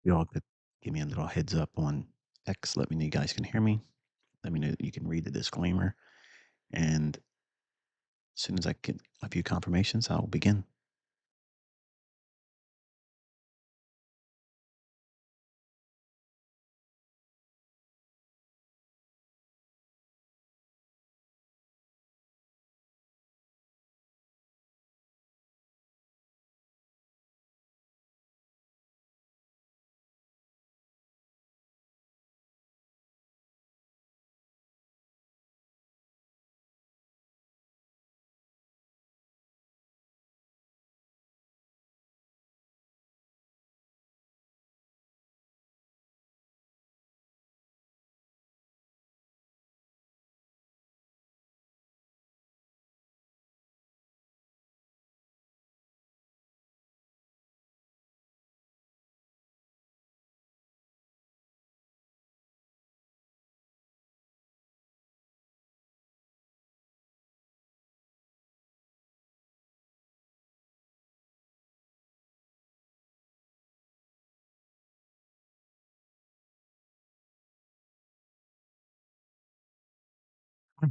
Y'all could give me a little heads up on X. Let me know you guys can hear me. Let me know that you can read the disclaimer. And as soon as I get a few confirmations, I'll begin.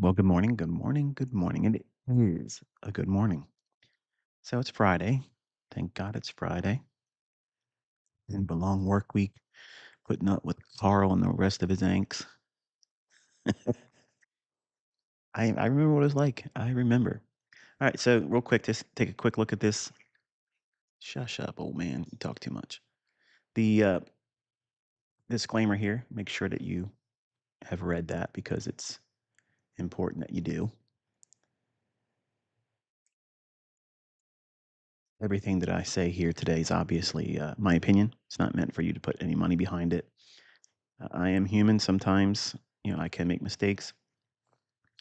Well, good morning. Good morning. Good morning. And it is a good morning. So it's Friday. Thank God it's Friday. And the long work week, putting up with Carl and the rest of his angst. I remember what it was like. I remember. All right. So, real quick, just take a quick look at this. Shush up, old man. You talk too much. The disclaimer here, make sure that you have read that because it's important that you do. Everything that I say here today is obviously my opinion. It's not meant for you to put any money behind it. I am human. Sometimes, I can make mistakes.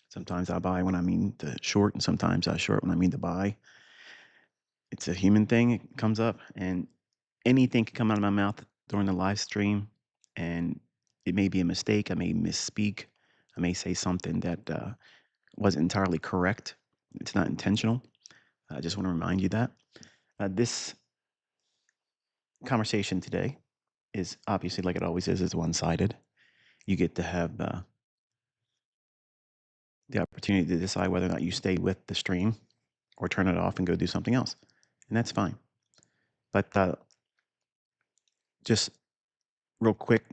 Sometimes I buy when I mean to short, and sometimes I short when I mean to buy. It's a human thing. It comes up, and anything can come out of my mouth during the live stream, and it may be a mistake. I may misspeak. I may say something that wasn't entirely correct. It's not intentional. I just want to remind you that. This conversation today is obviously, like it always is one sided. You get to have the opportunity to decide whether or not you stay with the stream or turn it off and go do something else. And that's fine. But just real quick,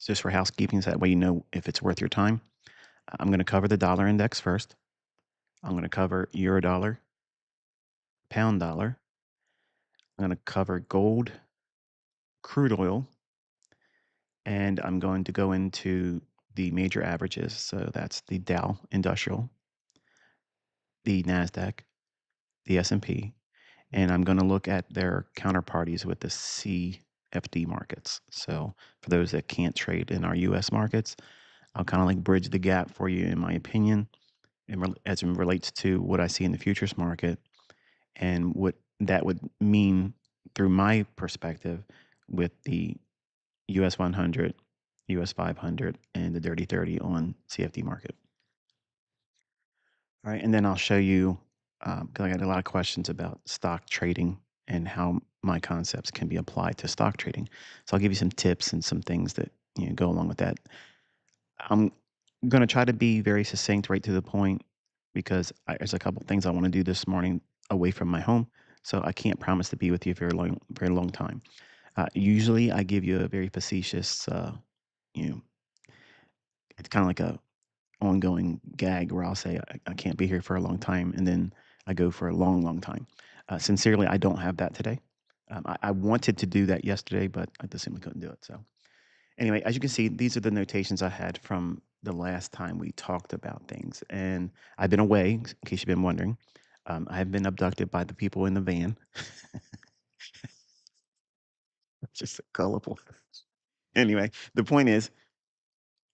just for housekeeping, so that way you know if it's worth your time. I'm going to cover the dollar index first. I'm going to cover euro dollar, pound dollar. I'm going to cover gold, crude oil, and I'm going to go into the major averages. So that's the Dow Industrial, the Nasdaq, the S&P, and I'm going to look at their counterparties with the CFD markets. So for those that can't trade in our US markets, I'll kind of like bridge the gap for you in my opinion as it relates to what I see in the futures market and what that would mean through my perspective with the US 100, US 500, and the Dirty 30 on CFD market. All right, and then I'll show you because I got a lot of questions about stock trading and how my concepts can be applied to stock trading. So I'll give you some tips and some things that go along with that. I'm going to try to be very succinct, right to the point, because there's a couple things I want to do this morning away from my home. So I can't promise to be with you for a very long time. Usually, I give you a very facetious, you know, it's kind of like a ongoing gag where I'll say I can't be here for a long time, and then I go for a long, long time. Sincerely, I don't have that today. I wanted to do that yesterday, but I just simply couldn't do it. So anyway, as you can see, these are the notations I had from the last time we talked about things, and I've been away. In case you've been wondering, I have been abducted by the people in the van. Just so colorful. Anyway, the point is,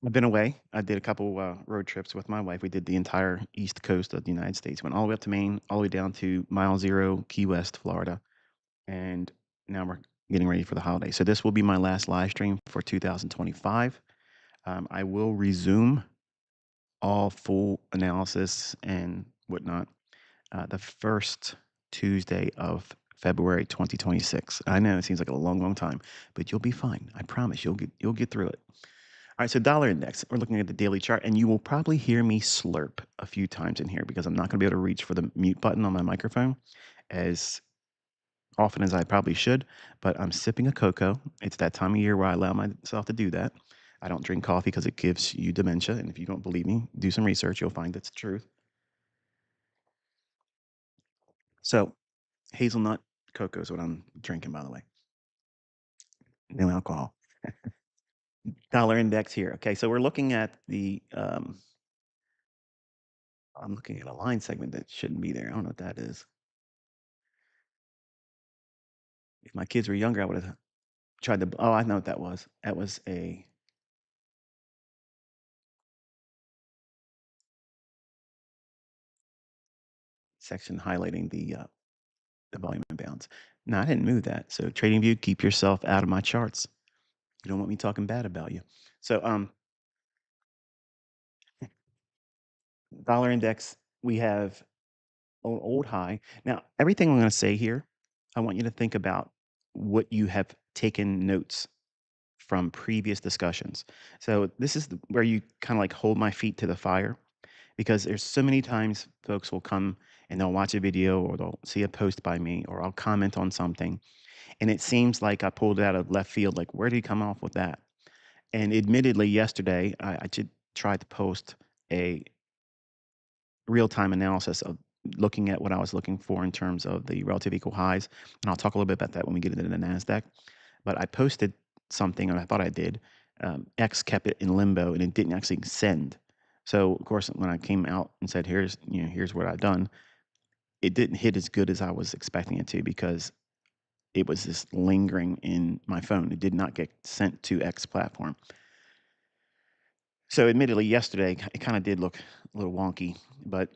I've been away. I did a couple road trips with my wife. We did the entire east coast of the United States. Went all the way up to Maine, all the way down to Mile Zero, Key West, Florida, and now we're getting ready for the holiday. So this will be my last live stream for 2025. I will resume all full analysis and whatnot the first Tuesday of February 2026. I know it seems like a long, long time, but you'll be fine. I promise you'll get through it. All right, so dollar index. We're looking at the daily chart, and you will probably hear me slurp a few times in here because I'm not going to be able to reach for the mute button on my microphone as often as I probably should. But I'm sipping a cocoa. It's that time of year where I allow myself to do that. I don't drink coffee because it gives you dementia, and if you don't believe me, do some research. You'll find that's the truth. So hazelnut cocoa is what I'm drinking, by the way. No alcohol. Dollar index here. Okay, so we're looking at the. I'm looking at a line segment that shouldn't be there. I don't know what that is. If my kids were younger, I would have tried to. Oh, I know what that was. That was a section highlighting the volume imbalance. No, I didn't move that. So trading view, keep yourself out of my charts. You don't want me talking bad about you. So dollar index, we have an old high. Now, everything I'm going to say here, I want you to think about what you have taken notes from previous discussions. So this is where you kind of like hold my feet to the fire because there's so many times folks will come and they'll watch a video or they'll see a post by me or I'll comment on something and it seems like I pulled it out of left field. Like, where did he come off with that? And admittedly, yesterday I did try to post a real time analysis of looking at what I was looking for in terms of the relative equal highs. And I'll talk a little bit about that when we get into the NASDAQ. But I posted something, and I thought I did. X kept it in limbo, and it didn't actually send. So of course, when I came out and said, "Here's what I've done," it didn't hit as good as I was expecting it to because it was just lingering in my phone. It did not get sent to X platform. So admittedly, yesterday it kind of did look a little wonky, but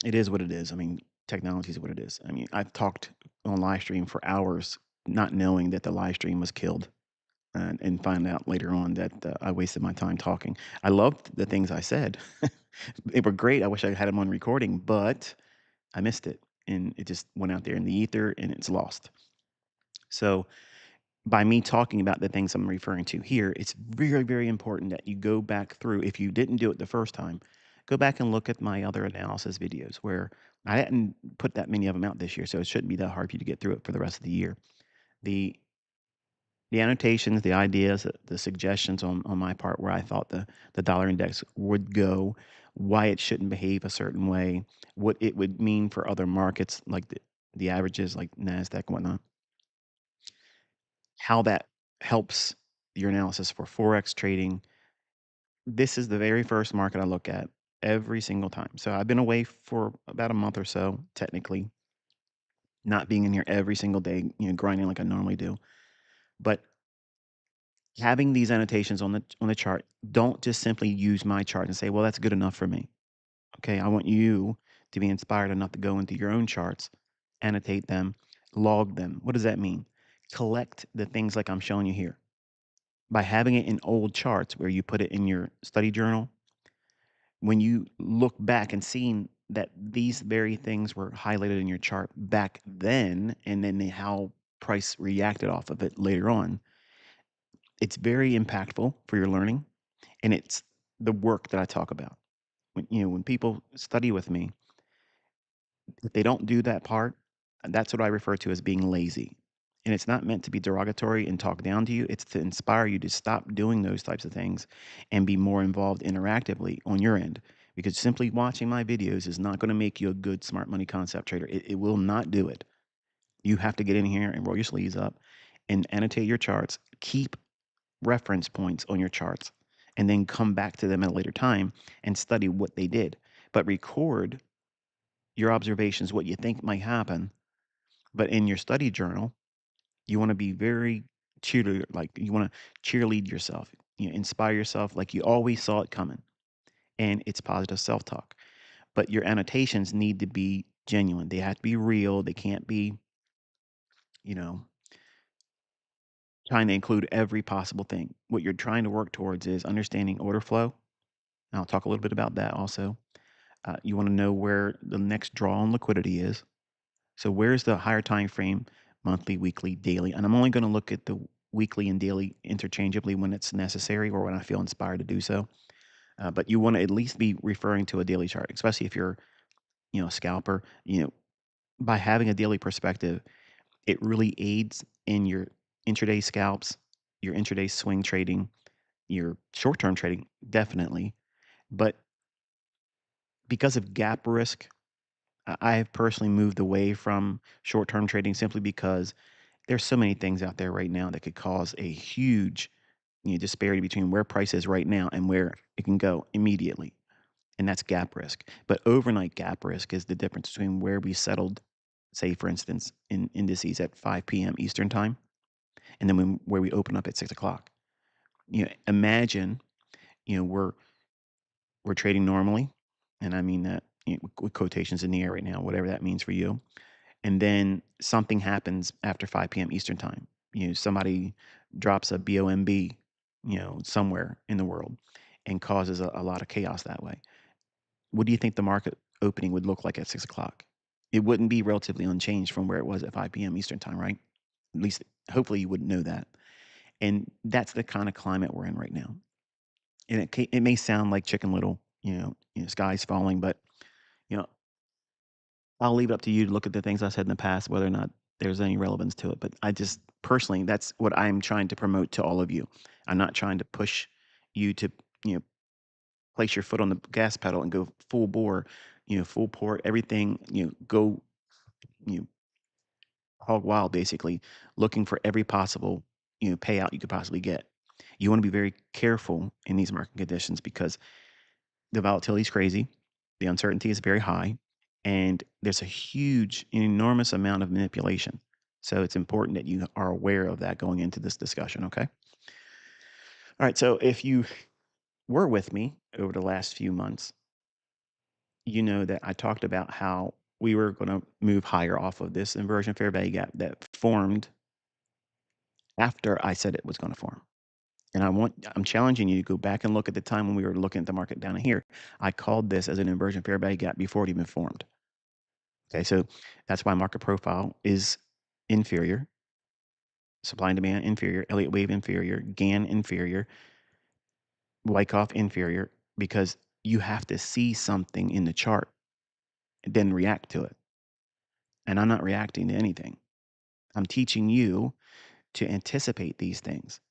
it is what it is. I mean, technology is what it is. I mean, I've talked on live stream for hours, not knowing that the live stream was killed, and find out later on that I wasted my time talking. I loved the things I said; they were great. I wish I had them on recording, but I missed it, and it just went out there in the ether, and it's lost. So by me talking about the things I'm referring to here, it's very, very important that you go back through. If you didn't do it the first time, go back and look at my other analysis videos where I didn't put that many of them out this year, so it shouldn't be that hard for you to get through it for the rest of the year. The the annotations, the ideas, the suggestions on my part where I thought the dollar index would go, why it shouldn't behave a certain way, what it would mean for other markets like the averages like NASDAQ and whatnot, how that helps your analysis for Forex trading. This is the very first market I look at every single time. So I've been away for about a month or so, technically, not being in here every single day, grinding like I normally do. But having these annotations on the chart, don't just simply use my chart and say, well, that's good enough for me. Okay. I want you to be inspired enough to go into your own charts, annotate them, log them. What does that mean? Collect the things like I'm showing you here. By having it in old charts where you put it in your study journal, when you look back and seeing that these very things were highlighted in your chart back then, and then how price reacted off of it later on, it's very impactful for your learning, and it's the work that I talk about. When people study with me, if they don't do that part, that's what I refer to as being lazy. And it's not meant to be derogatory and talk down to you. It's to inspire you to stop doing those types of things and be more involved interactively on your end. Because simply watching my videos is not going to make you a good smart money concept trader. It will not do it. You have to get in here and roll your sleeves up and annotate your charts. Keep reference points on your charts and then come back to them at a later time and study what they did. But record your observations, what you think might happen. But in your study journal, you want to be very cheerleader, like you want to cheerlead yourself, inspire yourself like you always saw it coming. And it's positive self talk. But your annotations need to be genuine. They have to be real. They can't be, you know, trying to include every possible thing. What you're trying to work towards is understanding order flow. And I'll talk a little bit about that also. You want to know where the next draw on liquidity is. So where's the higher time frame, monthly, weekly, daily? And I'm only going to look at the weekly and daily interchangeably when it's necessary or when I feel inspired to do so. But you want to at least be referring to a daily chart, especially if you're, a scalper. By having a daily perspective, it really aids in your intraday scalps, your intraday swing trading, your short-term trading, definitely. But because of gap risk, I have personally moved away from short-term trading simply because there's so many things out there right now that could cause a huge, disparity between where price is right now and where it can go immediately, and that's gap risk. But overnight gap risk is the difference between where we settled, say, for instance, in indices at 5 p.m. Eastern time, and then where we open up at 6 o'clock. Imagine, we're trading normally, and I mean that, with quotations in the air right now, whatever that means for you. And then something happens after 5 p.m. Eastern time. Somebody drops a BOMB, somewhere in the world, and causes a lot of chaos that way. What do you think the market opening would look like at 6 o'clock? It wouldn't be relatively unchanged from where it was at 5 p.m. Eastern time, right? At least, hopefully, you wouldn't know that. And that's the kind of climate we're in right now. And it may sound like Chicken Little, sky's falling, but you know, I'll leave it up to you to look at the things I said in the past, whether or not there's any relevance to it. But I just personally, that's what I'm trying to promote to all of you. I'm not trying to push you to, you know, place your foot on the gas pedal and go full bore, full port, everything, go, you know, hog wild, basically, looking for every possible, payout you could possibly get. You want to be very careful in these market conditions because the volatility is crazy, the uncertainty is very high, and there's a huge, enormous amount of manipulation. So it's important that you are aware of that going into this discussion, okay? All right, so if you were with me over the last few months, you know that I talked about how we were going to move higher off of this inversion fair value gap that formed after I said it was going to form. And I'm challenging you to go back and look at the time when we were looking at the market down here. I called this as an inversion fair value gap before it even formed. Okay, so that's why market profile is inferior, supply and demand inferior, Elliott wave inferior, GAN inferior, Wyckoff inferior, because you have to see something in the chart and then react to it. And I'm not reacting to anything. I'm teaching you to anticipate these things.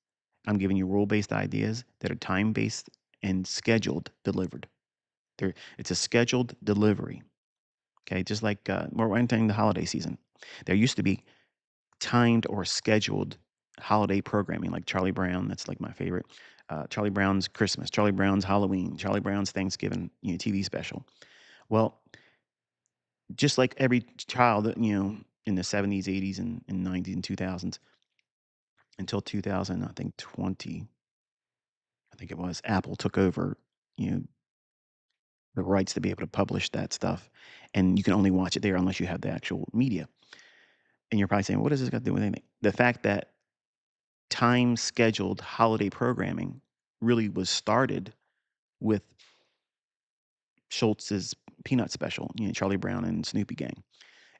I'm giving you rule-based ideas that are time-based and scheduled delivered. It's a scheduled delivery. Okay, just like we're entering the holiday season. There used to be timed or scheduled holiday programming like Charlie Brown. That's like my favorite. Charlie Brown's Christmas, Charlie Brown's Halloween, Charlie Brown's Thanksgiving, TV special. Well, just like every child, in the 70s, 80s, and 90s and 2000s until 2000, I think 20, I think it was, Apple took over, you know, the rights to be able to publish that stuff. And you can only watch it there unless you have the actual media. And you're probably saying, what does this got to do with anything? The fact that time scheduled holiday programming really was started with Schultz's Peanut special, Charlie Brown and Snoopy Gang.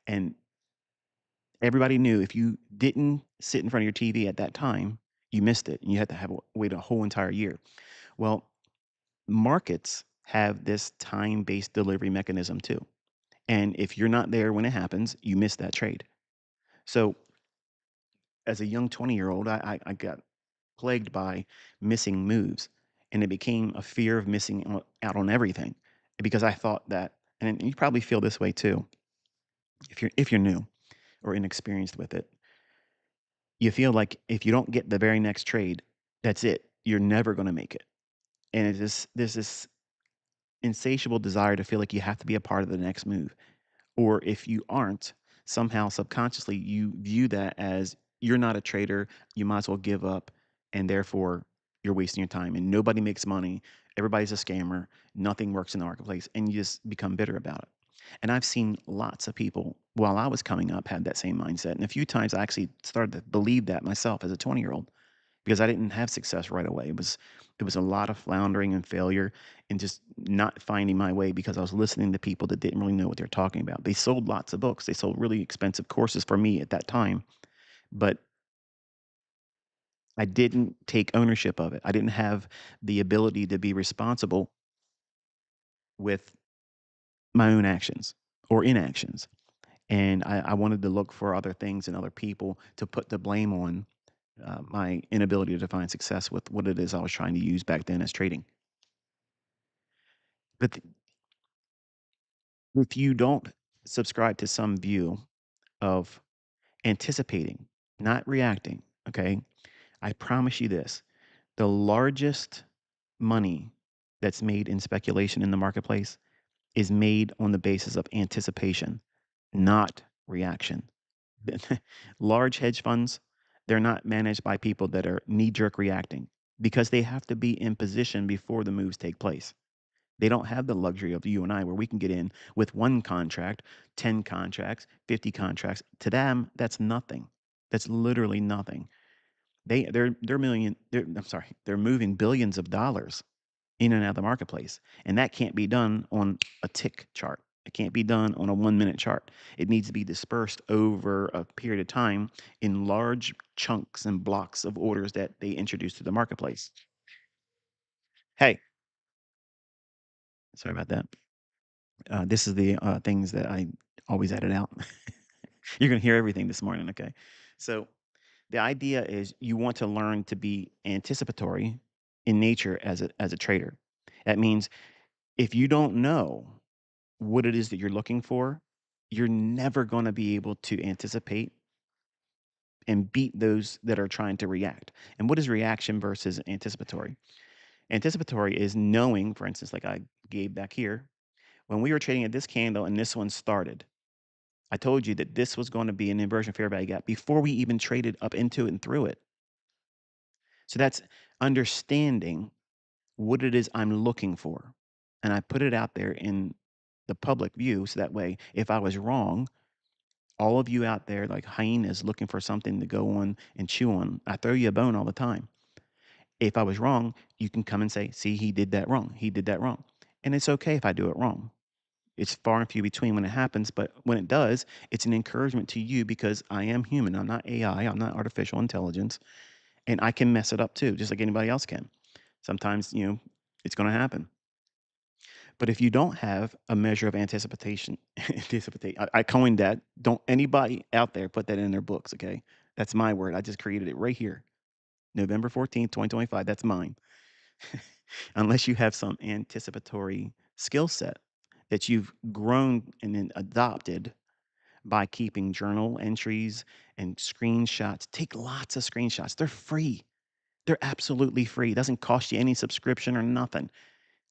And everybody knew if you didn't sit in front of your TV at that time, you missed it. And you had to wait a whole entire year. Well, markets have this time based delivery mechanism too. And if you're not there when it happens, you miss that trade. So as a young 20-year-old, I got plagued by missing moves, and it became a fear of missing out on everything because I thought that, and you probably feel this way too, if you're new or inexperienced with it, you feel like if you don't get the very next trade, that's it. You're never going to make it, and there's this insatiable desire to feel like you have to be a part of the next move. Or if you aren't, somehow subconsciously you view that as you're not a trader, you might as well give up, and therefore you're wasting your time and nobody makes money. Everybody's a scammer, nothing works in the marketplace, and you just become bitter about it. And I've seen lots of people while I was coming up had that same mindset. And a few times I actually started to believe that myself as a 20-year-old because I didn't have success right away. It was It was a lot of floundering and failure and just not finding my way because I was listening to people that didn't really know what they're talking about. They sold lots of books. They sold really expensive courses for me at that time, but I didn't take ownership of it. I didn't have the ability to be responsible with my own actions or inactions. And I wanted to look for other things and other people to put the blame on my inability to define success with what it is I was trying to use back then as trading. But if you don't subscribe to some view of anticipating, not reacting, okay, I promise you this, the largest money that's made in speculation in the marketplace is made on the basis of anticipation, not reaction. Large hedge funds, they're not managed by people that are knee jerk reacting because they have to be in position before the moves take place. They don't have the luxury of you and I where we can get in with one contract, 10 contracts, 50 contracts. To them, that's nothing. That's literally nothing. They're moving billions of dollars in and out of the marketplace. And that can't be done on a tick chart. It can't be done on a 1 minute chart. It needs to be dispersed over a period of time in large chunks and blocks of orders that they introduce to the marketplace. Hey, sorry about that. This is the things that I always edit out. You're going to hear everything this morning, okay? So the idea is you want to learn to be anticipatory in nature as a trader. That means if you don't know what it is that you're looking for, you're never going to be able to anticipate and beat those that are trying to react. And what is reaction versus anticipatory? Anticipatory is knowing, for instance, like I gave back here, when we were trading at this candle and this one started, I told you that this was going to be an inversion fair value gap before we even traded up into it and through it. So that's understanding what it is I'm looking for. And I put it out there in the public view so that way, if I was wrong, all of you out there like hyenas looking for something to go on and chew on, I throw you a bone all the time. If I was wrong, you can come and say, see, he did that wrong. He did that wrong. And it's okay if I do it wrong. It's far and few between when it happens, but when it does, it's an encouragement to you because I am human. I'm not AI. I'm not artificial intelligence, and I can mess it up too, just like anybody else can. Sometimes, it's going to happen. But if you don't have a measure of anticipation, I coined that. Don't anybody out there put that in their books, okay? That's my word. I just created it right here. November 14th, 2025. That's mine. Unless you have some anticipatory skill set that you've grown and then adopted by keeping journal entries and screenshots. Take lots of screenshots. They're free. They're absolutely free. It doesn't cost you any subscription or nothing.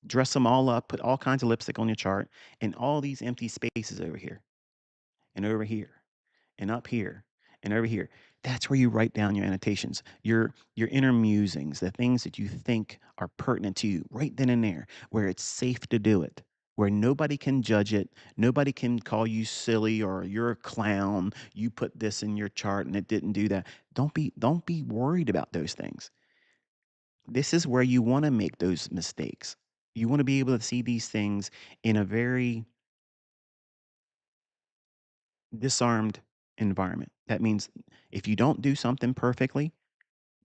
Dress them all up, put all kinds of lipstick on your chart, and all these empty spaces over here and over here and up here and over here. That's where you write down your annotations, your inner musings, the things that you think are pertinent to you, right then and there, where it's safe to do it, where nobody can judge it, nobody can call you silly or you're a clown. You put this in your chart and it didn't do that. Don't be worried about those things. This is where you want to make those mistakes. You want to be able to see these things in a very disarmed environment. That means if you don't do something perfectly,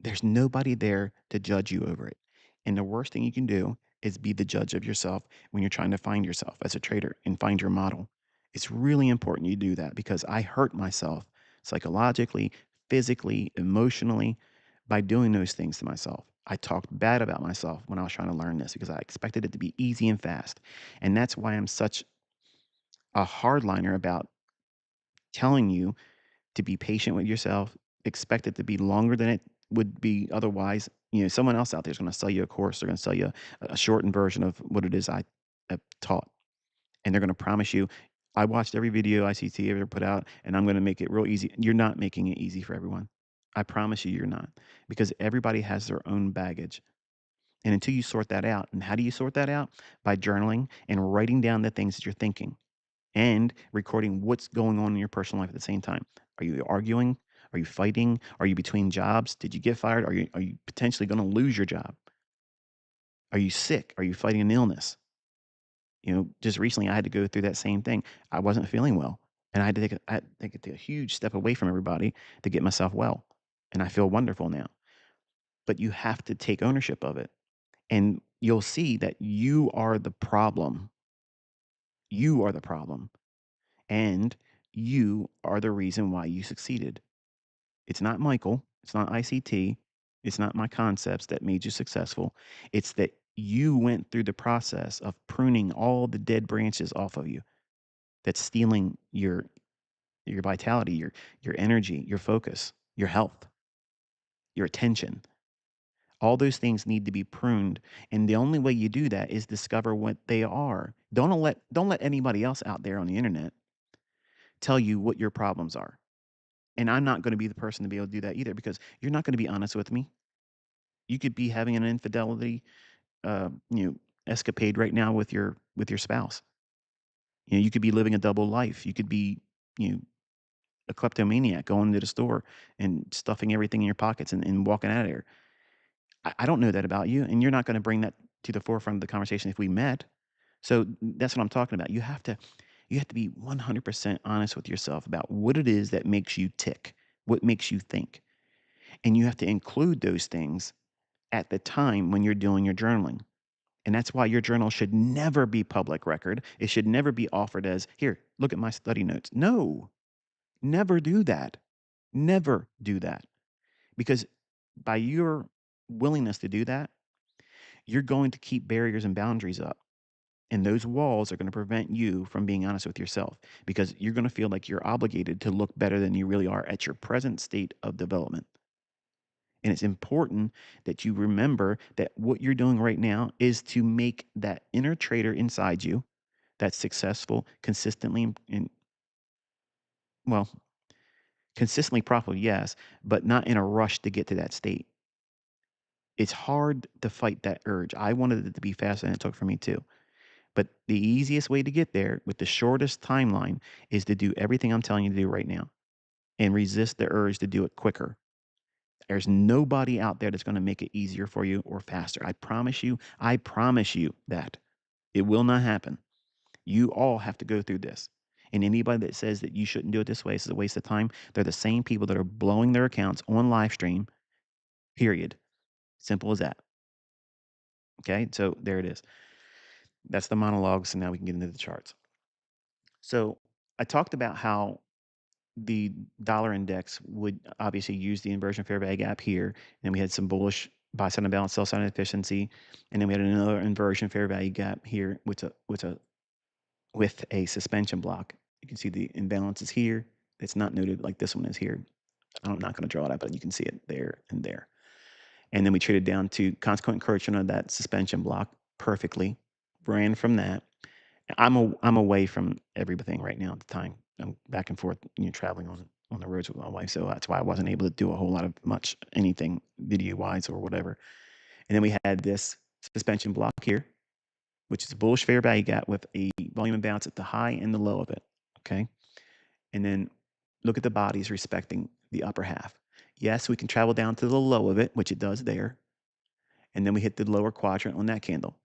there's nobody there to judge you over it. And the worst thing you can do is be the judge of yourself when you're trying to find yourself as a trader and find your model. It's really important you do that because I hurt myself psychologically, physically, emotionally by doing those things to myself. I talked bad about myself when I was trying to learn this because I expected it to be easy and fast. And that's why I'm such a hardliner about telling you to be patient with yourself, expect it to be longer than it would be otherwise. Someone else out there is going to sell you a course. They're going to sell you a shortened version of what it is I have taught. And they're going to promise you, I watched every video ICT ever put out, and I'm going to make it real easy. You're not making it easy for everyone. I promise you, you're not, because everybody has their own baggage. And until you sort that out, and how do you sort that out? By journaling and writing down the things that you're thinking and recording what's going on in your personal life at the same time. Are you arguing? Are you fighting? Are you between jobs? Did you get fired? Are you potentially going to lose your job? Are you sick? Are you fighting an illness? Just recently I had to go through that same thing. I wasn't feeling well, and I had to take a huge step away from everybody to get myself well, and I feel wonderful now. But you have to take ownership of it, and you'll see that you are the problem. You are the problem, and you are the reason why you succeeded. It's not Michael, it's not ICT, it's not my concepts that made you successful. It's that you went through the process of pruning all the dead branches off of you that's stealing your vitality, your energy, your focus, your health, your attention. All those things need to be pruned, and the only way you do that is discover what they are. Don't let anybody else out there on the internet tell you what your problems are. And I'm not going to be the person to be able to do that either, because you're not going to be honest with me. You could be having an infidelity, uh, you know, escapade right now with your spouse. You could be living a double life. You could be, you know, a kleptomaniac going to the store and stuffing everything in your pockets and walking out of there. I don't know that about you, and you're not going to bring that to the forefront of the conversation if we met. So that's what I'm talking about. You have to be 100% honest with yourself about what it is that makes you tick, what makes you think, and you have to include those things at the time when you're doing your journaling. And that's why your journal should never be public record. It should never be offered as, here, look at my study notes. No, never do that. Never do that. Because by your willingness to do that, you're going to keep barriers and boundaries up. And those walls are going to prevent you from being honest with yourself, because you're going to feel like you're obligated to look better than you really are at your present state of development. And it's important that you remember that what you're doing right now is to make that inner trader inside you that's successful consistently and, well, consistently profitable, yes, but not in a rush to get to that state. It's hard to fight that urge. I wanted it to be faster than it took for me too. But the easiest way to get there with the shortest timeline is to do everything I'm telling you to do right now and resist the urge to do it quicker. There's nobody out there that's going to make it easier for you or faster. I promise you that it will not happen. You all have to go through this. And anybody that says that you shouldn't do it this way, this is a waste of time, they're the same people that are blowing their accounts on live stream, period. Simple as that. Okay, so there it is. That's the monologue. So now we can get into the charts. So I talked about how the dollar index would obviously use the inversion fair value gap here. And then we had some bullish buy side unbalance, sell side inefficiency. And then we had another inversion fair value gap here with a suspension block. You can see the imbalance is here. It's not noted like this one is here. I'm not going to draw it out, but you can see it there and there. And then we traded down to consequent encouragement of that suspension block perfectly. Ran from that. I'm away from everything right now at the time. I'm back and forth, traveling on the roads with my wife, so that's why I wasn't able to do a whole lot of much anything video wise or whatever. And then we had this suspension block here, which is a bullish fair value gap with a volume imbalance at the high and the low of it. Okay, and then look at the bodies respecting the upper half. Yes, we can travel down to the low of it, which it does there, and then we hit the lower quadrant on that candle.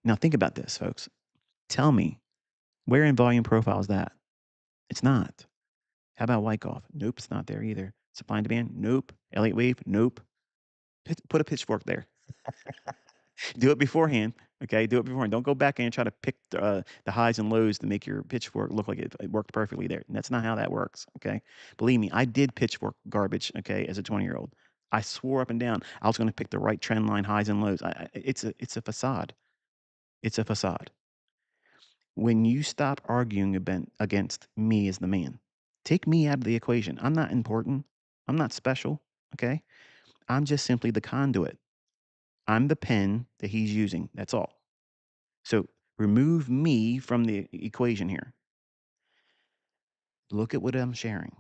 Now think about this, folks. Tell me, where in volume profile is that? It's not. How about Wyckoff? Nope, it's not there either. Supply and demand? Nope. Elliott wave? Nope. Put a pitchfork there. Do it beforehand. Okay, do it beforehand. Don't go back in and try to pick the highs and lows to make your pitchfork look like it worked perfectly there. That's not how that works. Okay, believe me, I did pitchfork garbage. Okay, as a 20-year-old, I swore up and down I was going to pick the right trend line highs and lows. It's a facade. It's a facade. When you stop arguing against me as the man, take me out of the equation. I'm not important. I'm not special. Okay. I'm just simply the conduit. I'm the pen that he's using. That's all. So remove me from the equation here. Look at what I'm sharing.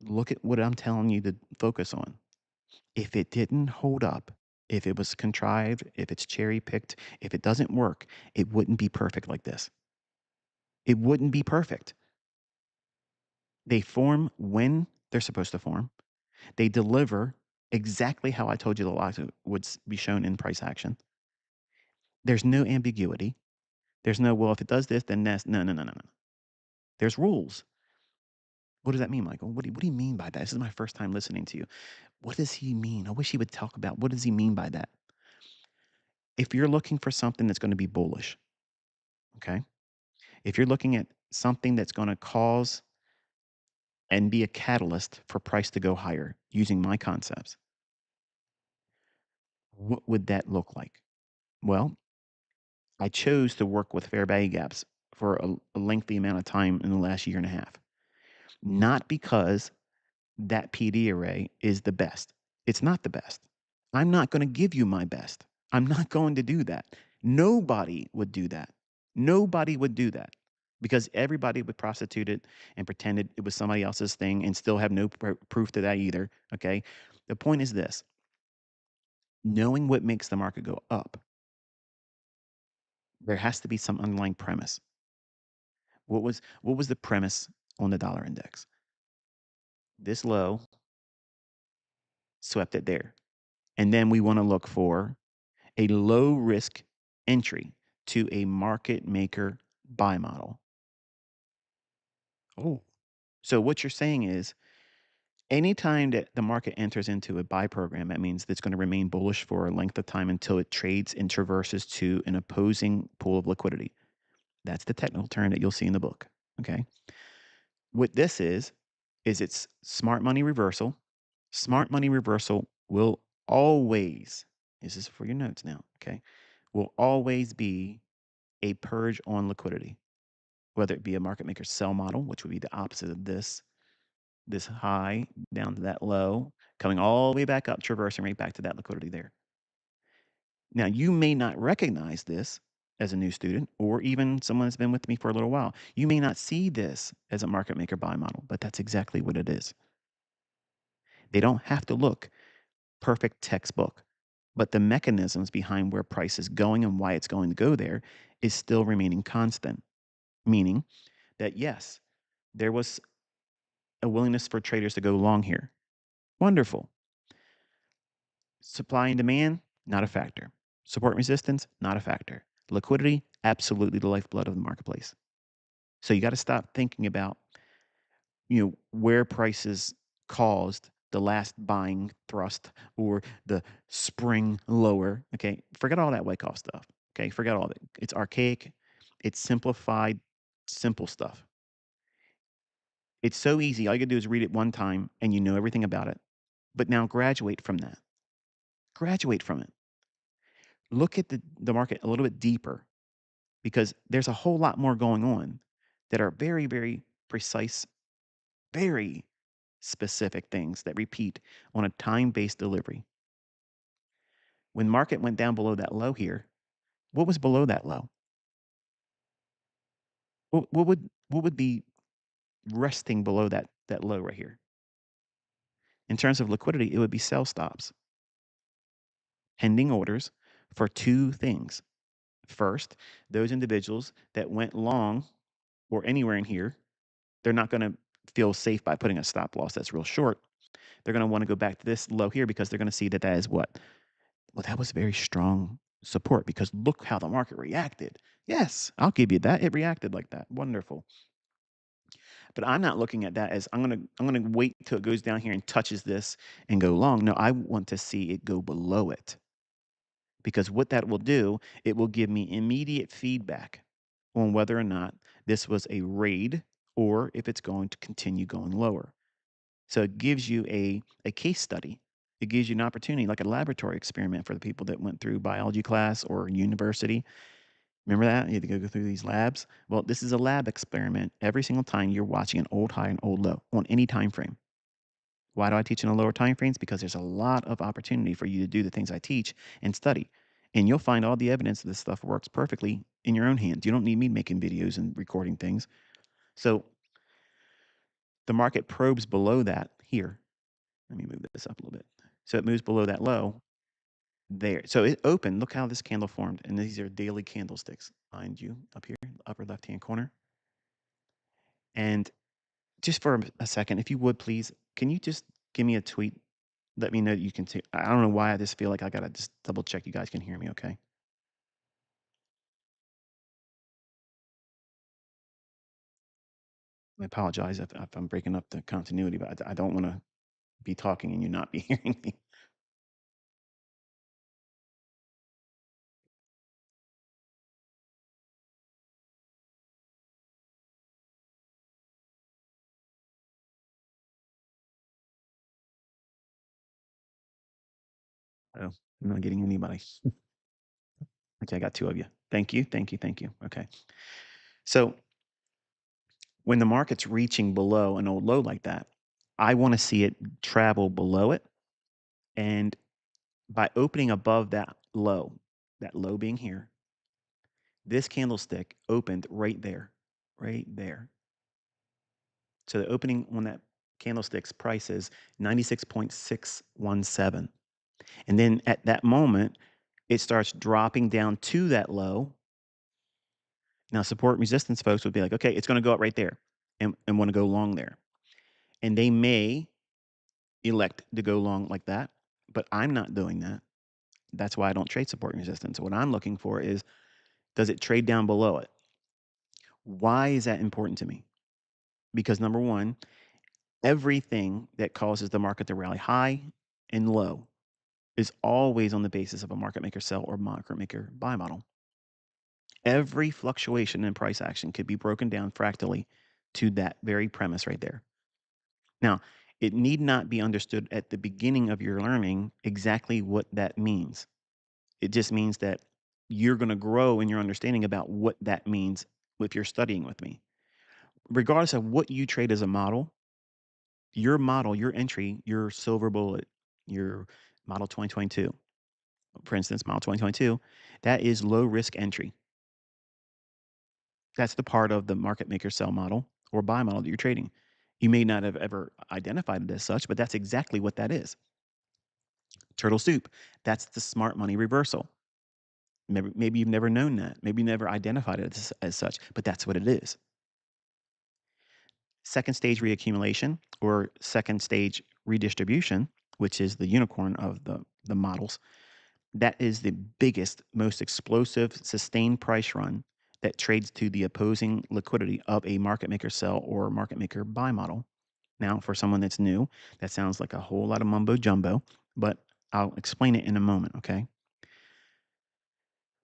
Look at what I'm telling you to focus on. If it didn't hold up, if it was contrived, if it's cherry picked, if it doesn't work, it wouldn't be perfect like this. It wouldn't be perfect. They form when they're supposed to form. They deliver exactly how I told you the loss would be shown in price action. There's no ambiguity. There's no, well, if it does this, then that's, no, no, no, no, no. There's rules. What does that mean, Michael? What do you mean by that? This is my first time listening to you. What does he mean? I wish he would talk about what does he mean by that? If you're looking for something that's going to be bullish, okay? If you're looking at something that's going to cause and be a catalyst for price to go higher using my concepts, what would that look like? Well, I chose to work with fair value gaps for a lengthy amount of time in the last year and a half, not because that PD array is the best. It's not the best. I'm not going to give you my best. I'm not going to do that. Nobody would do that. Nobody would do that because everybody would prostitute it and pretend it was somebody else's thing and still have no proof to that either. Okay. The point is this: knowing what makes the market go up, there has to be some underlying premise. What was the premise on the dollar index? This low swept it there. And then we want to look for a low risk entry to a market maker buy model. Oh. So what you're saying is anytime that the market enters into a buy program, that means it's going to remain bullish for a length of time until it trades and traverses to an opposing pool of liquidity. That's the technical term that you'll see in the book. Okay. What this is it's smart money reversal. Smart money reversal will always, this is for your notes now, okay, will always be a purge on liquidity, whether it be a market maker sell model, which would be the opposite of this high down to that low, coming all the way back up, traversing right back to that liquidity there. Now, you may not recognize this as a new student or even someone that's been with me for a little while. You may not see this as a market maker buy model, but that's exactly what it is. They don't have to look perfect textbook, but the mechanisms behind where price is going and why it's going to go there is still remaining constant, meaning that yes, there was a willingness for traders to go long here. Wonderful. Supply and demand, not a factor. Support and resistance, not a factor. Liquidity, absolutely the lifeblood of the marketplace. So you got to stop thinking about, where prices caused the last buying thrust or the spring lower. Okay. Forget all that Wyckoff stuff. Okay. Forget all of it. It's archaic. It's simplified, simple stuff. It's so easy. All you gotta do is read it one time and you know everything about it. But now graduate from that. Graduate from it. Look at the market a little bit deeper because there's a whole lot more going on that are very, very precise, very specific things that repeat on a time-based delivery. When market went down below that low here, what was below that low? What would be resting below that low right here? In terms of liquidity, it would be sell stops, pending orders for two things. First, those individuals that went long or anywhere in here, they're not going to feel safe by putting a stop loss that's real short. They're going to want to go back to this low here because they're going to see that is what? Well, that was very strong support because look how the market reacted. Yes, I'll give you that. It reacted like that. Wonderful. But I'm not looking at that as I'm gonna wait till it goes down here and touches this and go long. No, I want to see it go below it. Because what that will do, it will give me immediate feedback on whether or not this was a raid or if it's going to continue going lower. So it gives you a case study. It gives you an opportunity, like a laboratory experiment for the people that went through biology class or university. Remember that? You had to go through these labs. Well, this is a lab experiment every single time you're watching an old high and old low on any time frame. Why do I teach in the lower time frames? Because there's a lot of opportunity for you to do the things I teach and study. And you'll find all the evidence that this stuff works perfectly in your own hands. You don't need me making videos and recording things. So the market probes below that here. Let me move this up a little bit. So it moves below that low there. So it opened. Look how this candle formed. And these are daily candlesticks behind you up here, upper left hand corner. And just for a second, if you would please, can you just give me a tweet Let me know that you can see. I don't know why I just feel like I gotta just double check you guys can hear me okay. I apologize if I'm breaking up the continuity, but I don't want to be talking and you not be hearing me. Oh, I'm not getting anybody. Okay, I got two of you. Thank you, thank you, thank you. Okay. So when the market's reaching below an old low like that, I want to see it travel below it. And by opening above that low being here, this candlestick opened right there. So the opening on that candlestick's price is 96.617. And then at that moment, it starts dropping down to that low. Now, support and resistance folks would be like, okay, it's going to go up right there and want to go long there. And they may elect to go long like that, but I'm not doing that. That's why I don't trade support and resistance. What I'm looking for is, does it trade down below it? Why is that important to me? Because number one, everything that causes the market to rally high and low is always on the basis of a market maker sell or market maker buy model. Every fluctuation in price action could be broken down fractally to that very premise right there. Now, it need not be understood at the beginning of your learning exactly what that means. It just means that you're going to grow in your understanding about what that means if you're studying with me. Regardless of what you trade as a model, your entry, your silver bullet, your model 2022, for instance, model 2022, that is low risk entry. That's the part of the market maker sell model or buy model that you're trading. You may not have ever identified it as such, but that's exactly what that is. Turtle soup, that's the smart money reversal. Maybe you've never known that. Maybe you never identified it as such, but that's what it is. Second stage reaccumulation or second stage redistribution, which is the unicorn of the models, that is the biggest, most explosive, sustained price run that trades to the opposing liquidity of a market maker sell or market maker buy model. Now, for someone that's new, that sounds like a whole lot of mumbo jumbo, but I'll explain it in a moment, okay?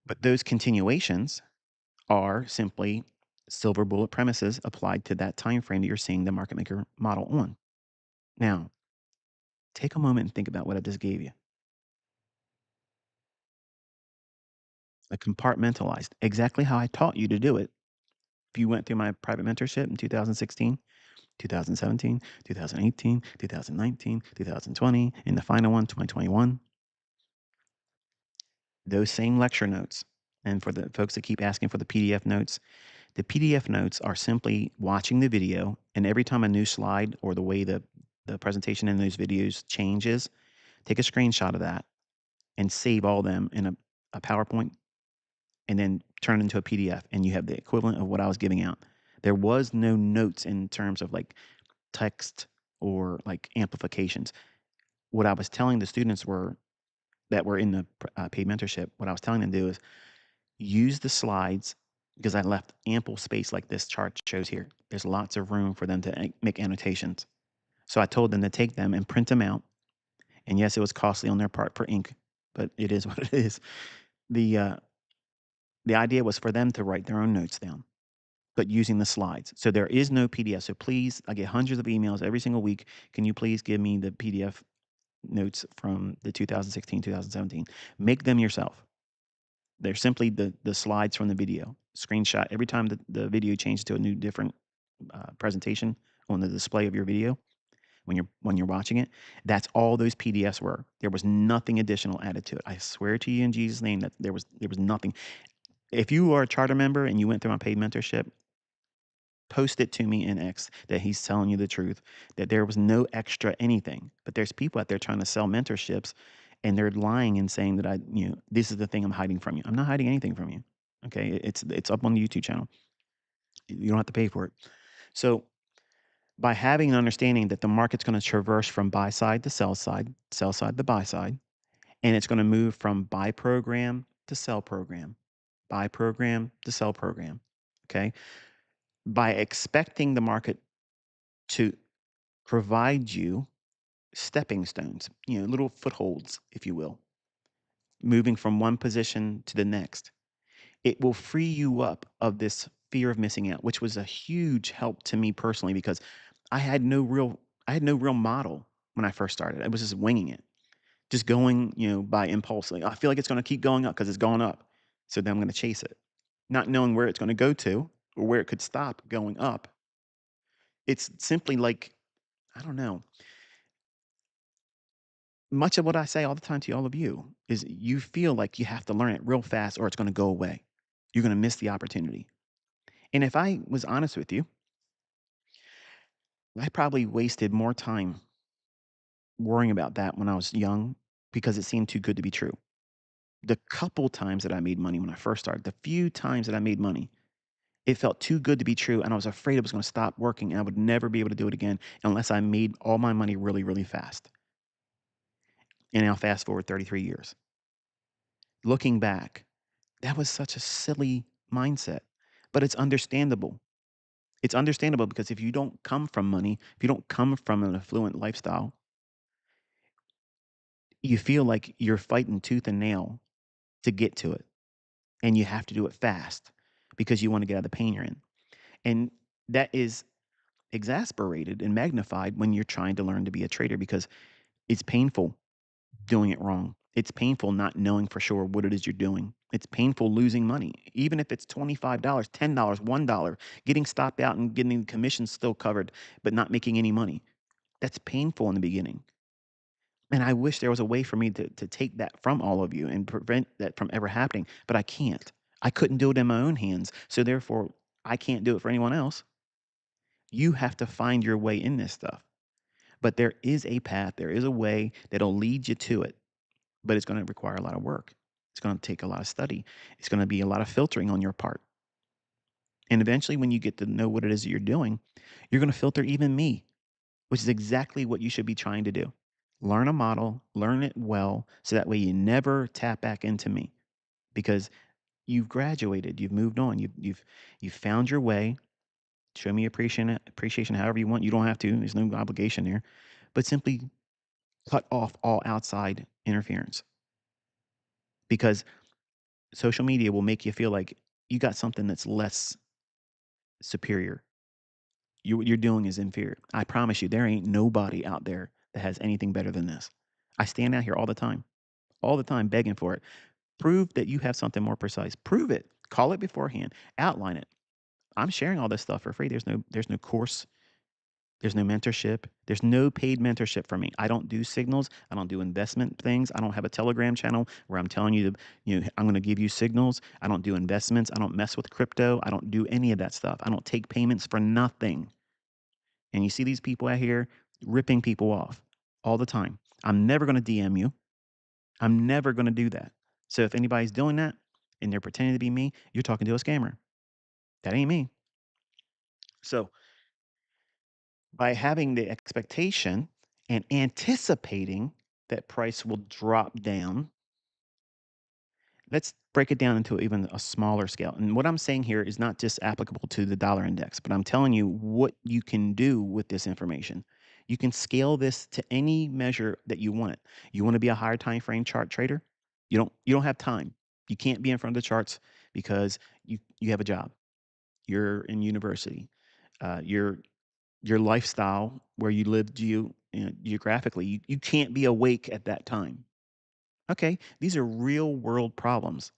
But those continuations are simply silver bullet premises applied to that time frame that you're seeing the market maker model on. Now, take a moment and think about what I just gave you. I compartmentalized exactly how I taught you to do it. If you went through my private mentorship in 2016, 2017, 2018, 2019, 2020, and the final one, 2021, those same lecture notes. And for the folks that keep asking for the PDF notes, the PDF notes are simply watching the video. And every time a new slide or the way the presentation in those videos changes, take a screenshot of that and save all them in a PowerPoint and then turn it into a PDF. And you have the equivalent of what I was giving out. There was no notes in terms of like text or like amplifications. What I was telling the students that were in the paid mentorship, what I was telling them to do is use the slides because I left ample space like this chart shows here. There's lots of room for them to make annotations. So I told them to take them and print them out. And yes, it was costly on their part for ink, but it is what it is. The uh, the idea was for them to write their own notes down, but using the slides. So there is no PDF. So please, I get hundreds of emails every single week. Can you please give me the PDF notes from the 2016, 2017? Make them yourself. They're simply the slides from the video. Screenshot every time the video changes to a new different presentation on the display of your video when you're watching it. That's all those PDFs were. There was nothing additional added to it. I swear to you in Jesus' name that there was nothing. If you are a charter member and you went through my paid mentorship, post it to me in X that he's telling you the truth, that there was no extra anything. But there's people out there trying to sell mentorships and they're lying and saying that this is the thing I'm hiding from you. I'm not hiding anything from you. Okay. It's up on the YouTube channel. You don't have to pay for it. So By having an understanding that the market's going to traverse from buy side to sell side to buy side, and it's going to move from buy program to sell program, buy program to sell program. Okay. By expecting the market to provide you stepping stones, little footholds, if you will, moving from one position to the next, it will free you up of this fear of missing out, which was a huge help to me personally because I had no real I had no real model when I first started. I was just winging it, just going, by impulse. Like, I feel like it's going to keep going up because it's gone up, so then I'm going to chase it, not knowing where it's going to go to or where it could stop going up. It's simply like, I don't know. Much of what I say all the time to all of you is you feel like you have to learn it real fast or it's going to go away. You're going to miss the opportunity. And if I was honest with you, I probably wasted more time worrying about that when I was young because it seemed too good to be true. The couple times that I made money when I first started, the few times that I made money, it felt too good to be true. And I was afraid it was going to stop working and I would never be able to do it again unless I made all my money really, really fast. And now, fast forward 33 years. Looking back, that was such a silly mindset, but it's understandable. It's understandable because if you don't come from money, if you don't come from an affluent lifestyle, you feel like you're fighting tooth and nail to get to it. And you have to do it fast because you want to get out of the pain you're in. And that is exasperated and magnified when you're trying to learn to be a trader because it's painful doing it wrong. It's painful not knowing for sure what it is you're doing. It's painful losing money, even if it's $25, $10, $1, getting stopped out and getting the commissions still covered, but not making any money. That's painful in the beginning. And I wish there was a way for me to take that from all of you and prevent that from ever happening, but I can't. I couldn't do it in my own hands. So therefore, I can't do it for anyone else. You have to find your way in this stuff. But there is a path, there is a way that'll lead you to it, but it's going to require a lot of work. It's going to take a lot of study. It's going to be a lot of filtering on your part. And eventually, when you get to know what it is that you're doing, you're going to filter even me, which is exactly what you should be trying to do. Learn a model, learn it well, so that way you never tap back into me because you've graduated, you've moved on, you've found your way. Show me appreciation however you want. You don't have to. There's no obligation there, but simply cut off all outside interference because social media will make you feel like you got something that's less superior. What you're doing is inferior. I promise you, there ain't nobody out there that has anything better than this. I stand out here all the time begging for it. Prove that you have something more precise. Prove it. Call it beforehand. Outline it. I'm sharing all this stuff for free. There's no course. There's no mentorship. There's no paid mentorship for me. I don't do signals. I don't do investment things. I don't have a Telegram channel where I'm telling you to, I'm going to give you signals. I don't do investments. I don't mess with crypto. I don't do any of that stuff. I don't take payments for nothing. And you see these people out here ripping people off all the time. I'm never going to DM you. I'm never going to do that. So if anybody's doing that and they're pretending to be me, you're talking to a scammer. That ain't me. So by having the expectation and anticipating that price will drop down, let's break it down into even a smaller scale. And what I'm saying here is not just applicable to the dollar index, but I'm telling you what you can do with this information. You can scale this to any measure that you want it. You want to be a higher time frame chart trader? You don't have time. You can't be in front of the charts because you have a job. You're in university. Your lifestyle where you live geographically, you can't be awake at that time. Okay, these are real world problems.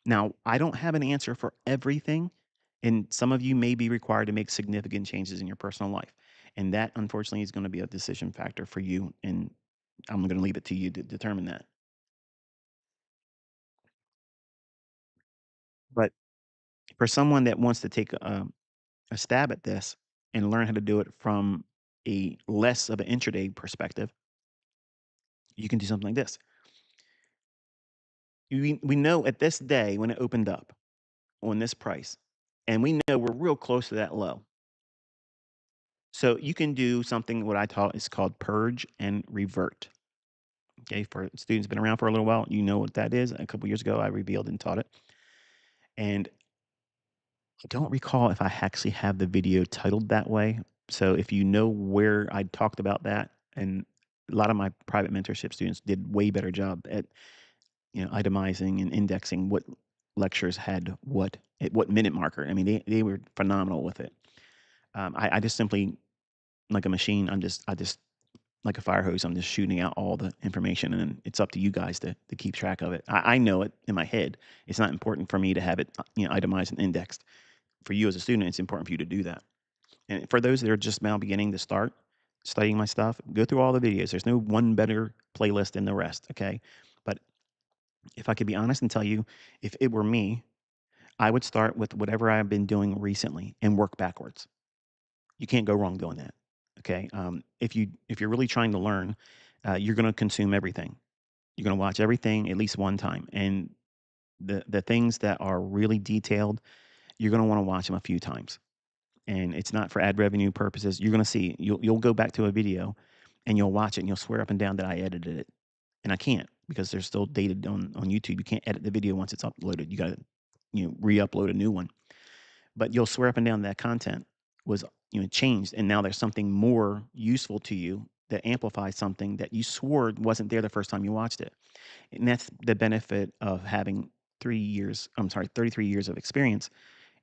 Now, I don't have an answer for everything, and some of you may be required to make significant changes in your personal life. And that, unfortunately, is going to be a decision factor for you. And I'm going to leave it to you to determine that. But for someone that wants to take a stab at this and learn how to do it from a less of an intraday perspective, you can do something like this. We know at this day when it opened up on this price, and we know we're real close to that low. So you can do something what I taught is called purge and revert. Okay, for students been around for a little while, you know what that is. A couple years ago, I revealed and taught it, and I don't recall if I actually have the video titled that way. So if you know where I talked about that, and a lot of my private mentorship students did way better job at itemizing and indexing what lectures had what at what minute marker. I mean, they were phenomenal with it. I just simply like a machine. I just like a fire hose. I'm just shooting out all the information, and then it's up to you guys to keep track of it. I know it in my head. It's not important for me to have it itemized and indexed. For you as a student, it's important for you to do that. And for those that are just now beginning to start studying my stuff, go through all the videos. There's no one better playlist than the rest. Okay, but if I could be honest and tell you, if it were me, I would start with whatever I've been doing recently and work backwards. You can't go wrong doing that. Okay. If you're really trying to learn, you're going to consume everything. You're going to watch everything at least one time, and the things that are really detailed, you're going to want to watch them a few times. And it's not for ad revenue purposes. You're going to see you'll go back to a video, and you'll watch it, and you'll swear up and down that I edited it, and I can't because they're still dated on YouTube. You can't edit the video once it's uploaded. You got to re-upload a new one. But you'll swear up and down that content was changed, and now there's something more useful to you that amplifies something that you swore wasn't there the first time you watched it. And that's the benefit of having 3 years. I'm sorry, 33 years of experience,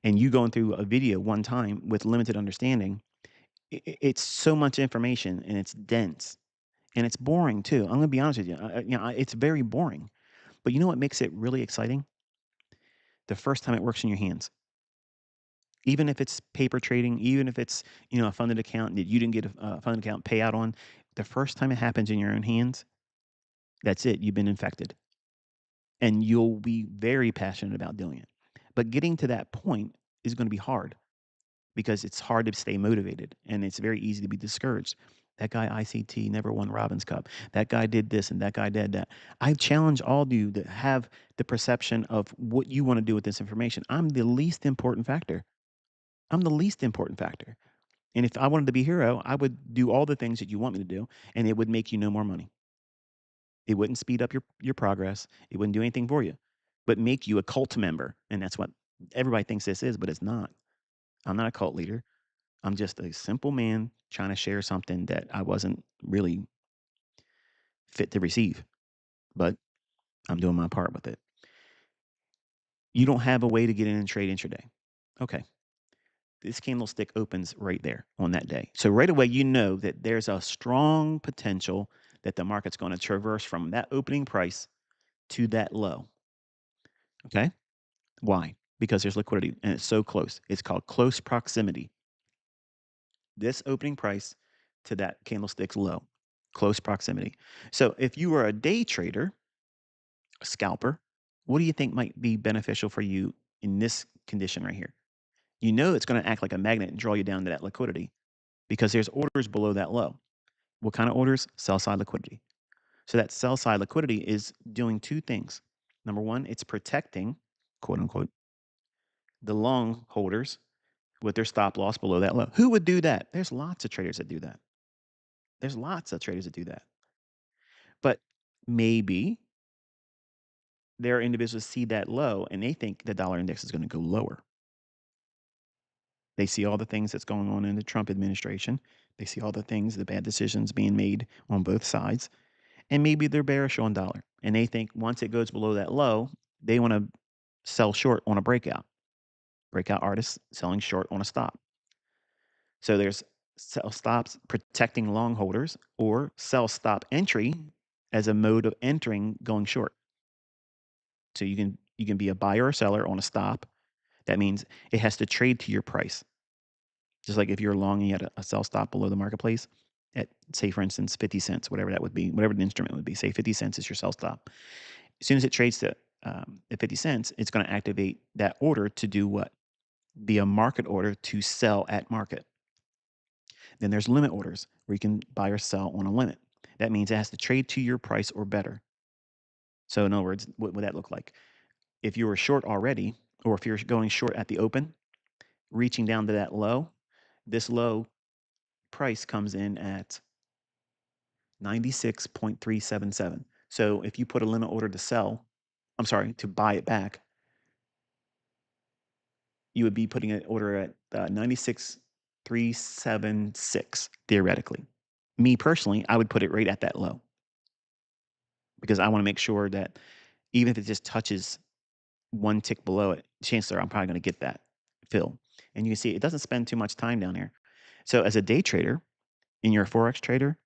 and you going through a video one time with limited understanding. It's so much information, and it's dense, and it's boring too. I'm going to be honest with you. It's very boring. But you know what makes it really exciting? The first time it works in your hands. Even if it's paper trading, even if it's a funded account that you didn't get a funded account payout on, the first time it happens in your own hands, that's it. You've been infected, and you'll be very passionate about doing it. But getting to that point is going to be hard because it's hard to stay motivated, and it's very easy to be discouraged. That guy ICT never won Robin's Cup. That guy did this and that guy did that. I challenge all of you to have the perception of what you want to do with this information. I'm the least important factor. I'm the least important factor. And if I wanted to be a hero, I would do all the things that you want me to do, and it would make you no more money. It wouldn't speed up your progress. It wouldn't do anything for you, but make you a cult member. And that's what everybody thinks this is, but it's not. I'm not a cult leader. I'm just a simple man trying to share something that I wasn't really fit to receive, but I'm doing my part with it. You don't have a way to get in and trade intraday. Okay. This candlestick opens right there on that day. So right away, you know that there's a strong potential that the market's going to traverse from that opening price to that low. Okay. Why? Because there's liquidity and it's so close. It's called close proximity. This opening price to that candlestick's low, close proximity. So if you were a day trader, a scalper, what do you think might be beneficial for you in this condition right here? You know it's going to act like a magnet and draw you down to that liquidity because there's orders below that low. What kind of orders? Sell side liquidity. So that sell side liquidity is doing two things. Number one, it's protecting, quote unquote, the long holders with their stop loss below that low. Who would do that? There's lots of traders that do that. There's lots of traders that do that. But maybe there are individuals see that low and they think the dollar index is going to go lower. They see all the things that's going on in the Trump administration. They see all the things, the bad decisions being made on both sides. And maybe they're bearish on dollar. And they think once it goes below that low, they want to sell short on a breakout. Breakout artists selling short on a stop. So there's sell stops protecting long holders or sell stop entry as a mode of entering going short. So you can be a buyer or seller on a stop. That means it has to trade to your price. Just like if you're long and you had a sell stop below the marketplace at, say, for instance, 50 cents, whatever that would be, whatever the instrument would be, say 50 cents is your sell stop. As soon as it trades to at 50 cents, it's going to activate that order to do what? Be a market order to sell at market. Then there's limit orders where you can buy or sell on a limit. That means it has to trade to your price or better. So in other words, what would that look like? If you were short already, or if you're going short at the open, reaching down to that low, this low price comes in at 96.377. So if you put a limit order to sell, I'm sorry, to buy it back, you would be putting an order at 96.376 theoretically. Me personally, I would put it right at that low because I want to make sure that even if it just touches one tick below it, chances are I'm probably going to get that fill. And you can see it doesn't spend too much time down there. So as a day trader, and you're a forex trader,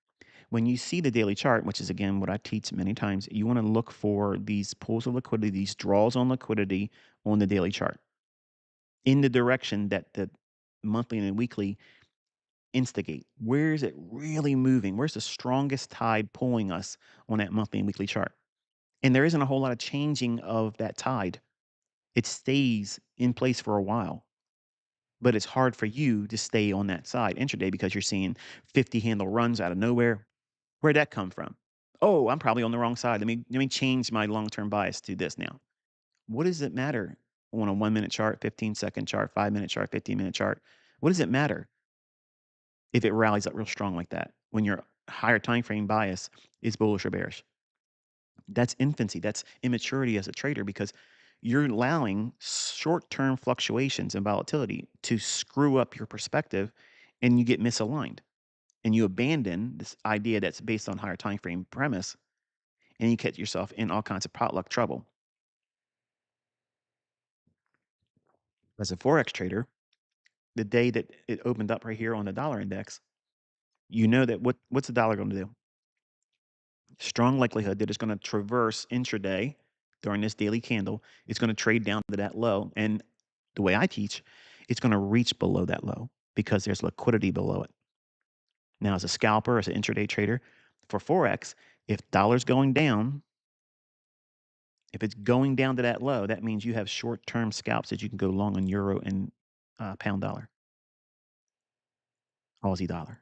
when you see the daily chart, which is again what I teach many times, you want to look for these pools of liquidity, these draws on liquidity on the daily chart in the direction that the monthly and weekly instigate. Where is it really moving? Where's the strongest tide pulling us on that monthly and weekly chart? And there isn't a whole lot of changing of that tide. It stays in place for a while, but it's hard for you to stay on that side intraday because you're seeing 50 handle runs out of nowhere. Where'd that come from? Oh, I'm probably on the wrong side. Let me change my long-term bias to this now. What does it matter on a 1 minute chart, 15-second chart, 5 minute chart, 15-minute chart? What does it matter if it rallies up real strong like that when your higher time frame bias is bullish or bearish? That's infancy. That's immaturity as a trader because you're allowing short-term fluctuations and volatility to screw up your perspective and you get misaligned and you abandon this idea that's based on higher time frame premise and you get yourself in all kinds of potluck trouble. As a forex trader, the day that it opened up right here on the dollar index, you know that what's the dollar going to do? Strong likelihood that it's going to traverse intraday during this daily candle. It's going to trade down to that low, and the way I teach, it's going to reach below that low because there's liquidity below it. Now, as a scalper, as an intraday trader, for forex, if dollar's going down, if it's going down to that low, that means you have short-term scalps that you can go long on euro and pound dollar, Aussie dollar.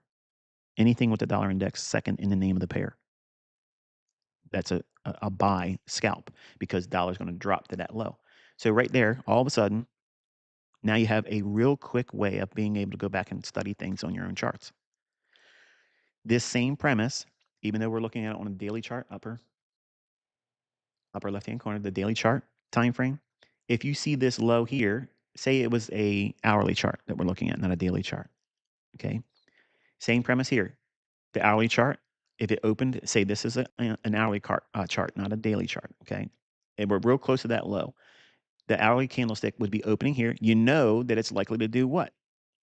Anything with the dollar index second in the name of the pair. That's a buy scalp because dollar's going to drop to that low. So right there, all of a sudden, now you have a real quick way of being able to go back and study things on your own charts. This same premise, even though we're looking at it on a daily chart, upper left hand corner, the daily chart time frame. If you see this low here, say it was a hourly chart that we're looking at, not a daily chart. Okay, same premise here. The hourly chart, if it opened, say this is an hourly chart, not a daily chart. Okay, and we're real close to that low. The hourly candlestick would be opening here. You know that it's likely to do what?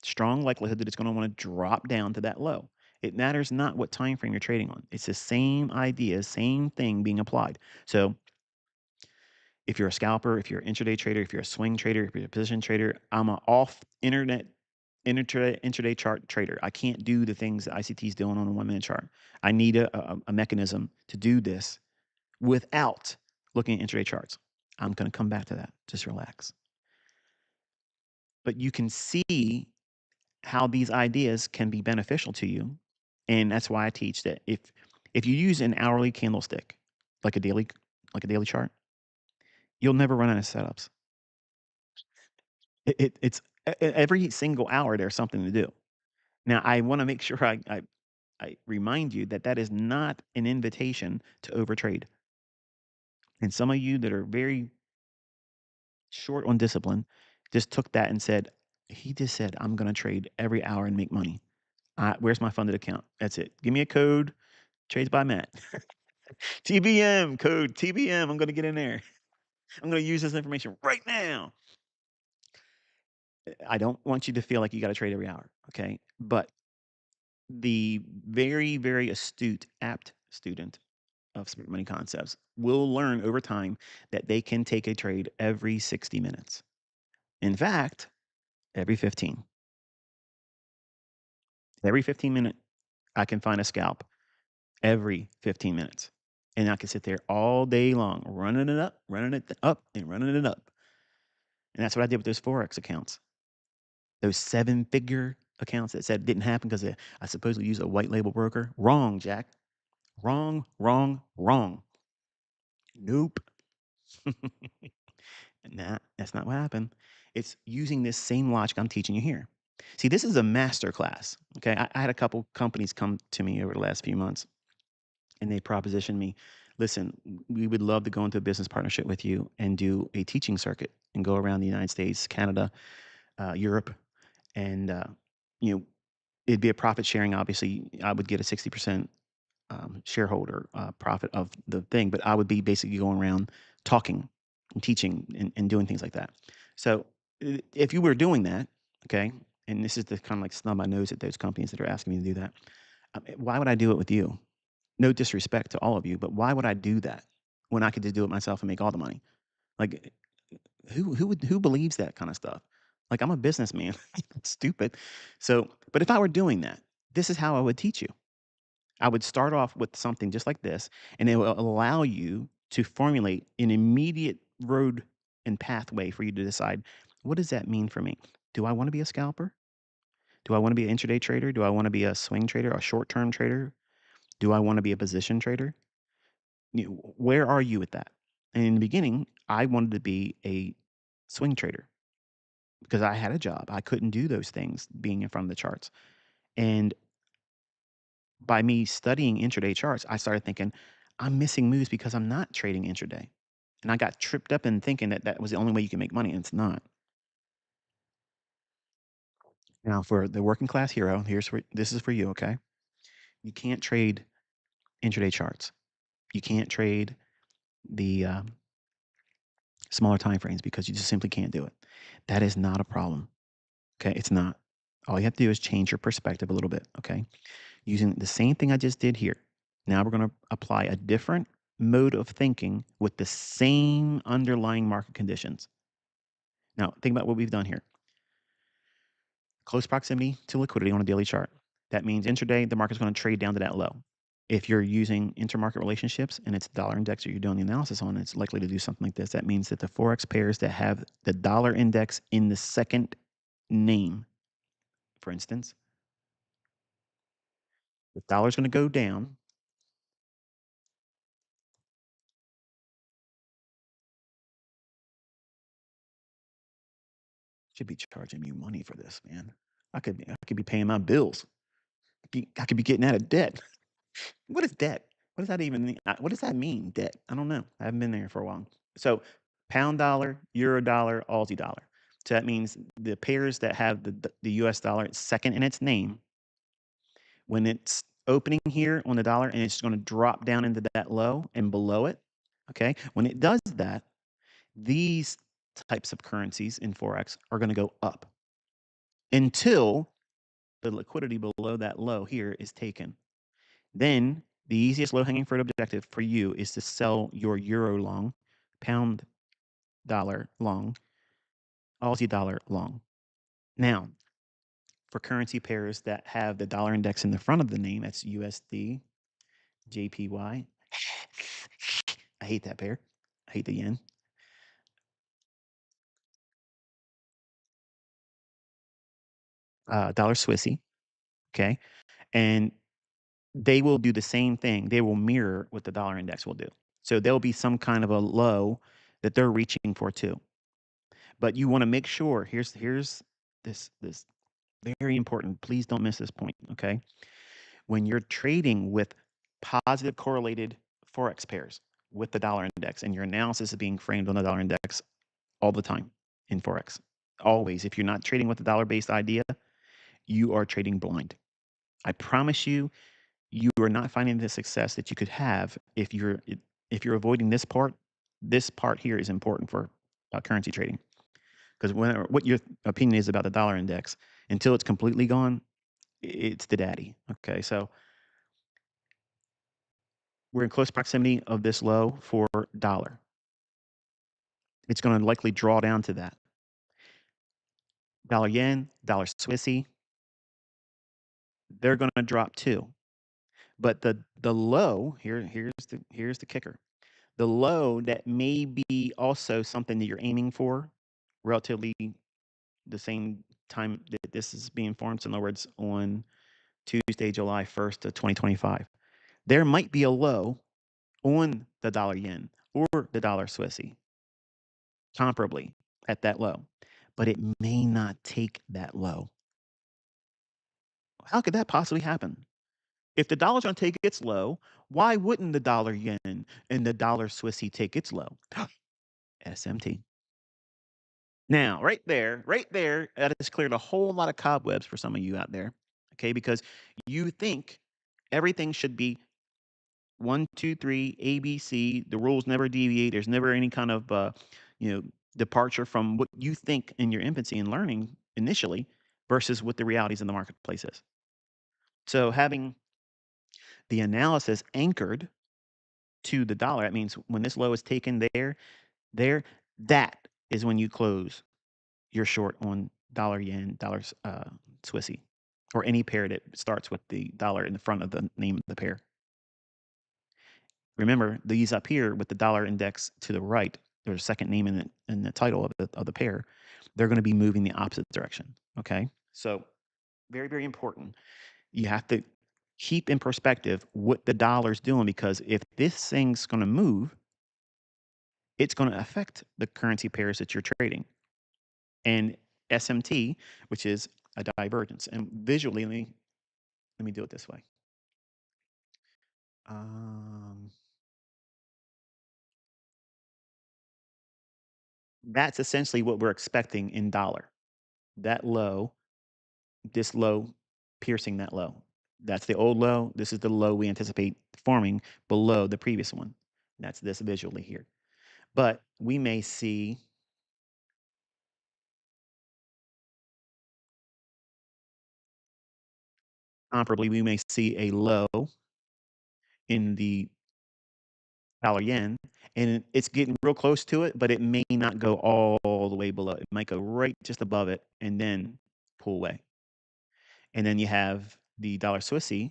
Strong likelihood that it's going to want to drop down to that low. It matters not what time frame you're trading on. It's the same idea, same thing being applied. So if you're a scalper, if you're an intraday trader, if you're a swing trader, if you're a position trader, I'm an off intraday chart trader. I can't do the things that ICT is doing on a 1 minute chart. I need a mechanism to do this without looking at intraday charts. I'm going to come back to that. Just relax. But you can see how these ideas can be beneficial to you. And that's why I teach that if you use an hourly candlestick, like a daily chart, you'll never run out of setups. It's every single hour there's something to do. Now I want to make sure I remind you that that is not an invitation to overtrade. And some of you that are very short on discipline just took that and said, he just said, I'm going to trade every hour and make money. Where's my funded account? That's it. Give me a code. Trades by Matt. TBM code TBM. I'm going to get in there. I'm going to use this information right now. I don't want you to feel like you got to trade every hour. Okay. But the very, very astute, apt student of smart money concepts will learn over time that they can take a trade every 60 minutes. In fact, every 15. Every 15-minute, I can find a scalp every 15 minutes. And I can sit there all day long, running it up, and running it up. And that's what I did with those Forex accounts. Those 7-figure accounts that said it didn't happen because I supposedly used a white label broker. Wrong, Jack. Wrong, wrong, wrong. Nope. Nah, that's not what happened. It's using this same logic I'm teaching you here. See, this is a master class. Okay. I had a couple companies come to me over the last few months and they propositioned me, listen, we would love to go into a business partnership with you and do a teaching circuit and go around the United States, Canada, Europe, and you know, it'd be a profit sharing. Obviously, I would get a 60% shareholder profit of the thing, but I would be basically going around talking and teaching and doing things like that. So if you were doing that, okay, and this is the kind of like snub my nose at those companies that are asking me to do that. Why would I do it with you? No disrespect to all of you, but why would I do that when I could just do it myself and make all the money? Like, who believes that kind of stuff? Like, I'm a businessman. It's stupid. So, but if I were doing that, this is how I would teach you. I would start off with something just like this, and it will allow you to formulate an immediate road and pathway for you to decide, what does that mean for me? Do I want to be a scalper? Do I want to be an intraday trader? Do I want to be a swing trader, a short-term trader? Do I want to be a position trader? Where are you with that? And in the beginning, I wanted to be a swing trader because I had a job. I couldn't do those things being in front of the charts. And by me studying intraday charts, I started thinking, I'm missing moves because I'm not trading intraday. And I got tripped up in thinking that that was the only way you can make money, and it's not. Now, for the working class hero, this is for you, okay? You can't trade intraday charts. You can't trade the smaller time frames because you just simply can't do it. That is not a problem. Okay, it's not. All you have to do is change your perspective a little bit. Okay, using the same thing I just did here. Now we're going to apply a different mode of thinking with the same underlying market conditions. Now, think about what we've done here. Close proximity to liquidity on a daily chart. That means intraday, the market's going to trade down to that low. If you're using intermarket relationships and it's the dollar index that you're doing the analysis on, it's likely to do something like this. That means that the Forex pairs that have the dollar index in the second name, for instance, the dollar's going to go down. Should be charging me money for this, man. I could be paying my bills. I could be getting out of debt. What is debt? What does that even mean? What does that mean, debt? I don't know. I haven't been there for a while. So pound dollar, euro dollar, Aussie dollar. So that means the pairs that have the US dollar second in its name, when it's opening here on the dollar and it's going to drop down into that low and below it, okay? When it does that, these types of currencies in Forex are going to go up until the liquidity below that low here is taken. Then the easiest low hanging fruit objective for you is to sell your euro long, pound dollar long, Aussie dollar long. Now, for currency pairs that have the dollar index in the front of the name, that's USD, JPY. I hate that pair. I hate the yen. Dollar Swissy. Okay. And they will do the same thing. They will mirror what the dollar index will do. So there'll be some kind of a low that they're reaching for too. But you want to make sure, here's this very important. Please don't miss this point, okay? When you're trading with positive correlated forex pairs with the dollar index and your analysis is being framed on the dollar index all the time in forex. Always. If you're not trading with a dollar-based idea, you are trading blind. I promise you, you are not finding the success that you could have if you're avoiding this part. This part here is important for currency trading because what your opinion is about the dollar index until it's completely gone, it's the daddy. Okay, so we're in close proximity of this low for dollar. It's going to likely draw down to that. Dollar yen, dollar Swissy, they're going to drop too. But the low here's the kicker. The low that may be also something that you're aiming for relatively the same time that this is being formed. So in other words, on Tuesday, July 1st of 2025, there might be a low on the dollar yen or the dollar Swissy comparably at that low, but it may not take that low. How could that possibly happen? If the dollar's gonna take its low, why wouldn't the dollar yen and the dollar Swissy take its low? SMT. Now, right there, that has cleared a whole lot of cobwebs for some of you out there, okay? Because you think everything should be one, two, three, ABC. The rules never deviate. There's never any kind of, you know, departure from what you think in your infancy and learning initially versus what the realities in the marketplace is. So having the analysis anchored to the dollar, that means when this low is taken there, that is when you close your short on dollar yen, dollars Swissy, or any pair that starts with the dollar in the front of the name of the pair. Remember, these up here with the dollar index to the right, there's a second name in the title of the pair. They're going to be moving the opposite direction. Okay, so very very important. You have to keep in perspective what the dollar's doing because if this thing's going to move, it's going to affect the currency pairs that you're trading. And SMT, which is a divergence. And visually, let me do it this way. Um, that's essentially what we're expecting in dollar. That low, this low piercing that low. That's the old low. This is the low we anticipate forming below the previous one. That's this visually here. But we may see comparably, we may see a low in the dollar yen, and it's getting real close to it, but it may not go all the way below. It might go right just above it and then pull away. And then you have the dollar Swissy,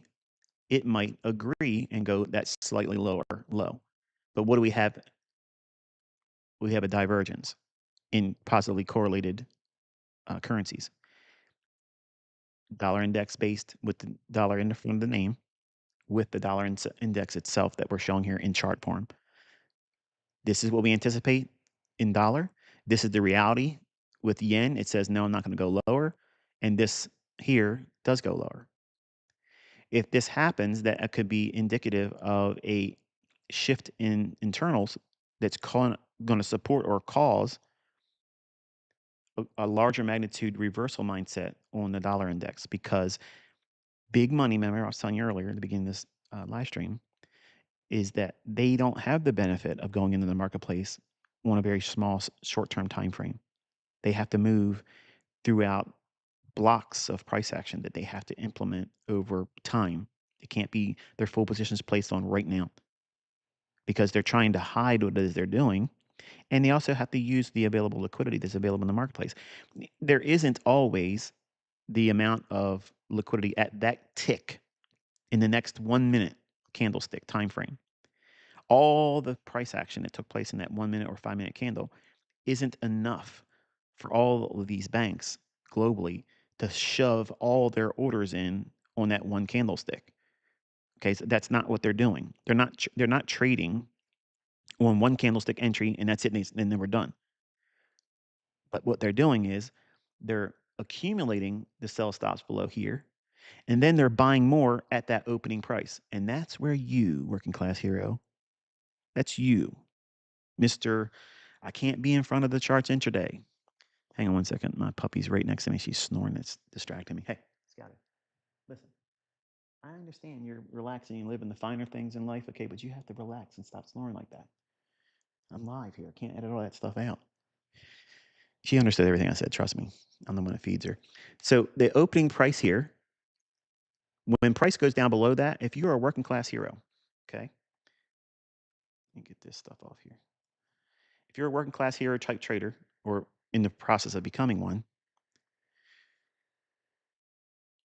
it might agree and go that slightly lower low. But what do we have? We have a divergence in positively correlated currencies. Dollar index based with the dollar in the front of the name, with the dollar index itself that we're showing here in chart form. This is what we anticipate in dollar. This is the reality with yen. It says, no, I'm not going to go lower. And this here does go lower. If this happens, that could be indicative of a shift in internals that's going to support or cause a larger magnitude reversal mindset on the dollar index because big money, remember I was telling you earlier at the beginning of this live stream, is that they don't have the benefit of going into the marketplace on a very small short-term time frame. They have to move throughout blocks of price action that they have to implement over time. It can't be their full positions placed on right now because they're trying to hide what it is they're doing. And they also have to use the available liquidity that's available in the marketplace. There isn't always the amount of liquidity at that tick in the next 1 minute candlestick time frame. All the price action that took place in that 1 minute or 5 minute candle isn't enough for all of these banks globally to shove all their orders in on that one candlestick. Okay, so that's not what they're doing. They're not trading on one candlestick entry and that's it, and then we're done. But what they're doing is they're accumulating the sell stops below here, and then they're buying more at that opening price. And that's where you, working class hero, that's you, Mr. I can't be in front of the charts intraday. Hang on one second. My puppy's right next to me. She's snoring. It's distracting me. Hey, Scotty, listen. I understand you're relaxing and living the finer things in life, okay, but you have to relax and stop snoring like that. I'm live here. I can't edit all that stuff out. She understood everything I said. Trust me. I'm the one that feeds her. So the opening price here, when price goes down below that, if you're a working class hero, okay, let me get this stuff off here. If you're a working class hero type trader or in the process of becoming one,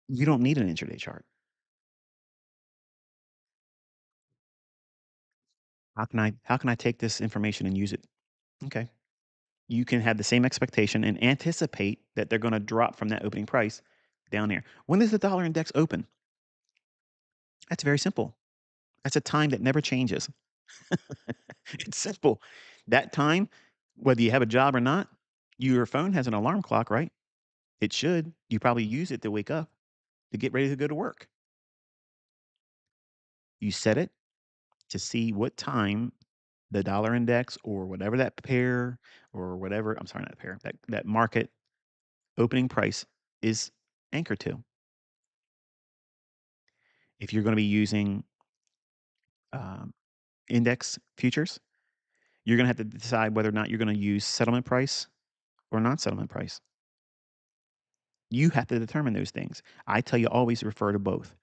you don't need an intraday chart. How can I take this information and use it? Okay. You can have the same expectation and anticipate that they're going to drop from that opening price down there. When does the dollar index open? That's very simple. That's a time that never changes. It's simple. That time, whether you have a job or not, your phone has an alarm clock, right? It should. You probably use it to wake up. to get ready to go to work. You set it to see what time the dollar index or whatever that pair or whatever, I'm sorry, not pair, that market opening price is anchored to. If you're going to be using um, index futures, you're going to have to decide whether or not you're going to use settlement price or non settlement price. You have to determine those things. I tell you always refer to both.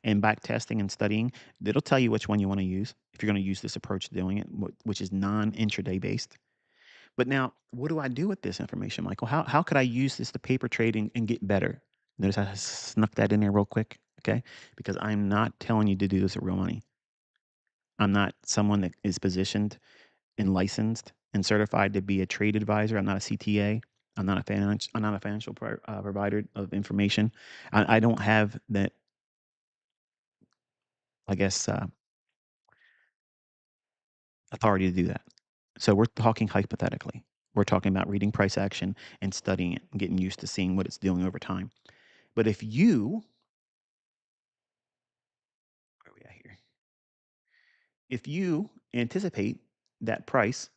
And back testing and studying, it'll tell you which one you want to use if you're going to use this approach to doing it, which is non intraday based. But now, what do I do with this information, Michael? How could I use this to paper trade and get better? Notice I snuck that in there real quick, okay? Because I'm not telling you to do this with real money. I'm not someone that is positioned and licensed and certified to be a trade advisor. I'm not a CTA. I'm not a financial provider of information. I don't have that. I guess authority to do that. So we're talking hypothetically. We're talking about reading price action and studying it and getting used to seeing what it's doing over time. But if you, where are we at here? If you anticipate that price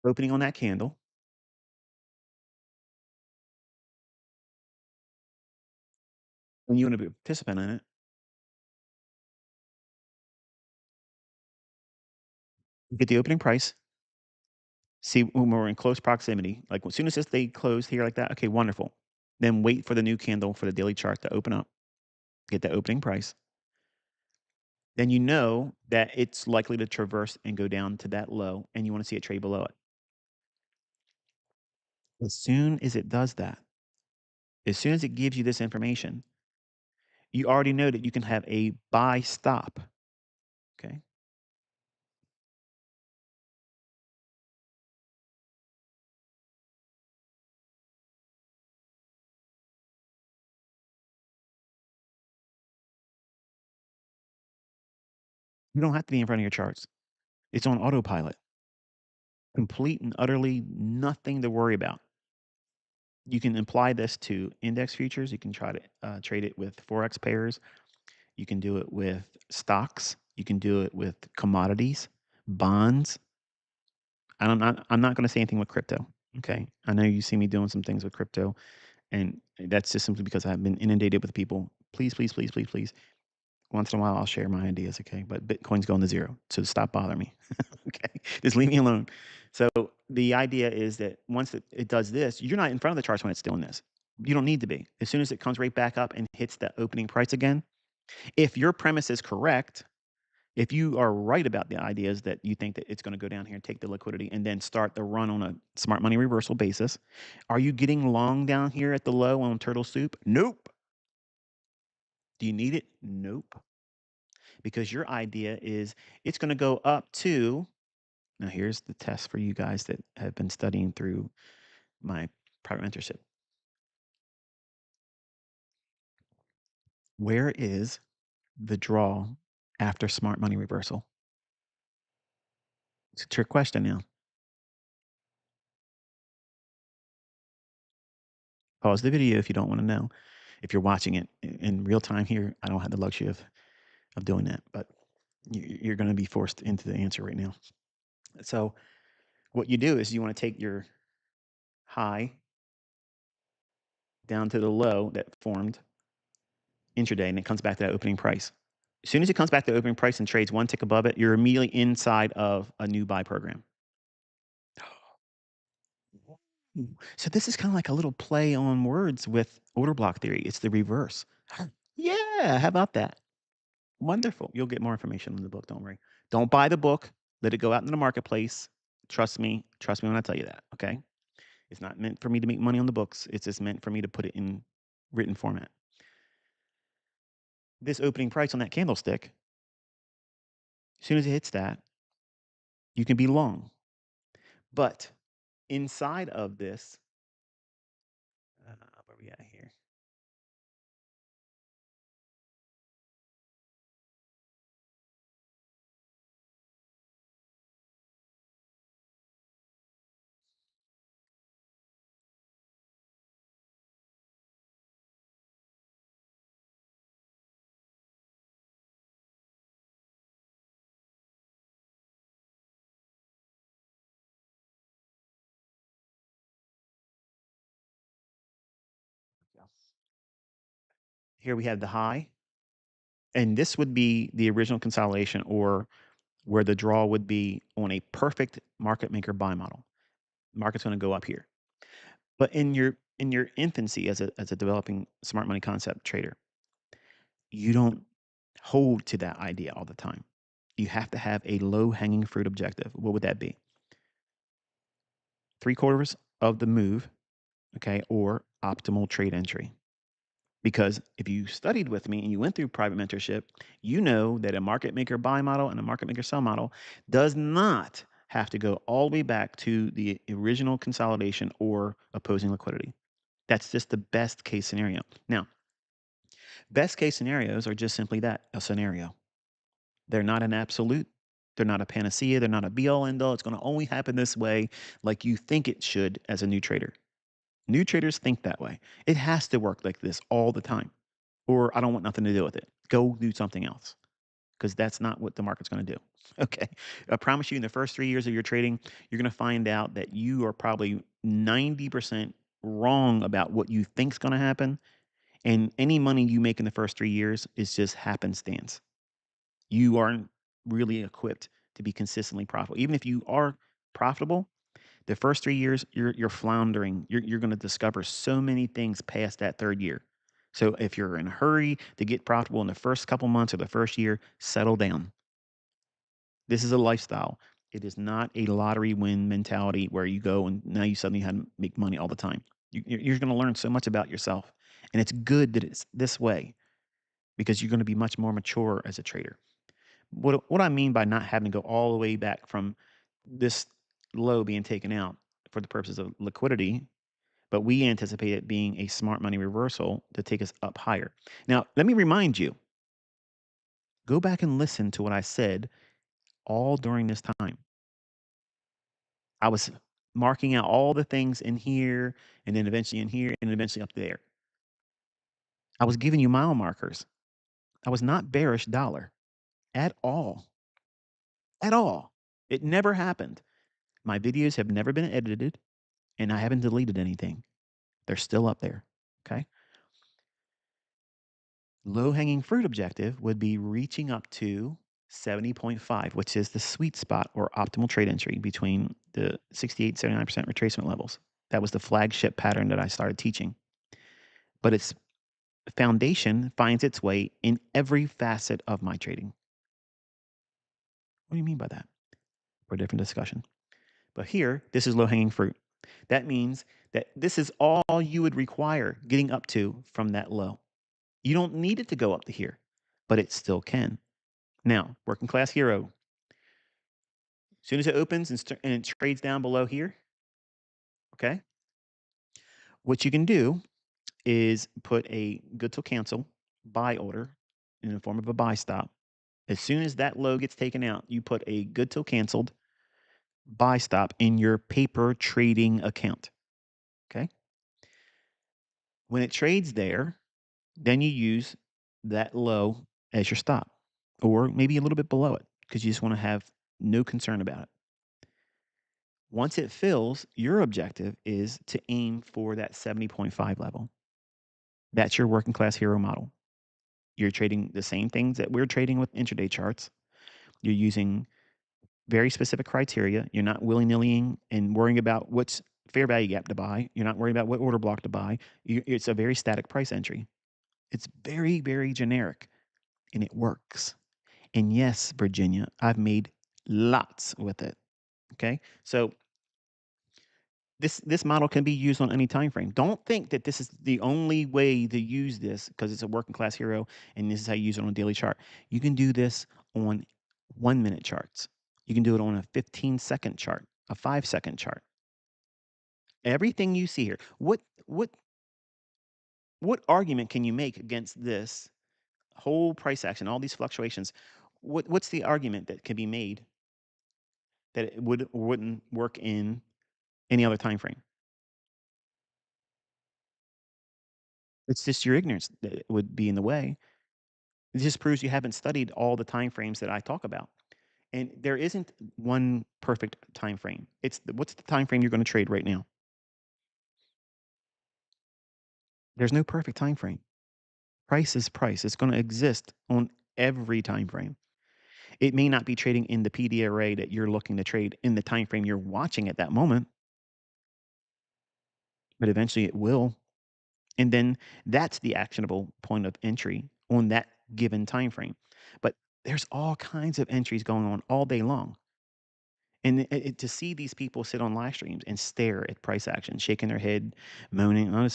opening on that candle and you want to be a participant in it, you get the opening price, see when we're in close proximity, like as soon as they close here like that, okay, wonderful. Then wait for the new candle for the daily chart to open up, get the opening price. Then you know that it's likely to traverse and go down to that low, and you want to see it trade below it. As soon as it does that, as soon as it gives you this information, you already know that you can have a buy stop. Okay. You don't have to be in front of your charts. It's on autopilot, complete and utterly nothing to worry about. You can apply this to index futures. You can try to trade it with Forex pairs. You can do it with stocks. You can do it with commodities, bonds. I'm not going to say anything with crypto. Okay. I know you see me doing some things with crypto, and that's just simply because I've been inundated with people. Please, please, please, please, please. Once in a while, I'll share my ideas. Okay. But Bitcoin's going to zero. So stop bothering me. Okay. Just leave me alone. So the idea is that once it does this, you're not in front of the charts when it's doing this. You don't need to be. As soon as it comes right back up and hits that opening price again, if your premise is correct, if you are right about the ideas that you think that it's going to go down here and take the liquidity and then start the run on a smart money reversal basis, are you getting long down here at the low on turtle soup? Nope. Do you need it? Nope. Because your idea is it's going to go up to, now here's the test for you guys that have been studying through my private mentorship. Where is the draw after smart money reversal? It's a trick question now. Pause the video if you don't want to know. If you're watching it in real time here, I don't have the luxury of doing that, but you're going to be forced into the answer right now. So what you do is you want to take your high down to the low that formed intraday, and it comes back to that opening price. As soon as it comes back to the opening price and trades one tick above it, you're immediately inside of a new buy program. So this is kind of like a little play on words with order block theory. It's the reverse. Yeah, how about that? Wonderful. You'll get more information in the book. Don't worry. Don't buy the book. Let it go out in the marketplace. Trust me. Trust me when I tell you that. Okay. It's not meant for me to make money on the books. It's just meant for me to put it in written format. This opening price on that candlestick, as soon as it hits that, you can be long. But inside of this, where we at here? Here we have the high, and this would be the original consolidation or where the draw would be on a perfect market maker buy model. Market's going to go up here. But in your infancy as a developing smart money concept trader, you don't hold to that idea all the time. You have to have a low hanging fruit objective. What would that be? 3/4 of the move, okay, or optimal trade entry. Because if you studied with me and you went through private mentorship, you know that a market maker buy model and a market maker sell model does not have to go all the way back to the original consolidation or opposing liquidity. That's just the best case scenario. Now, best case scenarios are just simply that, a scenario. They're not an absolute. They're not a panacea. They're not a be all end all. It's going to only happen this way like you think it should as a new trader. New traders think that way. It has to work like this all the time, or I don't want nothing to do with it. Go do something else because that's not what the market's going to do. Okay. I promise you, in the first 3 years of your trading, you're going to find out that you are probably 90% wrong about what you think's going to happen. And any money you make in the first 3 years is just happenstance. You aren't really equipped to be consistently profitable. Even if you are profitable, the first 3 years, you're floundering. You're going to discover so many things past that third year. So if you're in a hurry to get profitable in the first couple months or the first year, settle down. This is a lifestyle. It is not a lottery win mentality where you go and now you suddenly have to make money all the time. You're going to learn so much about yourself, and it's good that it's this way because you're going to be much more mature as a trader. What I mean by not having to go all the way back from this low being taken out for the purposes of liquidity, but we anticipate it being a smart money reversal to take us up higher. Now, let me remind you, go back and listen to what I said all during this time. I was marking out all the things in here and then eventually in here and eventually up there. I was giving you mile markers. I was not bearish dollar at all. At all. It never happened. My videos have never been edited and I haven't deleted anything. They're still up there. Okay. Low hanging fruit objective would be reaching up to 70.5, which is the sweet spot or optimal trade entry between the 68, 79% retracement levels. That was the flagship pattern that I started teaching. But its foundation finds its way in every facet of my trading. What do you mean by that? For a different discussion. But here, this is low hanging fruit. That means that this is all you would require getting up to from that low. You don't need it to go up to here, but it still can. Now, working class hero. As soon as it opens and it trades down below here, okay, what you can do is put a good till cancel buy order in the form of a buy stop. As soon as that low gets taken out, you put a good till canceled buy stop in your paper trading account. Okay. When it trades there, then you use that low as your stop, or maybe a little bit below it because you just want to have no concern about it. Once it fills, your objective is to aim for that 70.5 level. That's your working class hero model. You're trading the same things that we're trading with intraday charts. You're using very specific criteria. You're not willy-nillying and worrying about what's fair value gap to buy. You're not worried about what order block to buy. It's a very static price entry. It's very, very generic, and it works. And yes, Virginia, I've made lots with it. Okay. So this model can be used on any time frame. Don't think that this is the only way to use this because it's a working class hero and this is how you use it on a daily chart. You can do this on 1 minute charts. You can do it on a 15-second chart, a 5-second chart. Everything you see here. What argument can you make against this whole price action, all these fluctuations? What's the argument that can be made that it would or wouldn't work in any other time frame? It's just your ignorance that would be in the way. It just proves you haven't studied all the time frames that I talk about. And there isn't one perfect time frame. What's the time frame you're going to trade right now? There's no perfect time frame. Price is price. It's going to exist on every time frame. It may not be trading in the PD array that you're looking to trade in the time frame you're watching at that moment, but eventually it will. And then that's the actionable point of entry on that given time frame. But there's all kinds of entries going on all day long. And to see these people sit on live streams and stare at price action, shaking their head, moaning, I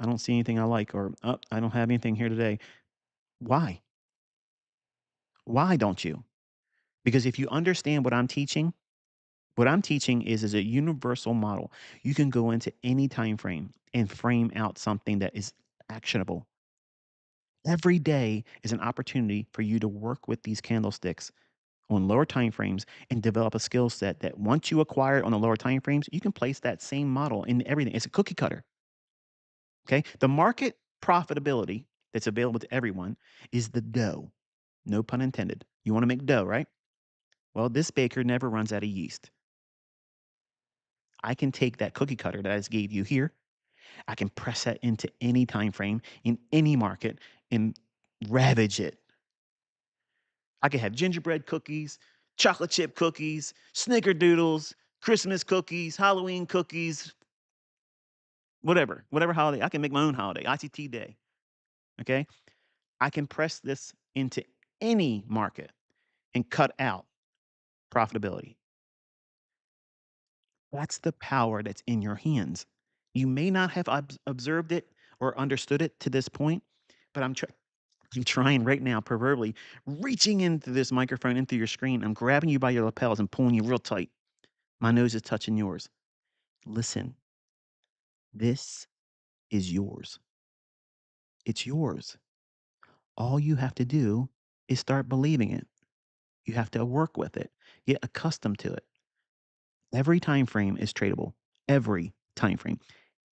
don't see anything I like, or I don't have anything here today. Why? Why don't you? Because if you understand what I'm teaching is a universal model. You can go into any time frame and frame out something that is actionable. Every day is an opportunity for you to work with these candlesticks on lower time frames and develop a skill set that once you acquire it on the lower time frames, you can place that same model in everything. It's a cookie cutter. Okay. The market profitability that's available to everyone is the dough. No pun intended. You want to make dough, right? Well, this baker never runs out of yeast. I can take that cookie cutter that I just gave you here. I can press that into any time frame in any market and ravage it. I could have gingerbread cookies, chocolate chip cookies, snickerdoodles, Christmas cookies, Halloween cookies, whatever holiday. I can make my own holiday, ICT day. Okay. I can press this into any market and cut out profitability. That's the power that's in your hands. You may not have observed it or understood it to this point, but I'm trying right now, proverbially, reaching into this microphone, into your screen. I'm grabbing you by your lapels and pulling you real tight. My nose is touching yours. Listen, this is yours. It's yours. All you have to do is start believing it. You have to work with it, get accustomed to it. Every time frame is tradable. Every time frame.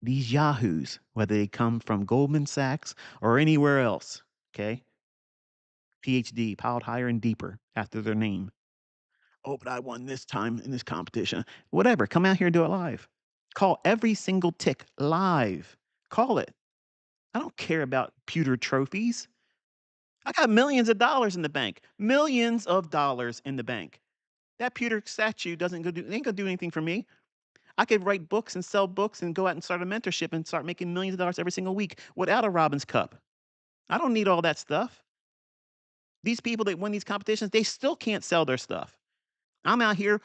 These yahoos, whether they come from Goldman Sachs or anywhere else, okay? PhD, piled higher and deeper after their name. Oh, but I won this time in this competition. Whatever, come out here and do it live. Call every single tick live. Call it. I don't care about pewter trophies. I got millions of dollars in the bank. Millions of dollars in the bank. That pewter statue ain't gonna do anything for me. I could write books and sell books and go out and start a mentorship and start making millions of dollars every single week without a Robbins Cup. I don't need all that stuff. These people that win these competitions, they still can't sell their stuff. I'm out here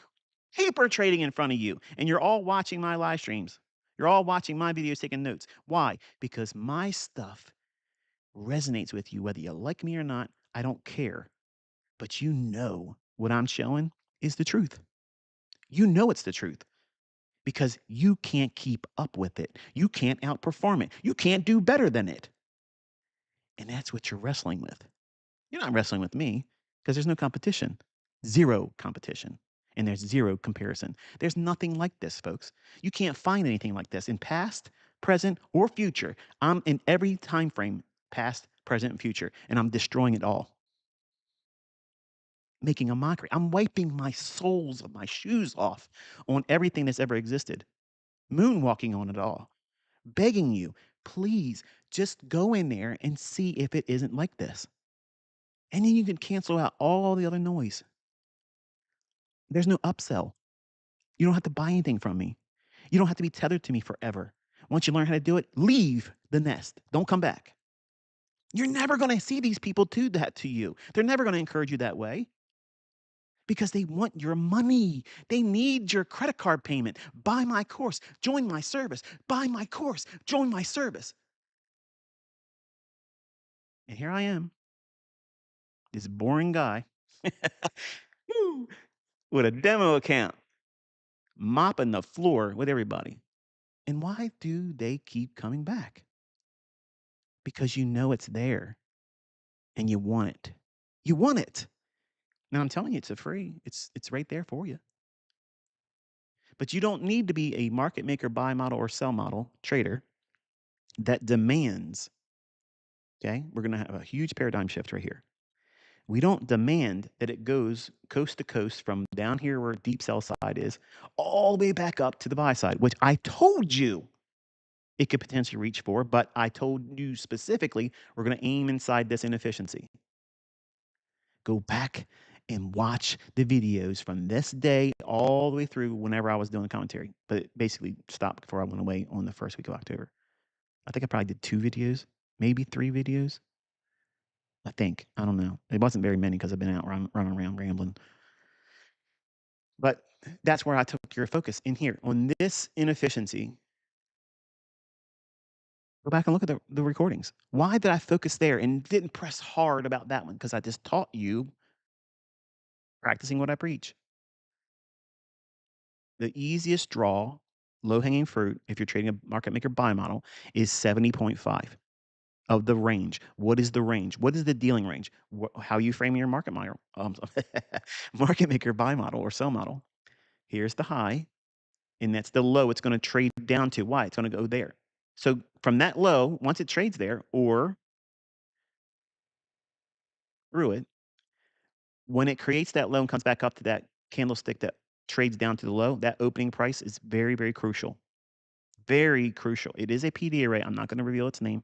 paper trading in front of you, and you're all watching my live streams. You're all watching my videos, taking notes. Why? Because my stuff resonates with you, whether you like me or not. I don't care. But you know what I'm showing is the truth. You know it's the truth because you can't keep up with it. You can't outperform it. You can't do better than it. And that's what you're wrestling with. You're not wrestling with me because there's no competition, zero competition, and there's zero comparison. There's nothing like this, folks. You can't find anything like this in past, present, or future. I'm in every time frame, past, present, and future, and I'm destroying it all, making a mockery. I'm wiping my soles of my shoes off on everything that's ever existed, moonwalking on it all, begging you, please just go in there and see if it isn't like this. And then you can cancel out all the other noise. There's no upsell. You don't have to buy anything from me. You don't have to be tethered to me forever. Once you learn how to do it, leave the nest. Don't come back. You're never going to see these people do that to you. They're never going to encourage you that way because they want your money. They need your credit card payment. Buy my course, join my service. Buy my course, join my service. And here I am, this boring guy with a demo account, mopping the floor with everybody. And why do they keep coming back? Because you know it's there and you want it. You want it. Now I'm telling you, it's a free. It's right there for you. But you don't need to be a market maker, buy model, or sell model trader that demands. Okay, we're going to have a huge paradigm shift right here. We don't demand that it goes coast to coast from down here where deep sell side is all the way back up to the buy side, which I told you it could potentially reach 4, but I told you specifically we're going to aim inside this inefficiency. Go back and watch the videos from this day all the way through whenever I was doing the commentary. But it basically stopped before I went away on the first week of October. I think I probably did 2 videos, maybe 3 videos. I think. I don't know. It wasn't very many because I've been out running around rambling. But that's where I took your focus in here on this inefficiency. Go back and look at the recordings. Why did I focus there and didn't press hard about that one? Because I just taught you practicing what I preach. The easiest draw, low hanging fruit, if you're trading a market maker buy model, is 70.5 of the range. What is the range? What is the dealing range? How you frame your market model, market maker buy model or sell model? Here's the high, and that's the low it's going to trade down to. Why? It's going to go there. So from that low, once it trades there or through it, when it creates that low and comes back up to that candlestick that trades down to the low, that opening price is very, very crucial. Very crucial. It is a PDA rate. I'm not going to reveal its name,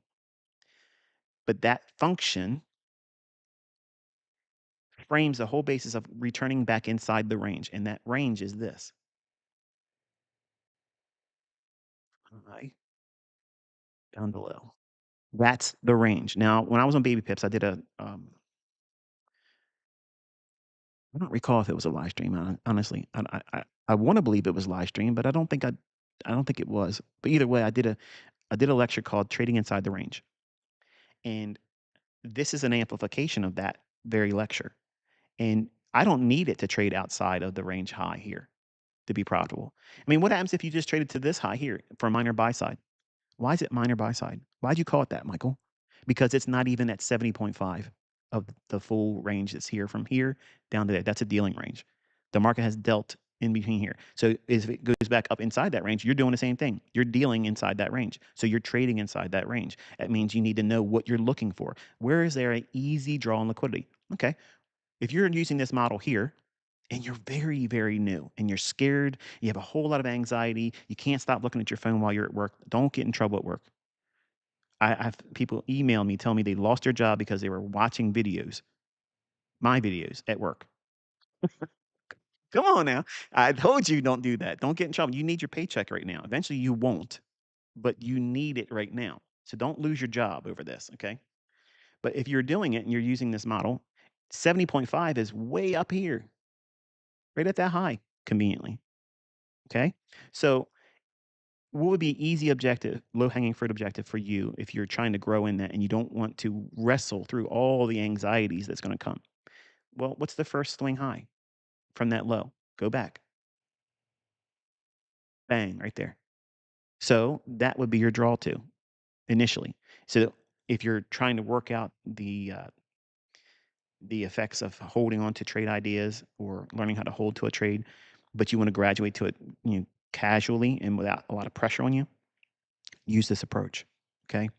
but that function frames the whole basis of returning back inside the range, and that range is this. High, down below. That's the range. Now, when I was on Baby Pips, I did I don't recall if it was a live stream. Honestly, I want to believe it was live stream, but I don't think it was. But either way, I did a lecture called "Trading Inside the Range," and this is an amplification of that very lecture. And I don't need it to trade outside of the range high here to be profitable. I mean, what happens if you just traded to this high here for a minor buy side? Why is it minor buy side? Why'd you call it that, Michael? Because it's not even at 70.5 of the full range that's here from here down to there. That's a dealing range. The market has dealt in between here. So if it goes back up inside that range, you're doing the same thing. You're dealing inside that range. So you're trading inside that range. That means you need to know what you're looking for. Where is there an easy draw on liquidity? Okay. If you're using this model here, and you're very, very new and you're scared, you have a whole lot of anxiety, you can't stop looking at your phone while you're at work, don't get in trouble at work. I've people email me, tell me they lost their job because they were watching videos, my videos at work. Come on now. I told you don't do that. Don't get in trouble. You need your paycheck right now. Eventually you won't, but you need it right now. So don't lose your job over this, okay? But if you're doing it and you're using this model, 70.5 is way up here, right at that high, conveniently. Okay. So what would be easy objective, low hanging fruit objective for you if you're trying to grow in that and you don't want to wrestle through all the anxieties that's going to come? Well, what's the first swing high from that low? Go back. Bang, right there. So that would be your draw to initially. So if you're trying to work out the effects of holding on to trade ideas or learning how to hold to a trade, but you want to graduate to it, casually and without a lot of pressure on you, use this approach. Okay.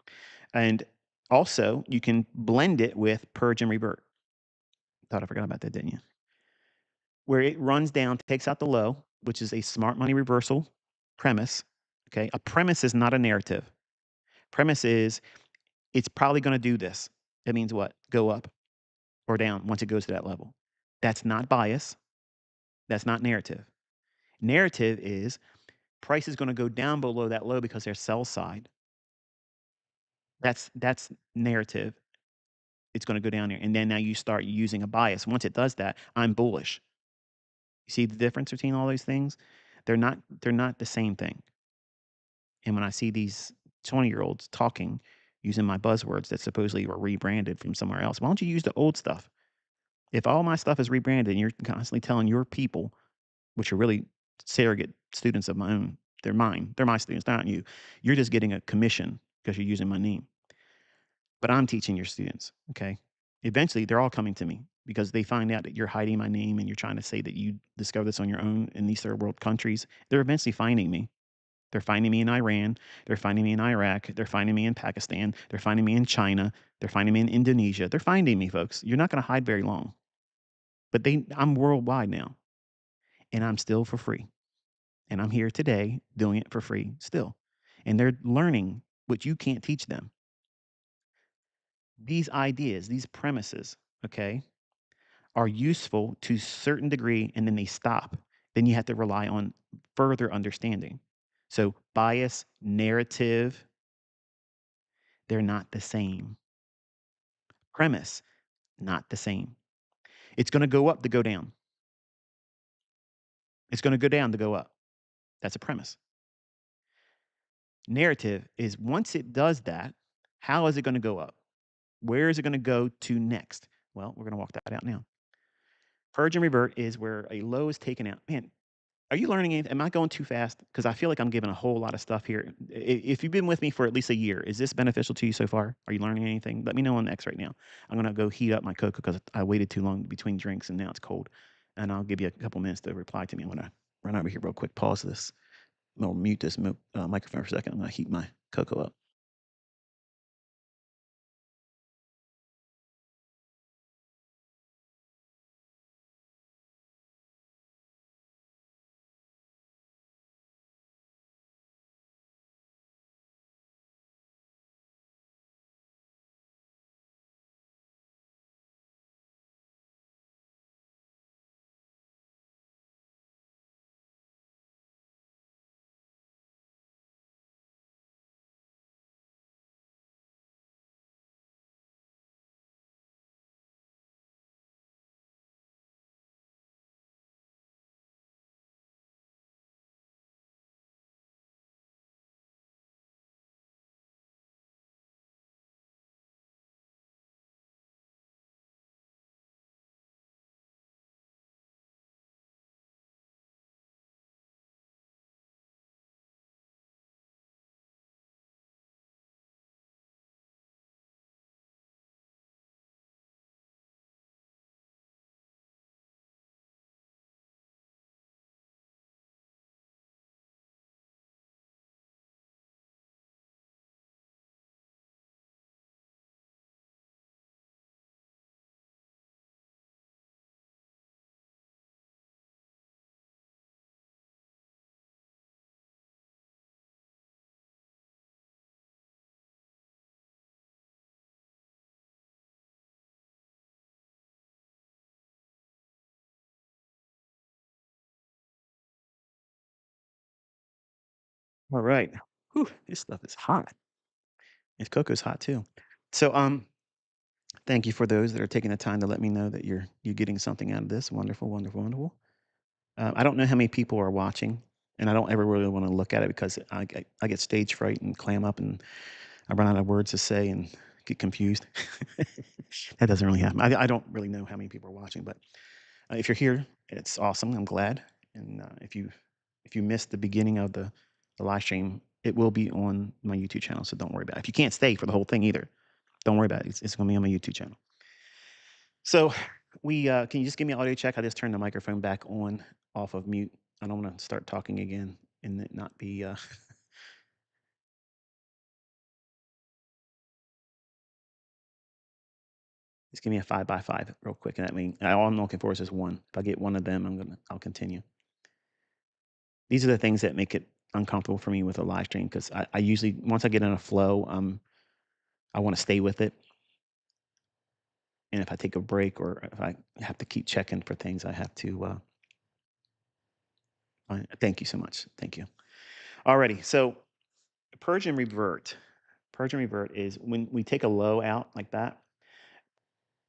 And also, you can blend it with purge and revert. Thought I forgot about that, didn't you? Where it runs down, takes out the low, which is a smart money reversal premise. Okay. A premise is not a narrative. Premise is it's probably going to do this. It means what? Go up or down once it goes to that level. That's not bias. That's not narrative. Narrative is price is going to go down below that low because there's sell side. That's narrative. It's going to go down there. And then now you start using a bias. Once it does that, I'm bullish. You see the difference between all those things? They're not the same thing. And when I see these 20-year-olds talking using my buzzwords that supposedly were rebranded from somewhere else, why don't you use the old stuff? If all my stuff is rebranded and you're constantly telling your people, which are really surrogate students of my own, they're mine. They're my students, they're not you. You're just getting a commission because you're using my name. But I'm teaching your students, okay? Eventually, they're all coming to me because they find out that you're hiding my name and you're trying to say that you discovered this on your own in these third world countries. They're eventually finding me. They're finding me in Iran. They're finding me in Iraq. They're finding me in Pakistan. They're finding me in China. They're finding me in Indonesia. They're finding me, folks. You're not going to hide very long. But I'm worldwide now, and I'm still for free. And I'm here today doing it for free still. and they're learning what you can't teach them. These ideas, these premises, okay, are useful to a certain degree and then they stop. Then you have to rely on further understanding. So, bias, narrative, they're not the same. Premise, not the same. It's going to go up to go down. It's going to go down to go up. That's a premise. Narrative is once it does that, how is it going to go up? Where is it going to go to next? Well, we're going to walk that out now. Purge and revert is where a low is taken out. Man, are you learning anything? Am I going too fast? Because I feel like I'm giving a whole lot of stuff here. If you've been with me for at least a year, is this beneficial to you so far? Are you learning anything? Let me know on X right now. I'm going to go heat up my cocoa because I waited too long between drinks and now it's cold. And I'll give you a couple minutes to reply to me. I'm going to run over here real quick, pause this. I'm going to mute this microphone for a second. I'm going to heat my cocoa up. All right. Whew, this stuff is hot. This cocoa's hot too. So, thank you for those that are taking the time to let me know that you're getting something out of this. Wonderful, wonderful, wonderful. I don't know how many people are watching, and I don't ever really want to look at it because I get stage fright and clam up, and I run out of words to say and get confused. That doesn't really happen. I don't really know how many people are watching, but if you're here, it's awesome. I'm glad. And if you missed the beginning of the live stream, it will be on my YouTube channel. So don't worry about it. If you can't stay for the whole thing either, don't worry about it. It's going to be on my YouTube channel. So we can you just give me an audio check? I just turned the microphone back on off of mute. I don't want to start talking again and it not be. Just give me a 5 by 5 real quick, and that means all I'm looking for is just one. If I get one of them, I'll continue. These are the things that make it uncomfortable for me with a live stream because I usually once I get in a flow, I want to stay with it. And if I take a break or if I have to keep checking for things, I have to. Thank you so much. Thank you. Alrighty. So purge and revert. Purge and revert is when we take a low out like that.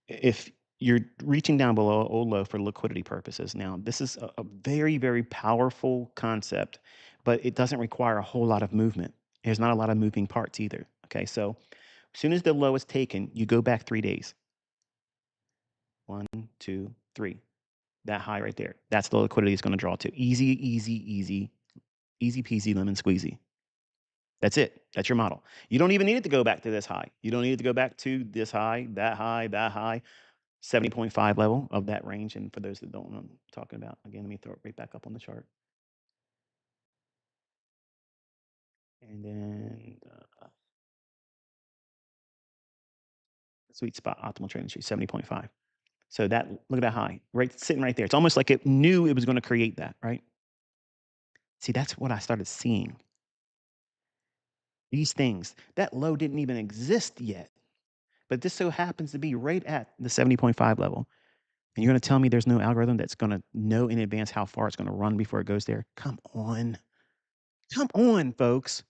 If you're reaching down below an old low for liquidity purposes, now this is a very, very powerful concept, but it doesn't require a whole lot of movement. There's not a lot of moving parts either. Okay, so as soon as the low is taken, you go back 3 days. 1, 2, 3. That high right there. That's the liquidity it's going to draw to. Easy, easy, easy, easy peasy lemon squeezy. That's it. That's your model. You don't even need it to go back to this high. You don't need it to go back to this high, that high, that high. 70.5 level of that range. And for those that don't know what I'm talking about, again, let me throw it right back up on the chart. And then sweet spot optimal trading tree, 70.5. So that look at that high, right sitting right there. It's almost like it knew it was going to create that, right? See, that's what I started seeing. These things, that low didn't even exist yet, but this so happens to be right at the 70.5 level. And you're going to tell me there's no algorithm that's going to know in advance how far it's going to run before it goes there? Come on. Come on, folks.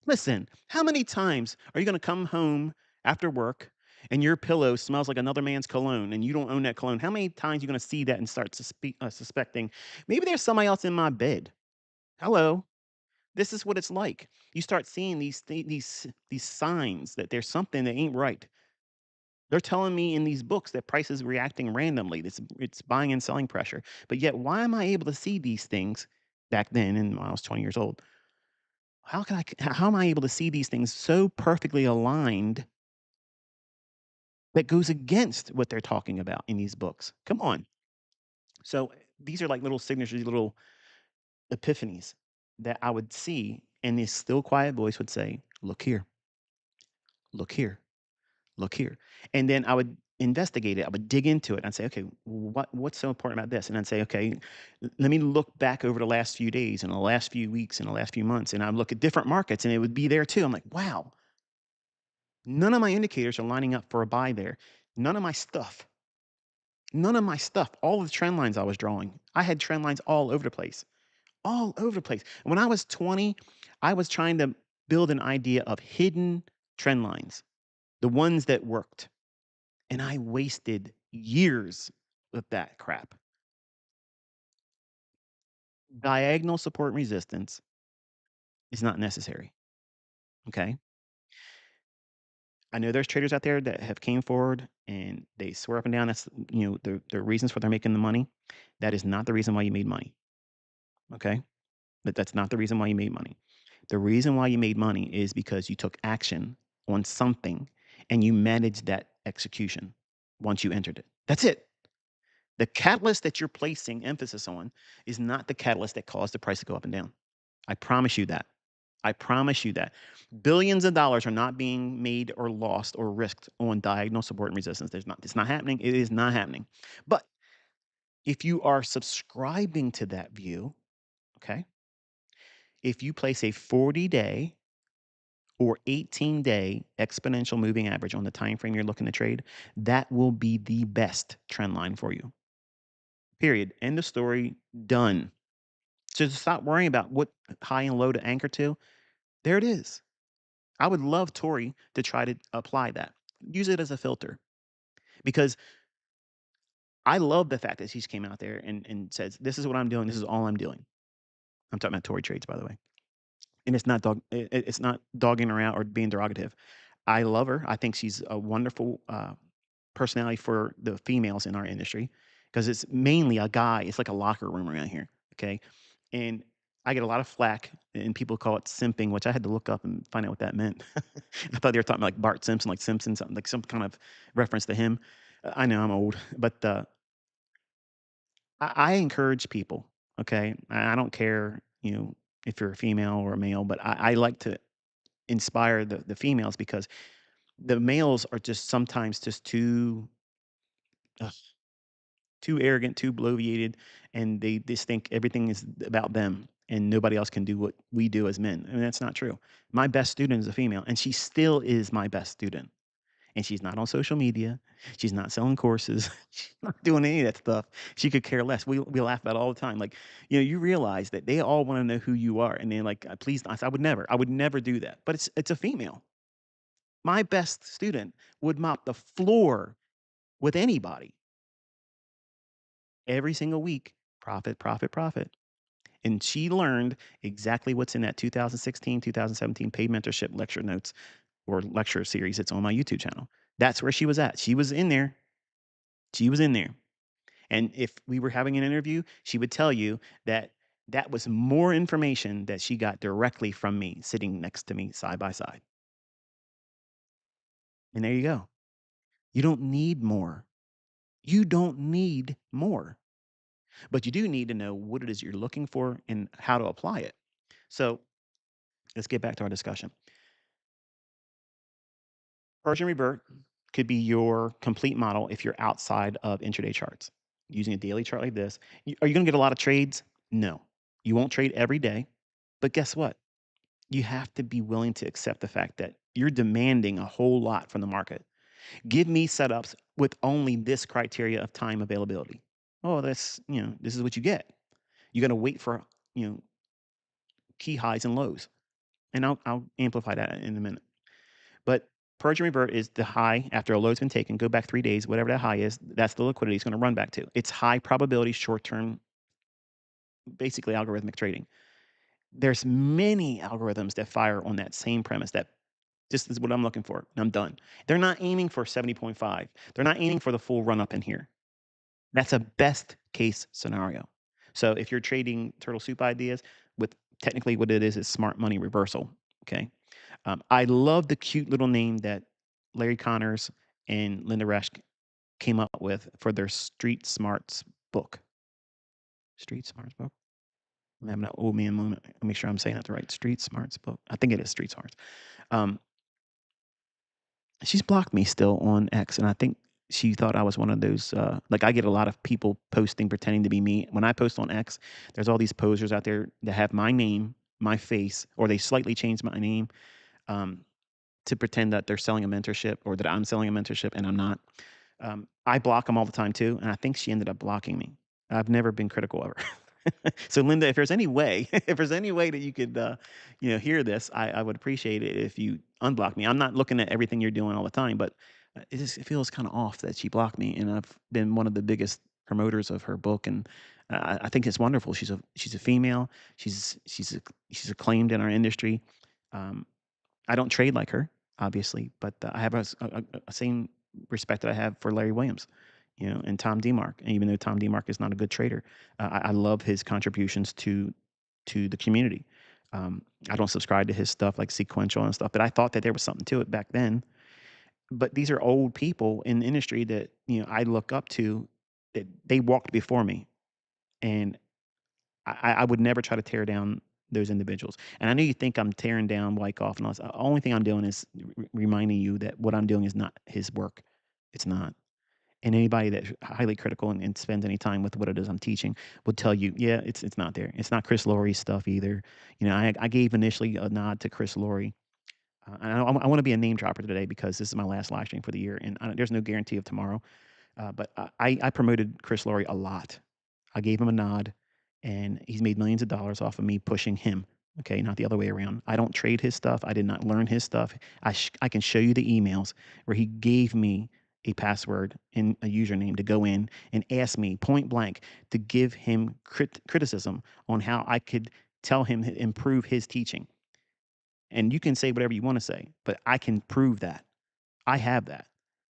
Listen, how many times are you going to come home after work and your pillow smells like another man's cologne and you don't own that cologne? How many times are you going to see that and start suspecting maybe there's somebody else in my bed? Hello. This is what it's like. You start seeing these signs that there's something that ain't right. They're telling me in these books that price is reacting randomly. It's buying and selling pressure. But yet, why am I able to see these things back then? And when I was 20 years old, how am I able to see these things so perfectly aligned that goes against what they're talking about in these books? Come on. So these are like little signatures, little epiphanies that I would see, and this still quiet voice would say, "Look here, look here, look here." And then I would investigate it. I would dig into it and say, "Okay, what's so important about this?" And I'd say, "Okay, let me look back over the last few days and the last few weeks and the last few months." And I'd look at different markets, and it would be there too. I'm like, "Wow, none of my indicators are lining up for a buy there. None of my stuff, none of my stuff, all of the trend lines I was drawing, I had trend lines all over the place, all over the place." When I was 20, I was trying to build an idea of hidden trend lines, the ones that worked. And I wasted years with that crap. Diagonal support and resistance is not necessary. Okay. I know there's traders out there that have came forward and they swear up and down that's the reasons for they're making the money. That is not the reason why you made money. Okay. That's not the reason why you made money. The reason why you made money is because you took action on something and you managed that execution once you entered it. That's it. The catalyst that you're placing emphasis on is not the catalyst that caused the price to go up and down. I promise you that. I promise you that. Billions of dollars are not being made or lost or risked on diagonal support and resistance. It's not happening. It is not happening. But if you are subscribing to that view, okay, if you place a 40-day or 18-day exponential moving average on the time frame you're looking to trade, that will be the best trend line for you. Period. End of story. Done. So to stop worrying about what high and low to anchor to, there it is. I would love Tori to try to apply that. Use it as a filter because I love the fact that she's came out there and says, "This is what I'm doing. This is all I'm doing." I'm talking about Tori trades, by the way, and it's not dogging her out or being derogative. I love her. I think she's a wonderful personality for the females in our industry because it's mainly a guy. It's like a locker room around here. Okay, and I get a lot of flack, and people call it simping, which I had to look up and find out what that meant. I thought they were talking like Bart Simpson, like Simpson, something like some kind of reference to him. I know I'm old, but I encourage people. Okay, I don't care, if you're a female or a male, but I like to inspire the females because the males are just sometimes just too arrogant, too bloviated, and they just think everything is about them and nobody else can do what we do as men. And that's not true. My best student is a female, and she still is my best student. And she's not on social media. She's not selling courses. She's not doing any of that stuff. She could care less. We laugh about it all the time. Like, you realize that they all want to know who you are, and they're like, please, I would never do that. But it's a female. My best student would mop the floor with anybody every single week. Profit, profit, profit. And she learned exactly what's in that 2016, 2017 paid mentorship lecture notes or lecture series that's on my YouTube channel. That's where she was at. She was in there. She was in there. And if we were having an interview, she would tell you that that was more information that she got directly from me sitting next to me side by side. And there you go. You don't need more. You don't need more. But you do need to know what it is you're looking for and how to apply it. So let's get back to our discussion. Persian revert could be your complete model if you're outside of intraday charts. Using a daily chart like this, are you going to get a lot of trades? No. You won't trade every day. But guess what? You have to be willing to accept the fact that you're demanding a whole lot from the market. Give me setups with only this criteria of time availability. Oh, this is what you get. You got to wait for, you know, key highs and lows. And I'll amplify that in a minute. But purge and revert is the high after a load's been taken, go back 3 days, whatever that high is, that's the liquidity it's going to run back to. It's high probability short term, basically algorithmic trading. There's many algorithms that fire on that same premise that this is what I'm looking for. And I'm done. They're not aiming for 70.5. They're not aiming for the full run up in here. That's a best case scenario. So if you're trading turtle soup ideas with technically what it is smart money reversal. Okay. I love the cute little name that Larry Connors and Linda Resch came up with for their Street Smarts book. Street Smarts book. I'm having an old man moment. Make sure I'm saying that the right. Street Smarts book. I think it is Street Smarts. Um, she's blocked me still on X, and I think she thought I was one of those. Like I get a lot of people posting pretending to be me. When I post on X, there's all these posers out there that have my name, my face, or they slightly change my name. Um, to pretend that they're selling a mentorship or that I'm selling a mentorship and I'm not. I block them all the time too, and I think she ended up blocking me. I've never been critical of her. So Linda, if there's any way, if there's any way that you could, hear this, I would appreciate it if you unblock me. I'm not looking at everything you're doing all the time, but it feels kind of off that she blocked me, and I've been one of the biggest promoters of her book, and I think it's wonderful. She's a female. She's acclaimed in our industry. Um, I don't trade like her, obviously, but I have a same respect that I have for Larry Williams, and Tom DeMark. And even though Tom DeMark is not a good trader, I love his contributions to the community. I don't subscribe to his stuff like sequential and stuff, but I thought that there was something to it back then. But these are old people in the industry that I look up to, that they walked before me, and I would never try to tear down those individuals. And I know you think I'm tearing down Wyckoff and all this. The only thing I'm doing is reminding you that what I'm doing is not his work. It's not. And anybody that's highly critical and spends any time with what it is I'm teaching will tell you, yeah, it's not there. It's not Chris Laurie's stuff either. I gave initially a nod to Chris Laurie. And I want to be a name dropper today because this is my last live stream for the year, and there's no guarantee of tomorrow. But I promoted Chris Laurie a lot. I gave him a nod, and he's made millions of dollars off of me pushing him. Okay, not the other way around. I don't trade his stuff. I did not learn his stuff. I can show you the emails where he gave me a password and a username to go in and ask me point blank to give him criticism on how I could tell him to improve his teaching. And you can say whatever you want to say, but I can prove that. I have that.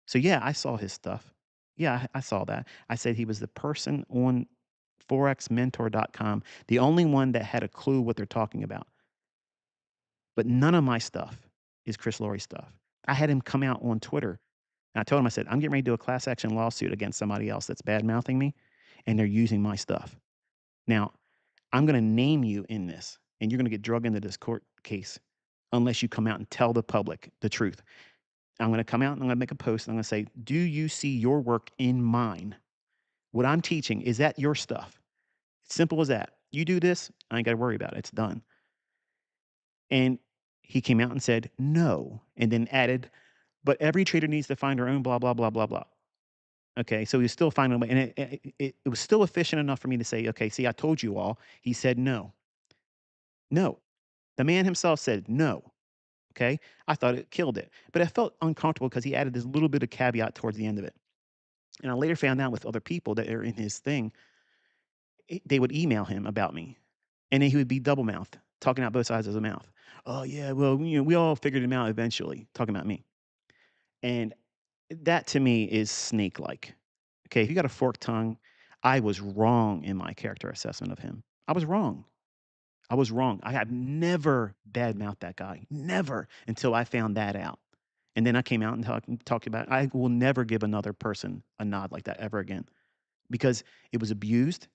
So yeah, I saw his stuff. Yeah, I saw that. I said he was the person on forexmentor.com, the only one that had a clue what they're talking about. But none of my stuff is Chris Laurie stuff. I had him come out on Twitter, and I told him, I said, I'm getting ready to do a class action lawsuit against somebody else that's bad mouthing me, and they're using my stuff. Now, I'm going to name you in this, and you're going to get drug into this court case unless you come out and tell the public the truth. I'm going to come out and I'm going to make a post. And I'm going to say, do you see your work in mine? What I'm teaching, is that your stuff? It's simple as that. You do this, I ain't got to worry about it. It's done. And he came out and said, no. And then added, but every trader needs to find her own blah, blah, blah, blah, blah. Okay. So he's still finding a way. And it was still efficient enough for me to say, okay, see, I told you all. He said, no. No. The man himself said, no. Okay. I thought it killed it. But I felt uncomfortable because he added this little bit of caveat towards the end of it. And I later found out with other people that are in his thing, they would email him about me, and then he would be double mouthed, talking out both sides of his mouth. Oh yeah, well, we all figured him out eventually, talking about me. And that to me is snake like. Okay, if you got a forked tongue, I was wrong in my character assessment of him. I was wrong. I was wrong. I have never badmouthed that guy, never, until I found that out. And then I came out and talked about, I will never give another person a nod like that ever again, because it was abused,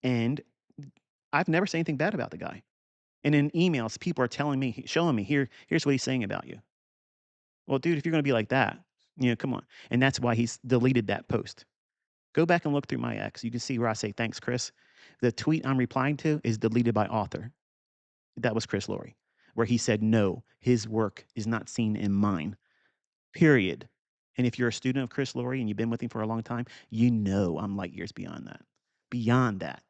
and I've never said anything bad about the guy. And in emails, people are telling me, showing me, here's what he's saying about you. Well, dude, if you're going to be like that, come on. And that's why he's deleted that post. Go back and look through my X. You can see where I say, thanks, Chris. The tweet I'm replying to is deleted by author. That was Chris Laurie. where he said, no, his work is not seen in mine, period. And if you're a student of Chris Laurie and you've been with him for a long time, you know I'm light years beyond that. Beyond that.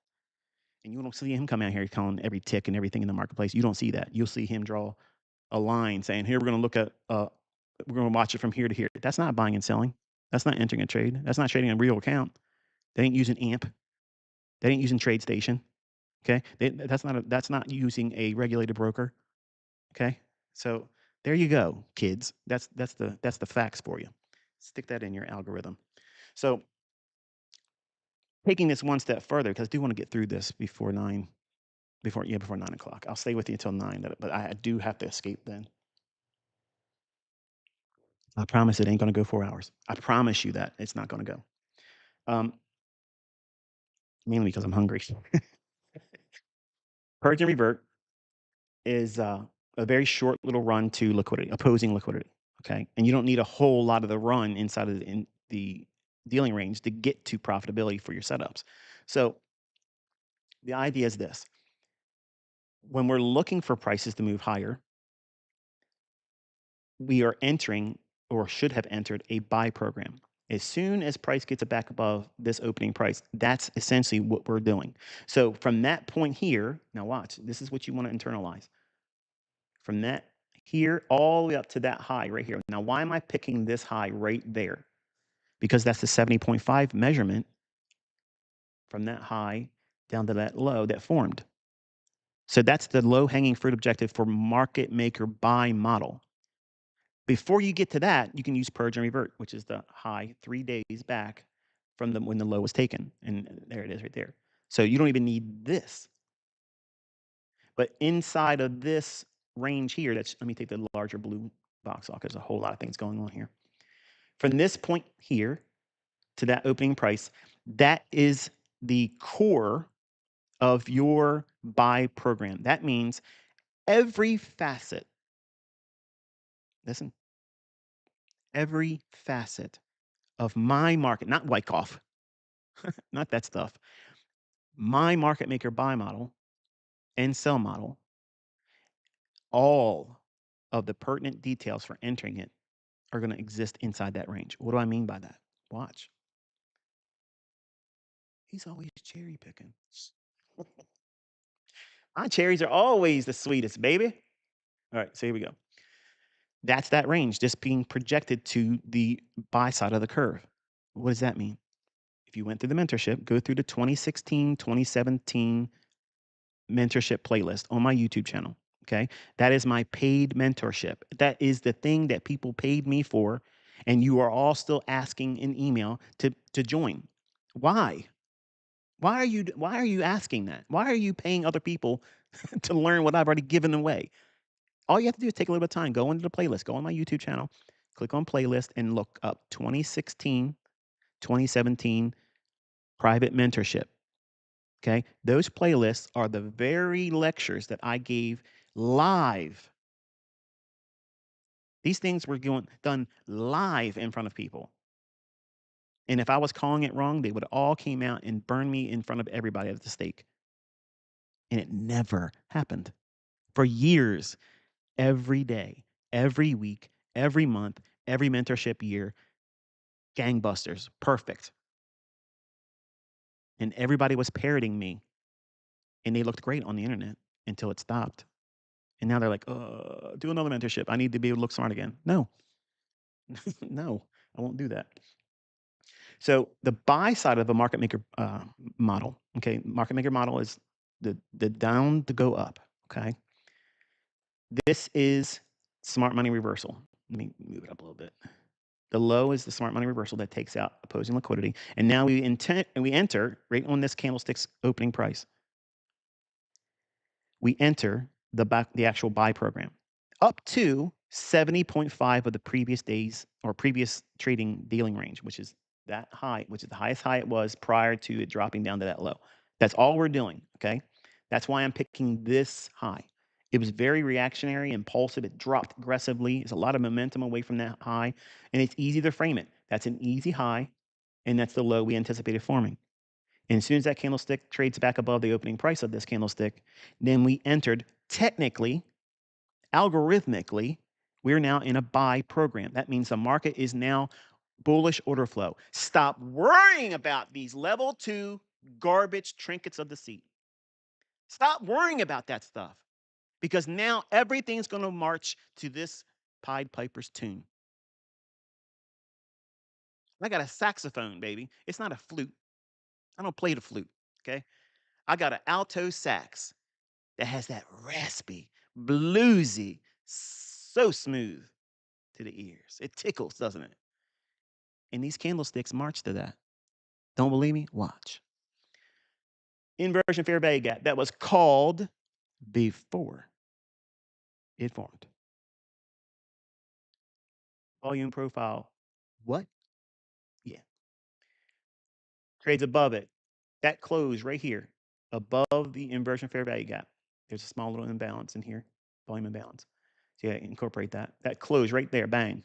And you don't see him come out here calling every tick and everything in the marketplace. You don't see that. You'll see him draw a line saying, here, we're going to look at, we're going to watch it from here to here. That's not buying and selling. That's not entering a trade. That's not trading a real account. They ain't using AMP. They ain't using TradeStation. Okay. That's not using a regulated broker. Okay. So there you go, kids. That's the facts for you. Stick that in your algorithm. So taking this one step further, because I do want to get through this before 9 o'clock. I'll stay with you until 9, but I do have to escape then. I promise it ain't going to go 4 hours. I promise you that it's not going to go. Mainly because I'm hungry. Purge and revert is a very short little run to liquidity, opposing liquidity. Okay, and you don't need a whole lot of the run inside of the dealing range to get to profitability for your setups. So the idea is this: when we're looking for prices to move higher, we are entering, or should have entered, a buy program. As soon as price gets back above this opening price, that's essentially what we're doing. So from that point here, now watch, this is what you want to internalize. From that here all the way up to that high right here. Now, why am I picking this high right there? Because that's the 70.5 measurement from that high down to that low that formed. So that's the low hanging fruit objective for market maker buy model. Before you get to that, you can use purge and revert, which is the high 3 days back from when the low was taken. And there it is right there. So you don't even need this. But inside of this range here, let me take the larger blue box off. There's a whole lot of things going on here. From this point here to that opening price, that is the core of your buy program. That means every facet, listen, every facet of my market, not Wyckoff, not that stuff, my market maker buy model and sell model, all of the pertinent details for entering it are going to exist inside that range. What do I mean by that? Watch. He's always cherry picking. My cherries are always the sweetest, baby. All right, so here we go. That's that range just being projected to the buy side of the curve. What does that mean? If you went through the mentorship, go through the 2016, 2017 mentorship playlist on my YouTube channel. Okay. That is my paid mentorship. That is the thing that people paid me for. And you are all still asking in email to join. Why? Why are you asking that? Why are you paying other people to learn what I've already given away? All you have to do is take a little bit of time, go into the playlist, go on my YouTube channel, click on playlist and look up 2016, 2017 private mentorship. Okay. Those playlists are the very lectures that I gave live. These things were done live in front of people. And if I was calling it wrong, they would all came out and burn me in front of everybody at the stake. And it never happened. For years, every day, every week, every month, every mentorship year, gangbusters, perfect. And everybody was parroting me. And they looked great on the internet until it stopped. And now they're like, do another mentorship. I need to be able to look smart again. No, no, I won't do that. So the buy side of a market maker model, okay, market maker model is the down to go up, okay? This is smart money reversal. Let me move it up a little bit. The low is the smart money reversal that takes out opposing liquidity. And now we enter right on this candlestick's opening price. We enter the actual buy program up to 70.5 of the previous days or previous trading dealing range, which is that high, which is the highest high it was prior to it dropping down to that low. That's all we're doing, okay? That's why I'm picking this high. It was very reactionary, impulsive. It dropped aggressively. It's a lot of momentum away from that high, and it's easy to frame it. That's an easy high, and that's the low we anticipated forming. And as soon as that candlestick trades back above the opening price of this candlestick, then we entered technically Algorithmically, we're now in a buy program. That means the market is now bullish order flow. Stop worrying about these level two garbage trinkets of the seat. Stop worrying about that stuff because now everything's going to march to this Pied Piper's tune. I got a saxophone, baby. It's not a flute. I don't play the flute. Okay. I got an alto sax that has that raspy, bluesy, so smooth to the ears. It tickles, doesn't it? And these candlesticks march to that. Don't believe me? Watch. Inversion fair value gap that was called before it formed. Volume profile. What? Yeah. Trades above it. That close right here, above the inversion fair value gap. There's a small little imbalance in here, volume imbalance. So yeah, incorporate that. That close right there, bang,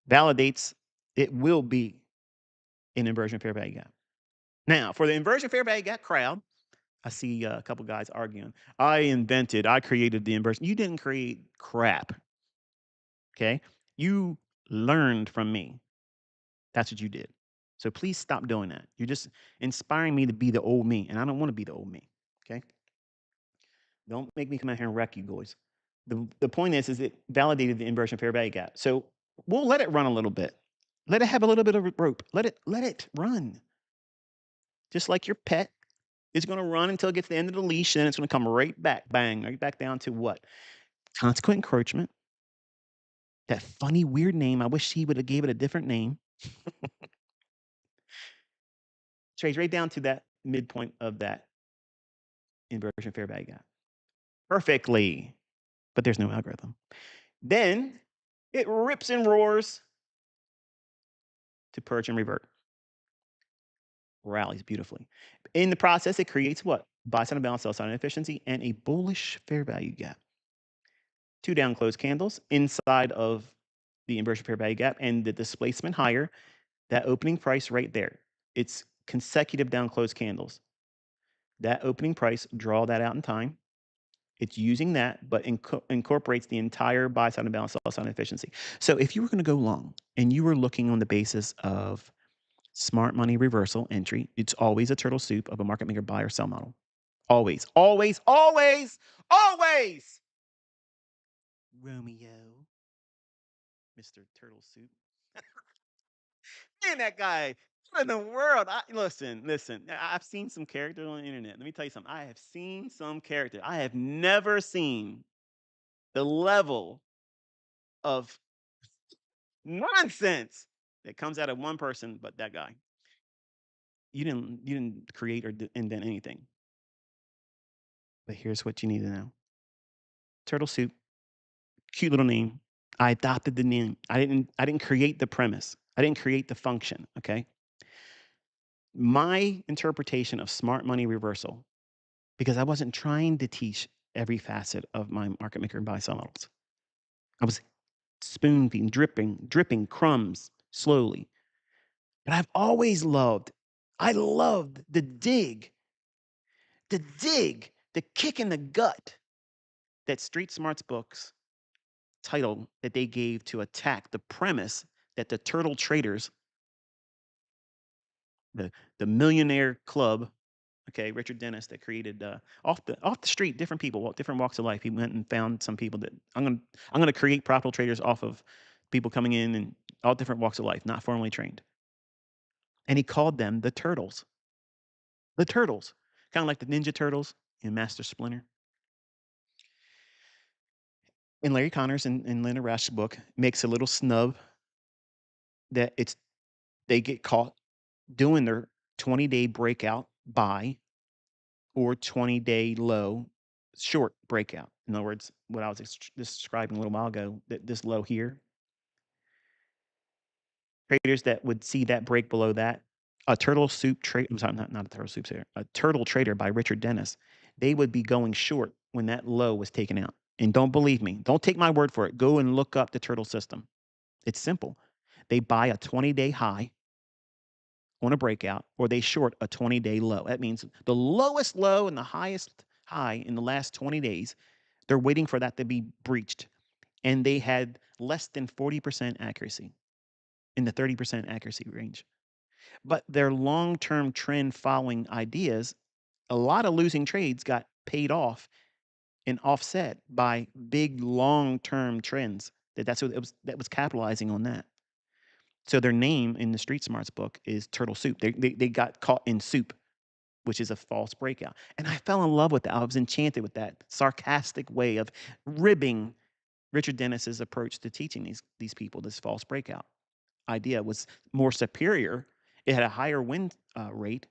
validates it will be an inversion fair value gap. Now, for the inversion fair value gap crowd, I see a couple guys arguing. I created the inversion. You didn't create crap. Okay. You learned from me. That's what you did. So please stop doing that. You're just inspiring me to be the old me, and I don't want to be the old me. Okay. Don't make me come out here and wreck you boys. The point is it validated the inversion fair value gap. So we'll let it run a little bit. Let it have a little bit of rope. Let it run. Just like your pet is going to run until it gets to the end of the leash, and then it's going to come right back, bang, right back down to what? Consequent encroachment. That funny, weird name. I wish he would have gave it a different name. Trades right down to that midpoint of that inversion fair value gap. Perfectly. But there's no algorithm. Then it rips and roars to purge and revert. Rallies beautifully. In the process, it creates what? Buy side imbalance, sell side inefficiency, and a bullish fair value gap. Two down closed candles inside of the inversion fair value gap and the displacement higher, that opening price right there. It's consecutive down closed candles. That opening price, draw that out in time. It's using that, but incorporates the entire buy side imbalance, sell side efficiency. So if you were going to go long and you were looking on the basis of smart money reversal entry, it's always a turtle soup of a market maker buy or sell model. Always, always, always, always. Romeo, Mr. Turtle Soup. Man, that guy. What in the world? Listen. I've seen some characters on the internet. Let me tell you something. I have seen some character. I have never seen the level of nonsense that comes out of one person, but that guy. You didn't create or invent anything. But here's what you need to know. Turtle Soup, cute little name. I adopted the name. I didn't create the premise. I didn't create the function, okay? My interpretation of smart money reversal, because I wasn't trying to teach every facet of my market maker and buy sell models. I was spoon feeding, dripping crumbs slowly. But I loved the kick in the gut that Street Smarts books title that they gave to attack the premise that the turtle traders, the millionaire club, okay, Richard Dennis that created off the street, different people, different walks of life. He went and found some people that I'm gonna create profitable traders off of people coming in and all different walks of life, not formally trained. And he called them the turtles. The turtles. Kind of like the Ninja Turtles in Master Splinter. And Larry Connors in Linda Rash's book makes a little snub that they get caught doing their 20-day breakout buy or 20-day low short breakout. In other words, what I was describing a little while ago, that this low here, traders that would see that break below that, a turtle soup trade, I'm sorry, not a turtle soup here, a turtle trader by Richard Dennis, they would be going short when that low was taken out. And don't believe me, don't take my word for it. Go and look up the turtle system. It's simple. They buy a 20-day high on a breakout, or they short a 20-day low. That means the lowest low and the highest high in the last 20 days, They're waiting for that to be breached, and they had less than 40% accuracy, in the 30% accuracy range. But their long-term trend following ideas, a lot of losing trades got paid off and offset by big long-term trends. That's what it was, that was capitalizing on that. So their name in the Street Smarts book is Turtle Soup. They got caught in soup, which is a false breakout. And I fell in love with that. I was enchanted with that sarcastic way of ribbing Richard Dennis's approach to teaching these people this false breakout idea was more superior. It had a higher win rate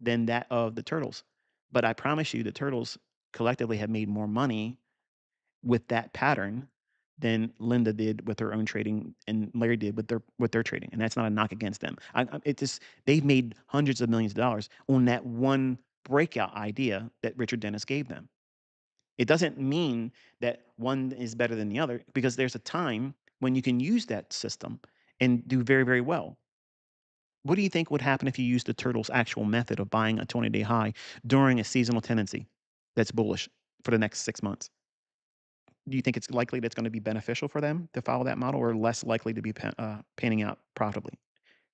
than that of the turtles. But I promise you, the turtles collectively have made more money with that pattern than Linda did with her own trading and Larry did with their trading. And that's not a knock against them. It just they've made hundreds of millions of dollars on that one breakout idea that Richard Dennis gave them. It doesn't mean that one is better than the other because there's a time when you can use that system and do very, very well. What do you think would happen if you used the turtle's actual method of buying a 20-day high during a seasonal tendency that's bullish for the next 6 months? Do you think it's likely that's going to be beneficial for them to follow that model, or less likely to be panning out profitably?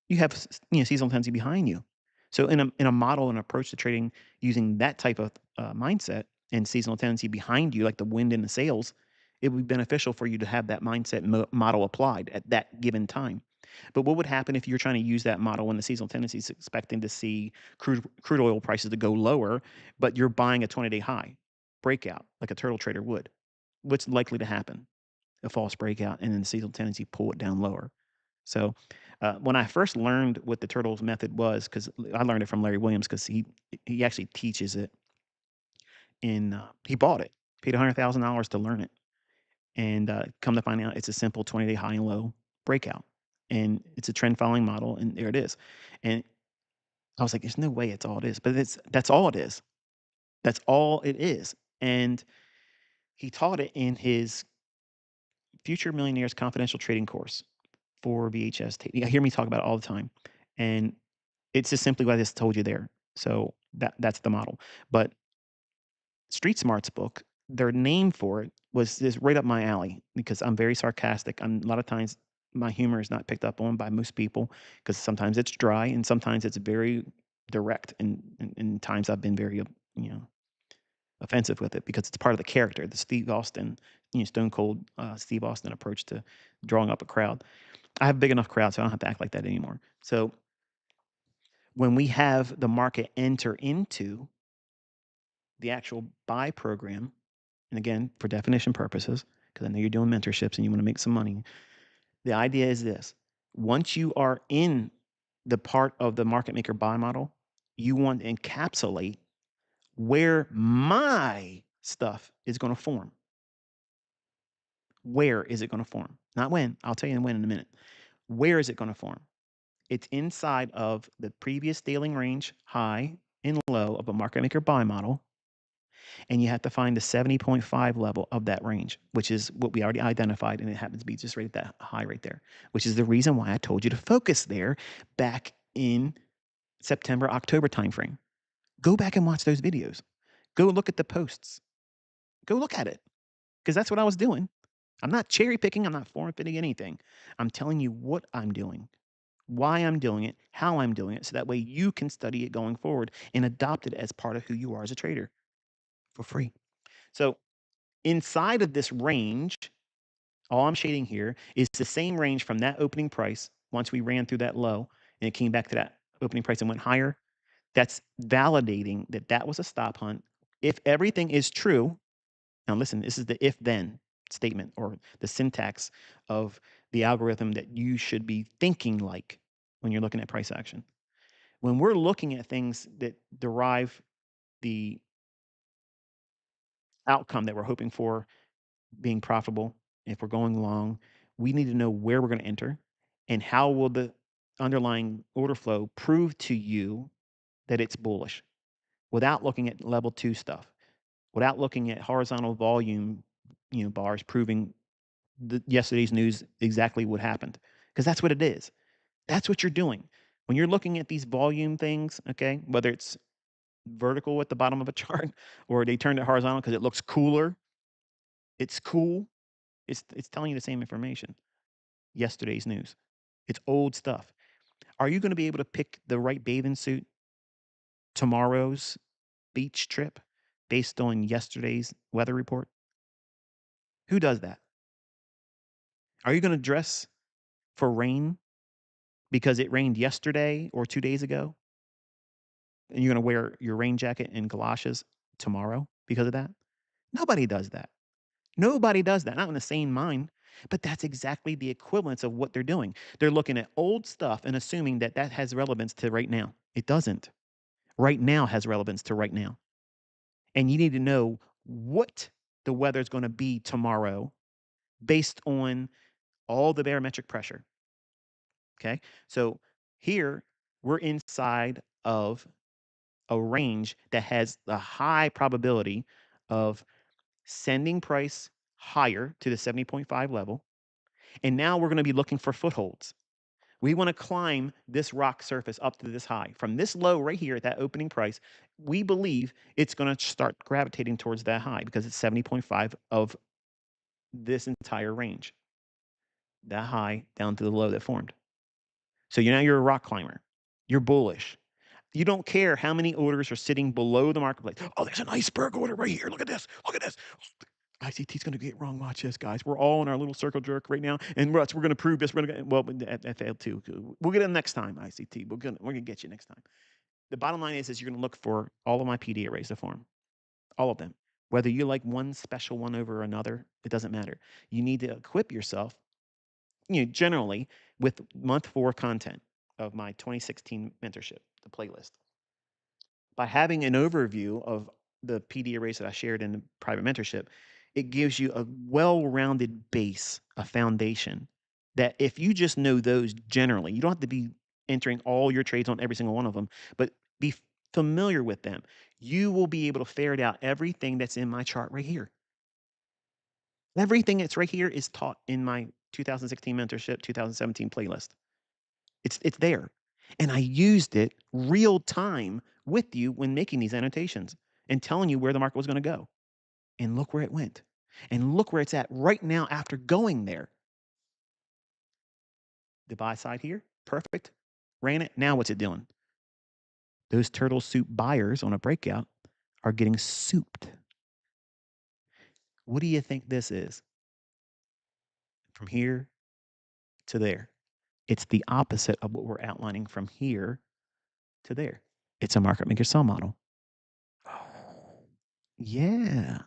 You have seasonal tendency behind you. So in a model and approach to trading using that type of mindset and seasonal tendency behind you, like the wind in the sails, it would be beneficial for you to have that mindset model applied at that given time. But what would happen if you're trying to use that model when the seasonal tendency is expecting to see crude oil prices to go lower, but you're buying a 20-day high breakout like a turtle trader would? What's likely to happen? A false breakout, and then the seasonal tendency pull it down lower. So, when I first learned what the turtles method was, because I learned it from Larry Williams, because he actually teaches it in. He bought it, paid $100,000 to learn it, and come to find out, it's a simple 20-day high and low breakout, and it's a trend following model, and there it is. And I was like, "There's no way it's all it is," but that's all it is. That's all it is. And he taught it in his Future Millionaires Confidential Trading course for VHS tape. You hear me talk about it all the time, and it's just simply what I just told you there. So that's the model. But Street Smart's book, their name for it was just right up my alley because I'm very sarcastic. A lot of times my humor is not picked up on by most people because sometimes it's dry and sometimes it's very direct. And in times I've been very, offensive with it because it's part of the character, the Steve Austin, Stone Cold Steve Austin approach to drawing up a crowd. I have a big enough crowd, so I don't have to act like that anymore. So when we have the market enter into the actual buy program, and again, for definition purposes, because I know you're doing mentorships and you want to make some money, the idea is this: once you are in the part of the market maker buy model, you want to encapsulate where my stuff is going to form. Where is it going to form? Not when. I'll tell you when in a minute. Where is it going to form? It's inside of the previous daily range high and low of a market maker buy model, and you have to find the 70.5 level of that range, which is what we already identified, and it happens to be just right at that high right there, which is the reason why I told you to focus there back in September, October timeframe. Go back and watch those videos. Go look at the posts. Go look at it because that's what I was doing. I'm not cherry picking. I'm not form fitting anything. I'm telling you what I'm doing, why I'm doing it, how I'm doing it, so that way you can study it going forward and adopt it as part of who you are as a trader for free. So inside of this range, all I'm shading here is the same range from that opening price. Once we ran through that low and it came back to that opening price and went higher, that's validating that that was a stop hunt. If everything is true, now listen, this is the if then statement or the syntax of the algorithm that you should be thinking like when you're looking at price action. When we're looking at things that derive the outcome that we're hoping for, being profitable, if we're going long, we need to know where we're going to enter and how will the underlying order flow prove to you that it's bullish without looking at level 2 stuff, without looking at horizontal volume, bars proving yesterday's news exactly what happened, because that's what it is. That's what you're doing. When you're looking at these volume things, okay, whether it's vertical at the bottom of a chart or they turned it horizontal because it looks cooler, It's cool. It's telling you the same information. Yesterday's news. It's old stuff. Are you going to be able to pick the right bathing suit tomorrow's beach trip based on yesterday's weather report? Who does that? Are you going to dress for rain because it rained yesterday or 2 days ago? And you're going to wear your rain jacket and galoshes tomorrow because of that? Nobody does that. Nobody does that, not in a sane mind. But that's exactly the equivalence of what they're doing. They're looking at old stuff and assuming that that has relevance to right now. It doesn't. Right now has relevance to right now. And you need to know what the weather is going to be tomorrow based on all the barometric pressure. Okay. So here we're inside of a range that has a high probability of sending price higher to the 70.5 level. And now we're going to be looking for footholds. We want to climb this rock surface up to this high. From this low right here at that opening price, we believe it's going to start gravitating towards that high because it's 70.5 of this entire range. That high down to the low that formed. So now you're a rock climber. You're bullish. You don't care how many orders are sitting below the marketplace. Oh, there's an iceberg order right here. Look at this. Look at this. ICT's going to get wrong. Watch this, guys. We're all in our little circle jerk right now, and we're going to prove this. We're going to well, that failed too. We'll get it next time, ICT. We're going to get you next time. The bottom line is you're going to look for all of my PD arrays to form, all of them. Whether you like one special one over another, it doesn't matter. You need to equip yourself, generally with month 4 content of my 2016 mentorship, the playlist. By having an overview of the PD arrays that I shared in the private mentorship, it gives you a well-rounded base, a foundation that if you just know those generally, you don't have to be entering all your trades on every single one of them, but be familiar with them. You will be able to ferret out everything that's in my chart right here. Everything that's right here is taught in my 2016 mentorship, 2017 playlist. It's there. And I used it real time with you when making these annotations and telling you where the market was going to go. And look where it went. And look where it's at right now after going there. The buy side here, perfect. Ran it. Now what's it doing? Those turtle soup buyers on a breakout are getting souped. What do you think this is? From here to there. It's the opposite of what we're outlining from here to there. It's a market maker sell model. Yeah.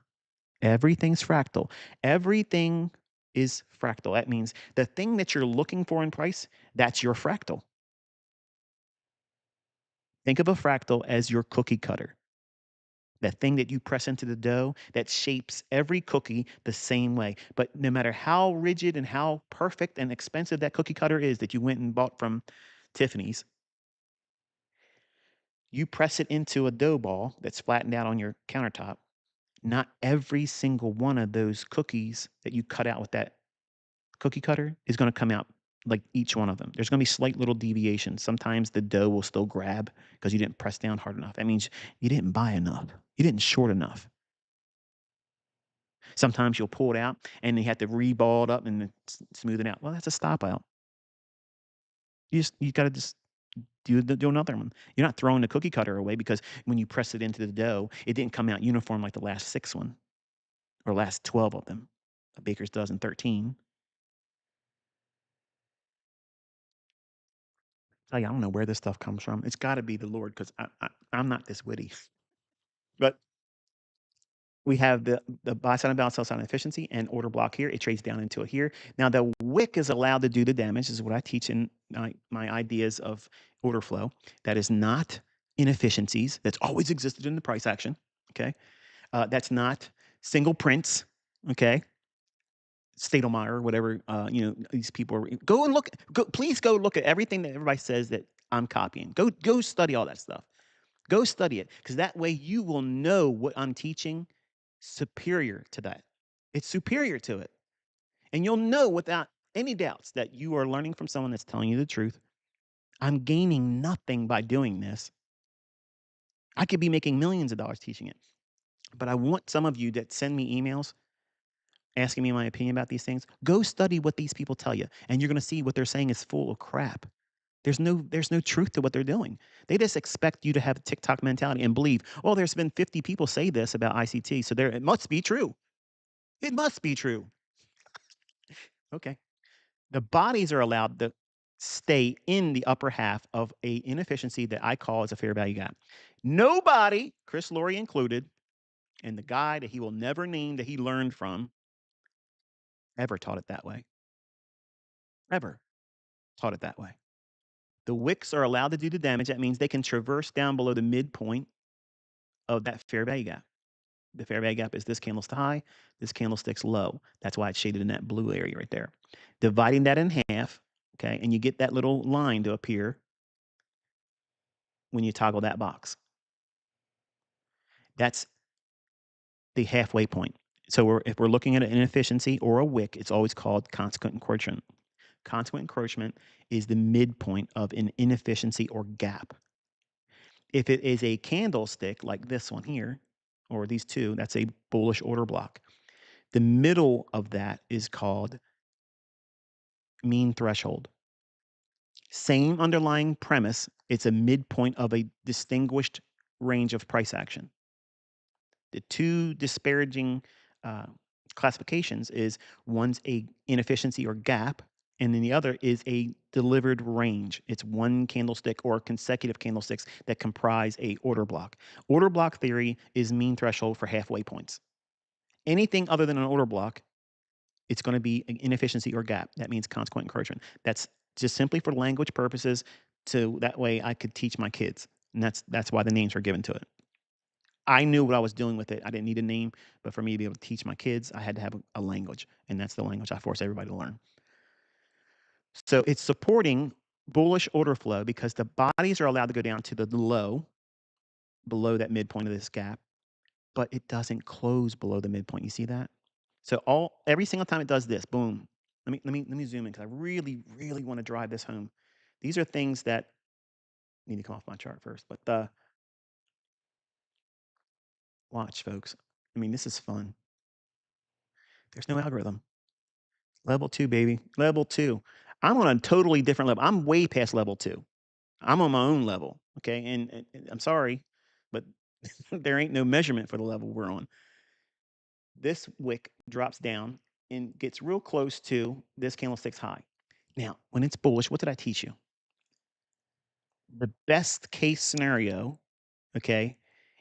Everything's fractal. Everything is fractal. That means the thing that you're looking for in price, that's your fractal. Think of a fractal as your cookie cutter. That thing that you press into the dough that shapes every cookie the same way. But no matter how rigid and how perfect and expensive that cookie cutter is that you went and bought from Tiffany's, you press it into a dough ball that's flattened out on your countertop. Not every single one of those cookies that you cut out with that cookie cutter is going to come out like each one of them. There's going to be slight little deviations. Sometimes the dough will still grab because you didn't press down hard enough. That means you didn't buy enough. You didn't short enough. Sometimes you'll pull it out and you have to reball it up and smooth it out. Well, that's a stop out. You got to just do another one. You're not throwing the cookie cutter away because when you press it into the dough, it didn't come out uniform like the last 6 one or last 12 of them. A baker's dozen 13. Tell you, I don't know where this stuff comes from. It's got to be the Lord because I'm not this witty. But we have the buy side and balance, sell side and efficiency and order block here. It trades down into it here. Now the wick is allowed to do the damage. This is what I teach in my ideas of order flow. That is not inefficiencies. That's always existed in the price action. Okay, that's not single prints. Okay, Stadelmeyer, whatever. These people are. Go and look. Please go look at everything that everybody says that I'm copying. Go study all that stuff. Go study it because that way you will know what I'm teaching superior to that. It's superior to it. And you'll know without any doubts that you are learning from someone that's telling you the truth. I'm gaining nothing by doing this. I could be making millions of dollars teaching it. But I want some of you that send me emails asking me my opinion about these things, go study what these people tell you, and you're going to see what they're saying is full of crap. There's no truth to what they're doing. They just expect you to have a TikTok mentality and believe, oh, there's been 50 people say this about ICT, so it must be true. It must be true. Okay. The bodies are allowed to stay in the upper half of a inefficiency that I call as a fair value gap. Nobody, Chris Laurie included, and the guy that he will never name that he learned from, ever taught it that way. Ever taught it that way. The wicks are allowed to do the damage. That means they can traverse down below the midpoint of that fair value gap. The fair value gap is this candlestick high, this candlestick's low. That's why it's shaded in that blue area right there. Dividing that in half, okay, and you get that little line to appear when you toggle that box. That's the halfway point. So if we're looking at an inefficiency or a wick, it's always called consequent encroachment. Consequent encroachment is the midpoint of an inefficiency or gap. If it is a candlestick like this one here, or these two, that's a bullish order block. The middle of that is called mean threshold. Same underlying premise. It's a midpoint of a distinguished range of price action. The two disparaging uh, classifications is one's a inefficiency or gap, and then the other is a delivered range. It's one candlestick or consecutive candlesticks that comprise a order block. Order block theory is mean threshold for halfway points. Anything other than an order block, it's going to be an inefficiency or gap. That means consequent encroachment. That's just simply for language purposes, to that way I could teach my kids, and that's why the names are given to it. I knew what I was doing with it. I didn't need a name, but for me to be able to teach my kids, I had to have a language, and that's the language I force everybody to learn. So it's supporting bullish order flow because the bodies are allowed to go down to the low, below that midpoint of this gap, but it doesn't close below the midpoint. You see that? So every single time it does this, boom. Let me zoom in because I really, really want to drive this home. These are things that need to come off my chart first, but watch, folks. I mean, this is fun. There's no algorithm. Level 2, baby. Level 2. I'm on a totally different level. I'm way past level 2. I'm on my own level, okay? And I'm sorry, but there ain't no measurement for the level we're on. This wick drops down and gets real close to this candlestick's high. Now, when it's bullish, what did I teach you? The best case scenario, okay,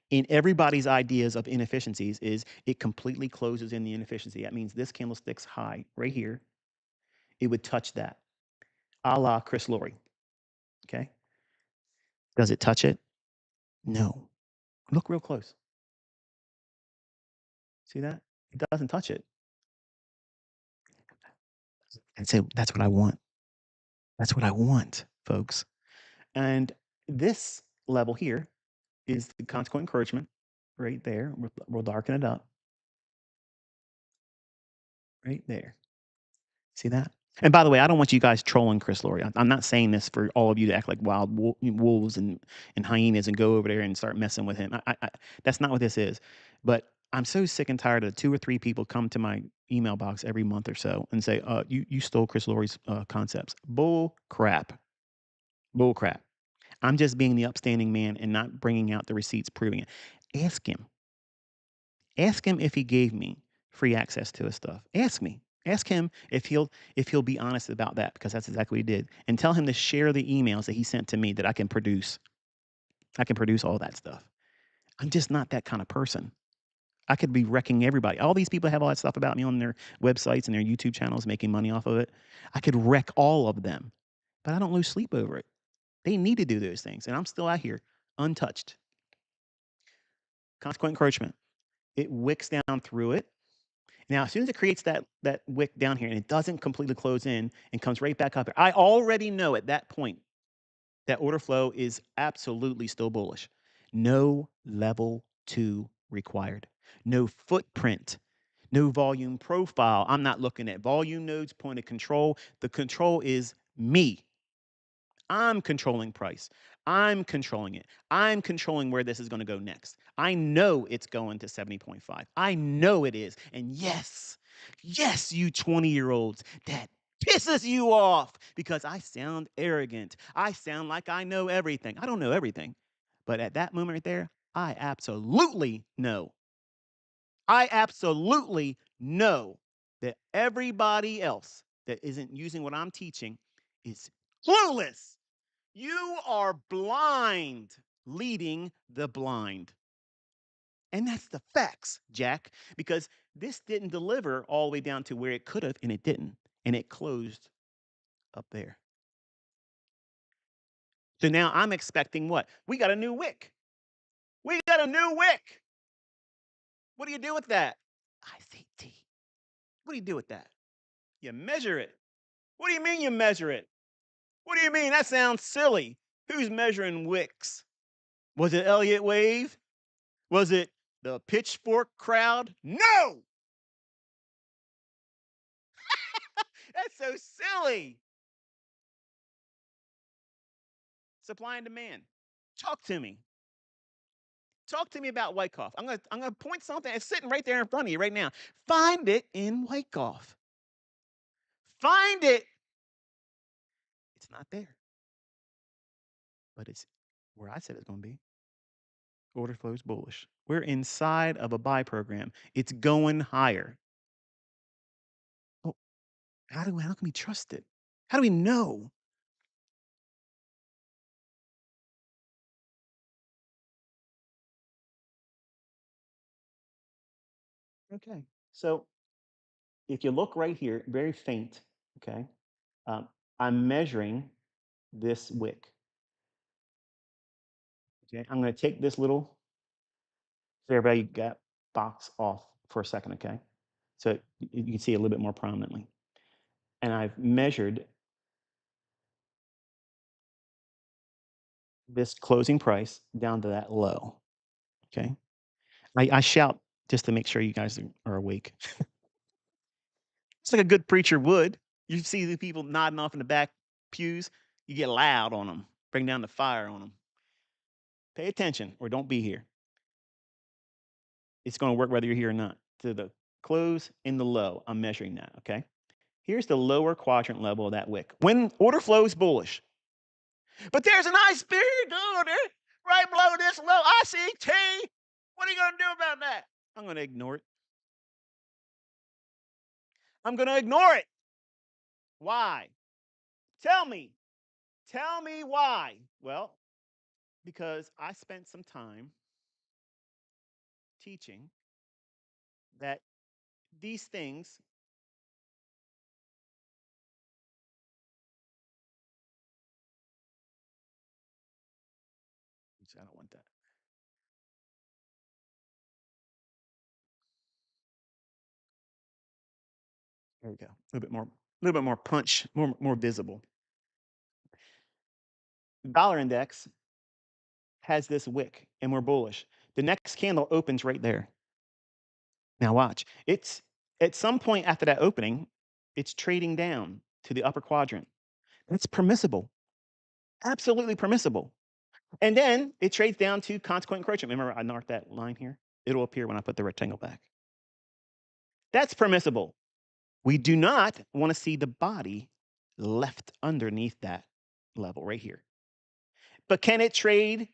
in everybody's ideas of inefficiencies is it completely closes in the inefficiency. That means this candlestick's high right here. It would touch that, a la Chris Laurie. Okay. Does it touch it? No. Look real close. See that? It doesn't touch it. And say, that's what I want. That's what I want, folks. And this level here is the consequent encouragement right there. We'll darken it up right there. See that? And by the way, I don't want you guys trolling Chris Laurie. I'm not saying this for all of you to act like wild wolves and hyenas and go over there and start messing with him. That's not what this is. But I'm so sick and tired of 2 or 3 people come to my email box every month or so and say, you stole Chris Laurie's concepts. Bull crap. Bull crap. I'm just being the upstanding man and not bringing out the receipts proving it. Ask him. Ask him if he gave me free access to his stuff. Ask me. Ask him if he'll be honest about that, because that's exactly what he did. And tell him to share the emails that he sent to me that I can produce. I can produce all that stuff. I'm just not that kind of person. I could be wrecking everybody. All these people have all that stuff about me on their websites and their YouTube channels, making money off of it. I could wreck all of them, but I don't lose sleep over it. They need to do those things, and I'm still out here untouched. Consequent encroachment. It wicks down through it. Now, as soon as it creates that wick down here and it doesn't completely close in and comes right back up here, I already know at that point that order flow is absolutely still bullish. No level 2 required. No footprint. No volume profile. I'm not looking at volume nodes, point of control. The control is me. I'm controlling price. I'm controlling it. I'm controlling where this is going to go next. I know it's going to 70.5. I know it is. And yes, Yes, you 20-year-olds, that pisses you off because I sound arrogant. I sound like I know everything. I don't know everything. But at that moment right there, I absolutely know. I absolutely know that everybody else that isn't using what I'm teaching is clueless. You are blind, leading the blind. And that's the facts, Jack, because this didn't deliver all the way down to where it could have, and it didn't. And it closed up there. So now I'm expecting what? We got a new wick. We got a new wick. What do you do with that? ICT. What do you do with that? You measure it. What do you mean you measure it? What do you mean? That sounds silly. Who's measuring wicks? Was it Elliott Wave? Was it the pitchfork crowd? No! That's so silly. Supply and demand. Talk to me. Talk to me about Wyckoff. I'm gonna point something. It's sitting right there in front of you right now. Find it in Wyckoff. Find it. It's not there, but it's where I said it's going to be. Order flows bullish. We're inside of a buy program. It's going higher. Well, how can we trust it? How do we know? Okay. So if you look right here, very faint. Okay. Um, I'm measuring this wick. Okay. I'm going to take this little fair value gap box off for a second. Okay. So you can see a little bit more prominently. And I've measured this closing price down to that low. Okay. I shout just to make sure you guys are awake. It's like a good preacher would. You see the people nodding off in the back pews, you get loud on them, bring down the fire on them. Pay attention or don't be here. It's going to work whether you're here or not. To the close in the low, I'm measuring that. Okay. Here's the lower quadrant level of that wick. When order flow is bullish, but there's an high spirit order right below this low ICT. What are you going to do about that? I'm going to ignore it. I'm going to ignore it. Why? Tell me. Tell me why. Well, because I spent some time teaching that these things, I don't want that. There we go. A little bit more punch, more visible. Dollar index has this wick and we're bullish. The next candle opens right there. Now watch. It's at some point after that opening, it's trading down to the upper quadrant. That's permissible. Absolutely permissible. And then it trades down to consequent encroachment. Remember, I marked that line here? It'll appear when I put the rectangle back. That's permissible. We do not want to see the body left underneath that level right here. But can it trade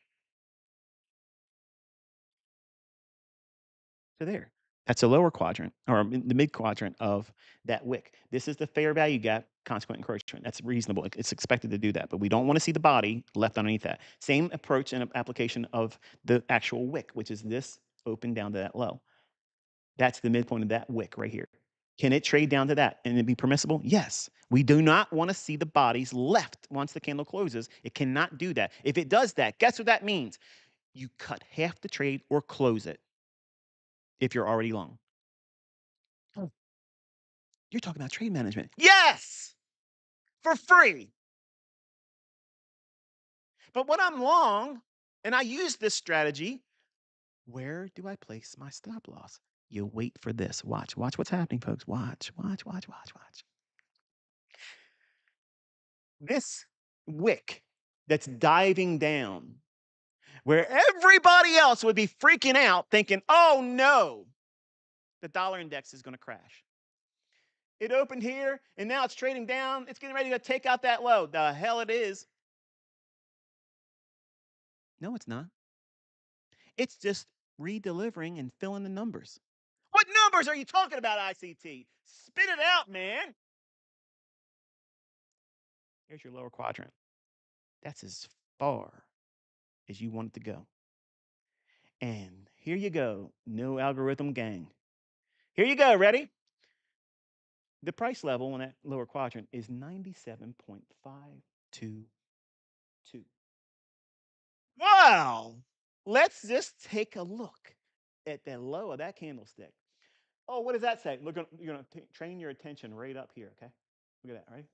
to there? That's a lower quadrant or the mid quadrant of that wick. This is the fair value gap, consequent encroachment. That's reasonable. It's expected to do that, but we don't want to see the body left underneath that. Same approach and application of the actual wick, which is this open down to that low. That's the midpoint of that wick right here. Can it trade down to that and it be permissible? Yes. We do not want to see the bodies left once the candle closes. It cannot do that. If it does that, guess what that means? You cut half the trade or close it if you're already long. Oh, you're talking about trade management. Yes, for free. But when I'm long and I use this strategy, where do I place my stop loss? You wait for this. Watch what's happening, folks. Watch. This wick that's diving down where everybody else would be freaking out thinking, oh no, the dollar index is going to crash. It opened here, and now it's trading down. It's getting ready to take out that low. The hell it is. No, it's not. It's just redelivering and filling the numbers. What numbers are you talking about, ICT? Spit it out, man. Here's your lower quadrant. That's as far as you want it to go. And here you go. No algorithm gang. Here you go. Ready? The price level on that lower quadrant is 97.522. Wow. Let's just take a look at the low of that candlestick. Oh, what does that say? Look, you're going to train your attention right up here, okay? Look at that, right?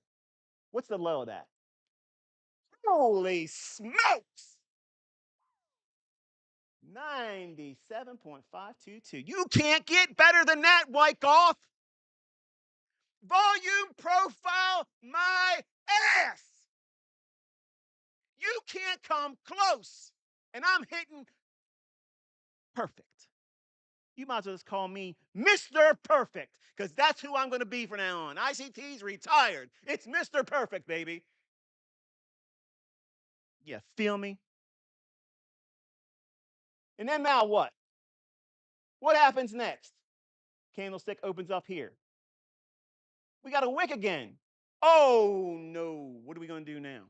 What's the low of that? Holy smokes! 97.522. You can't get better than that, Wyckoff. Volume profile my ass. You can't come close. And I'm hitting perfect. You might as well just call me Mr. Perfect, because that's who I'm going to be from now on. ICT's retired. It's Mr. Perfect, baby. You feel me? And then now what? What happens next? Candlestick opens up here. We got a wick again. Oh no. What are we going to do now?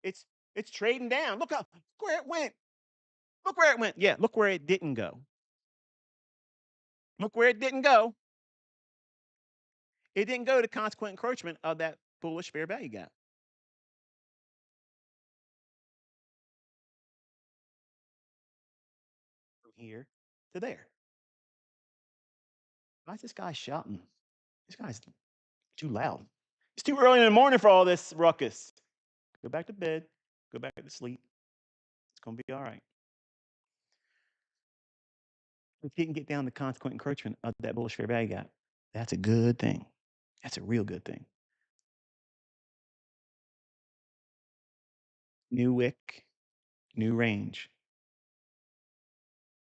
It's it's trading down. Look up where it went. Look where it went. Yeah, look where it didn't go. Look where it didn't go. It didn't go to consequent encroachment of that bullish fair value gap. From here to there. Why is this guy shouting? This guy's too loud. It's too early in the morning for all this ruckus. Go back to bed. Go back to sleep. It's going to be all right. If he can get down the consequent encroachment of that bullish fair value gap, that's a good thing. That's a real good thing. New wick, new range.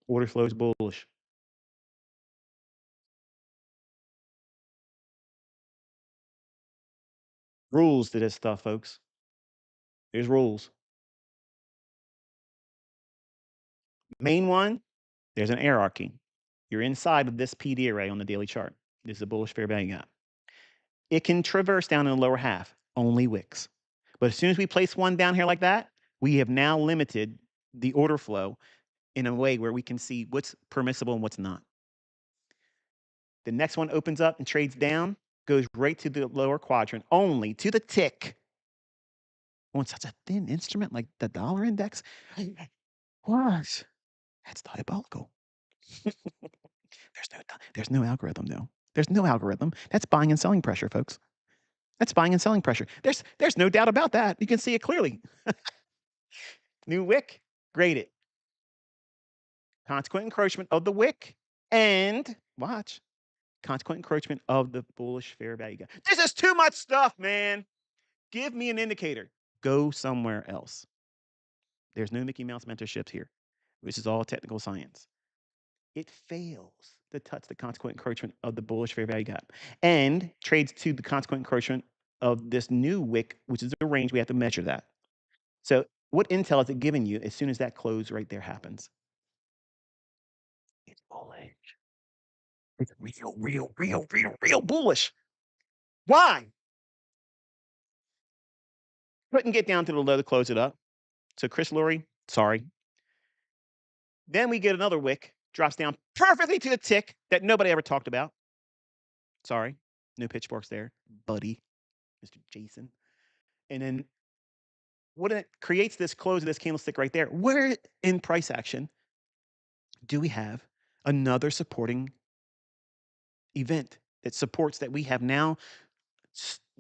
Order flows bullish. Rules to this stuff, folks. There's rules. Main one, there's an hierarchy. You're inside of this PD array on the daily chart. This is a bullish fair value gap. It can traverse down in the lower half, only wicks. But as soon as we place one down here like that, we have now limited the order flow in a way where we can see what's permissible and what's not. The next one opens up and trades down, goes right to the lower quadrant, only to the tick. On such a thin instrument like the dollar index, what? That's diabolical. There's no algorithm though. There's no algorithm. That's buying and selling pressure, folks. That's buying and selling pressure. There's no doubt about that. You can see it clearly. New wick, grade it. Consequent encroachment of the wick and watch consequent encroachment of the bullish fair value gap. This is too much stuff, man. Give me an indicator. Go somewhere else. There's no Mickey Mouse mentorships here. This is all technical science. It fails to touch the consequent encroachment of the bullish fair value gap and trades to the consequent encroachment of this new wick, which is the range. We have to measure that. So what intel is it giving you as soon as that close right there happens? It's bullish. It's real bullish. Why? Couldn't get down to the low to close it up. So Chris Lurie, sorry. Then we get another wick, drops down perfectly to the tick that nobody ever talked about. Sorry, no pitchforks there, buddy, Mr. Jason. And then what it creates this close of this candlestick right there. Where in price action do we have another supporting event that supports that we have now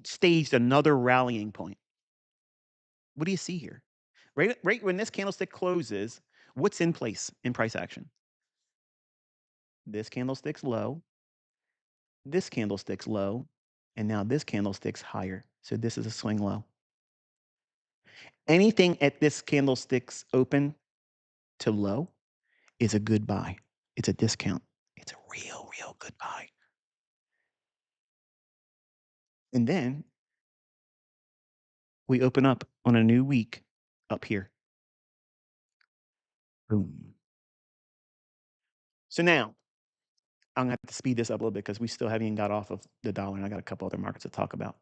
staged another rallying point? What do you see here? Right when this candlestick closes, what's in place in price action? This candlestick's low, this candlestick's low, and now this candlestick's higher. So this is a swing low. Anything at this candlestick's open to low is a good buy. It's a discount. It's a real good buy. And then we open up on a new week up here. Boom. So now I'm gonna have to speed this up a little bit because we still haven't even got off of the dollar, and I got a couple other markets to talk about,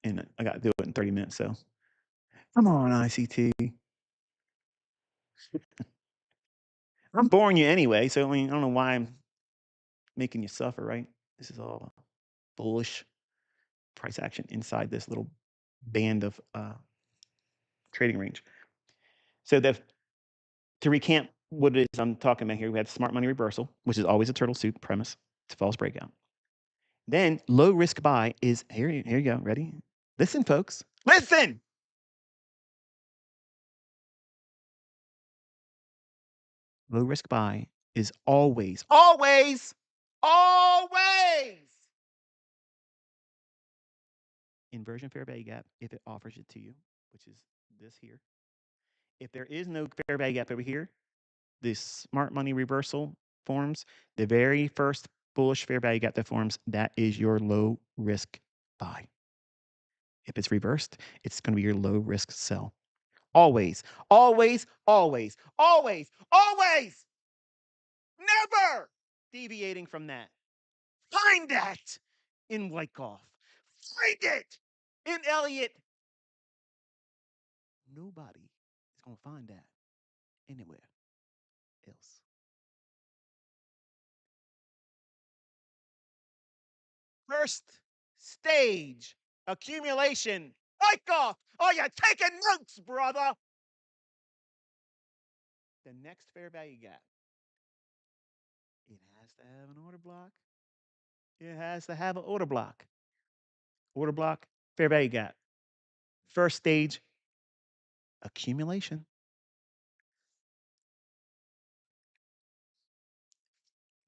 and I got to do it in 30 minutes. So come on, ICT. I'm boring you anyway, so I mean I don't know why I'm making you suffer, right? This is all bullish price action inside this little band of trading range. So to recap what it is I'm talking about here, we have smart money reversal, which is always a turtle soup premise. It's a false breakout. Then low risk buy is here. Here you go. Ready? Listen, folks. Listen. Low risk buy is always inversion fair value gap if it offers it to you, which is this here. If there is no fair value gap over here, this smart money reversal forms the very first bullish fair value gap that forms. That is your low risk buy. If it's reversed, it's going to be your low risk sell. Always, always, always, always, always, never deviating from that. Find that in Wyckoff. Find it in Elliott. Nobody is going to find that anywhere else. First stage accumulation. Wyckoff, are you taking notes, brother? The next fair value gap. It has to have an order block. It has to have an order block. Order block, fair value gap. First stage accumulation.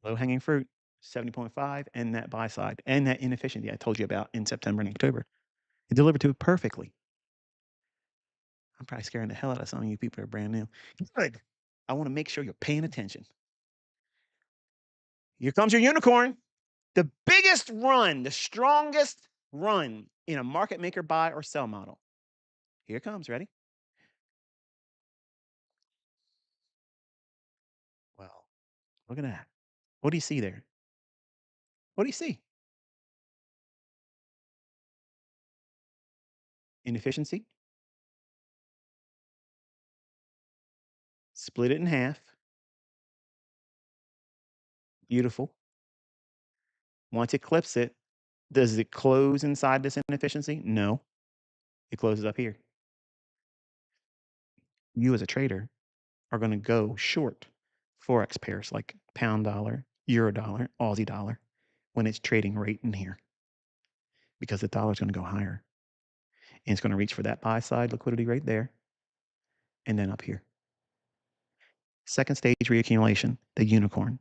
Low hanging fruit, 70.5, and that buy side, and that inefficiency I told you about in September and October. It delivered to it perfectly. I'm probably scaring the hell out of some of you people that are brand new. Good. I want to make sure you're paying attention. Here comes your unicorn. The biggest run, the strongest run in a market maker buy or sell model. Here it comes. Ready? Well, look at that. What do you see there? What do you see? Inefficiency. Split it in half. Beautiful. Once it clips it, does it close inside this inefficiency? No, it closes up here. You as a trader are going to go short forex pairs like pound dollar, euro dollar, Aussie dollar when it's trading right in here because the dollar is going to go higher and it's going to reach for that buy side liquidity right there and then up here. Second stage reaccumulation, the unicorn.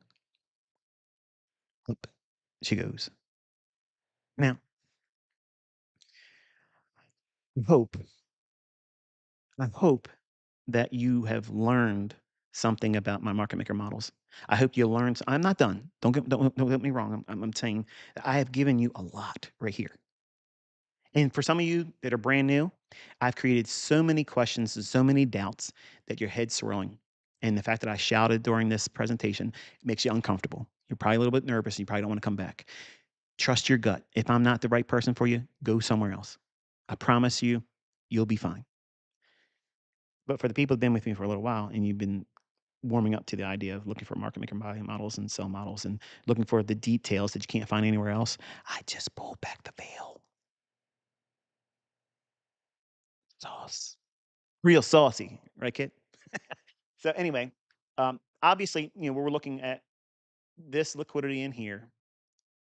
Up she goes. Now, I hope, I hope that you have learned something about my market maker models. I hope you learned. I'm not done. Don't get me wrong. I'm saying that I have given you a lot right here. And for some of you that are brand new, I've created so many questions and so many doubts that your head's swirling. And the fact that I shouted during this presentation makes you uncomfortable. You're probably a little bit nervous and you probably don't want to come back. Trust your gut. If I'm not the right person for you, go somewhere else. I promise you, you'll be fine. But for the people who've been with me for a little while and you've been warming up to the idea of looking for market maker buy models and sell models and looking for the details that you can't find anywhere else, I just pulled back the veil. Sauce. Real saucy, right, kid? So anyway, obviously, we're looking at this liquidity in here,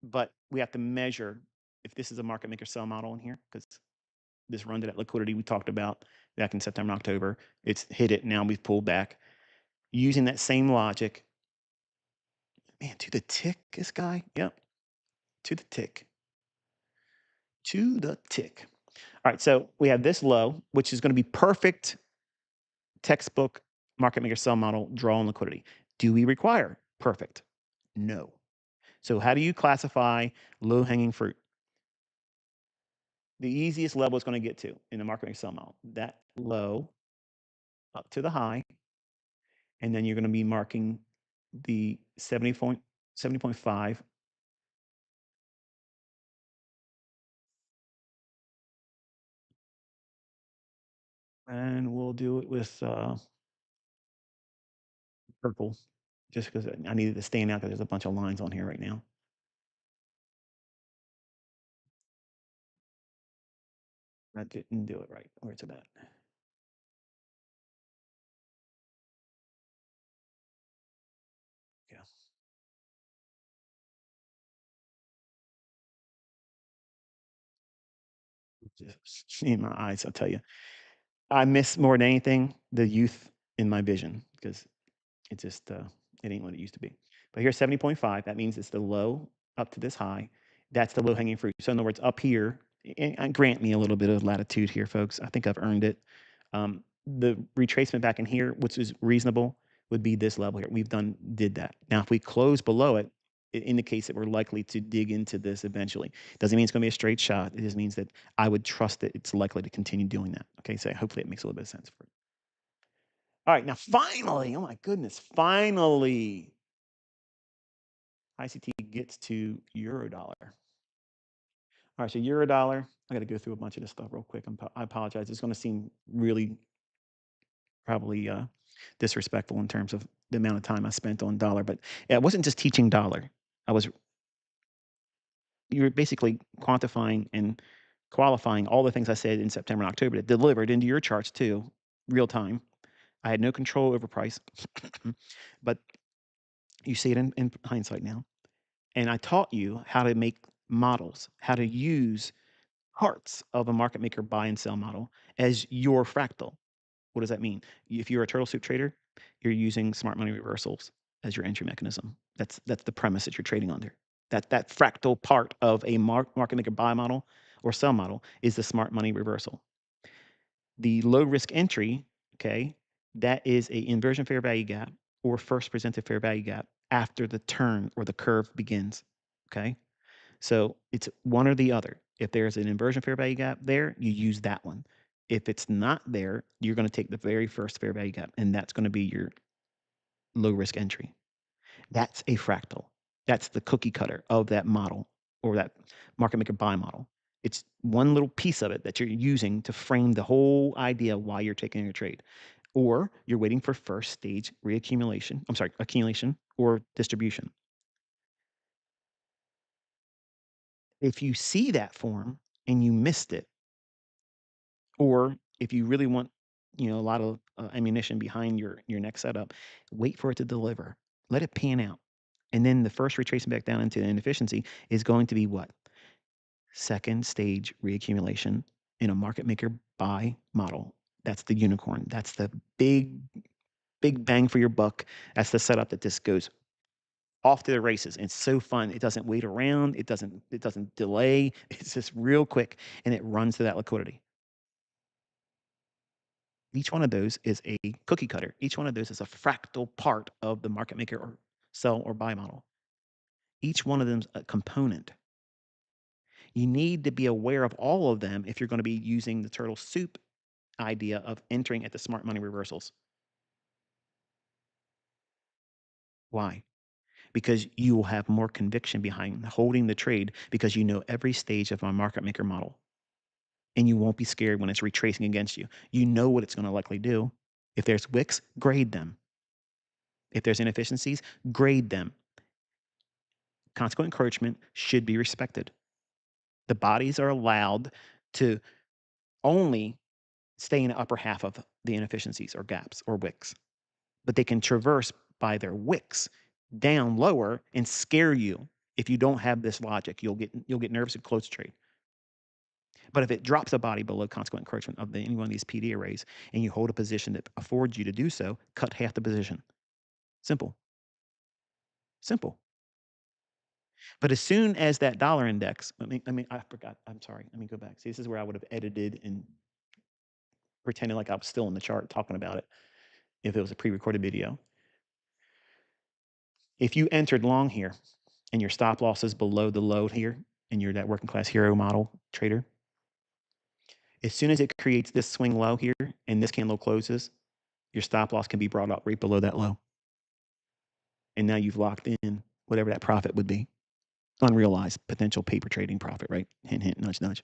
but we have to measure if this is a market maker sell model in here because this run to that liquidity we talked about back in September, October, it's hit it. Now we've pulled back. Using that same logic, man, to the tick, this guy, yep, to the tick, to the tick. All right, so we have this low, which is going to be perfect textbook market maker sell model draw on liquidity. Do we require perfect? No. So how do you classify low hanging fruit? the easiest level it's going to get to in the market maker sell model. That low up to the high, and then you're going to be marking the 70.5. And we'll do it with purple, just because I needed to stand out because there's a bunch of lines on here right now. That didn't do it right. Where's it at? Yeah. Just in my eyes, I'll tell you. I miss more than anything the youth in my vision because it just it ain't what it used to be. But here's 70.5. That means it's the low up to this high. That's the low hanging fruit. So in other words, up here, and grant me a little bit of latitude here, folks. I think I've earned it. The retracement back in here, which is reasonable, would be this level here. We've did that. Now, if we close below it, it indicates that we're likely to dig into this eventually. Doesn't mean it's going to be a straight shot. It just means that I would trust that it's likely to continue doing that. Okay, so hopefully it makes a little bit of sense for you. All right, now finally, oh my goodness, finally, ICT gets to euro dollar. All right, so euro dollar. I got to go through a bunch of this stuff real quick. I apologize. It's going to seem really probably disrespectful in terms of the amount of time I spent on dollar, but it wasn't just teaching dollar. I was You're basically quantifying and qualifying all the things I said in September and October that delivered into your charts too, real time. I had no control over price, but you see it in hindsight now. And I taught you how to make models, how to use parts of a market maker buy and sell model as your fractal. What does that mean? If you're a turtle soup trader, you're using smart money reversals as your entry mechanism. That's the premise that you're trading under. That fractal part of a market maker buy model or sell model is the smart money reversal. The low risk entry, okay, that is a inversion fair value gap or first presented fair value gap after the turn or the curve begins. Okay. So it's one or the other. If there's an inversion fair value gap there, you use that one. If it's not there, you're going to take the very first fair value gap, and that's going to be your low risk entry. That's a fractal. That's the cookie cutter of that model or that market maker buy model. It's one little piece of it that you're using to frame the whole idea why you're taking a trade. Or you're waiting for first stage reaccumulation. I'm sorry, accumulation or distribution. If you see that form and you missed it, or if you really want, a lot of ammunition behind your next setup, wait for it to deliver. Let it pan out. And then the first retracement back down into inefficiency is going to be what? Second stage reaccumulation in a market maker buy model. That's the unicorn. That's the big bang for your buck. That's the setup that just goes off to the races. And it's so fun. It doesn't wait around. It doesn't delay. It's just real quick and it runs to that liquidity. Each one of those is a cookie cutter. Each one of those is a fractal part of the market maker or sell or buy model. Each one of them is a component. You need to be aware of all of them if you're going to be using the turtle soup idea of entering at the smart money reversals. Why? Because you will have more conviction behind holding the trade because you know every stage of my market maker model. And you won't be scared when it's retracing against you. You know what it's going to likely do. If there's wicks, grade them. If there's inefficiencies, grade them. Consequent encroachment should be respected. The bodies are allowed to only stay in the upper half of the inefficiencies or gaps or wicks, but they can traverse by their wicks down lower and scare you. If you don't have this logic, you'll get nervous and close trade. But if it drops a body below consequent encroachment of any one of these PD arrays and you hold a position that affords you to do so, cut half the position. Simple. Simple. But as soon as that dollar index, I forgot. I'm sorry. Let me go back. See, this is where I would have edited and pretended like I was still in the chart talking about it if it was a pre-recorded video. If you entered long here and your stop loss is below the low here and you're that working class hero model trader, As soon as it creates this swing low here and this candle closes, your stop loss can be brought up right below that low. And now you've locked in whatever that profit would be. Unrealized potential paper trading profit, right? Hint, hint, nudge, nudge.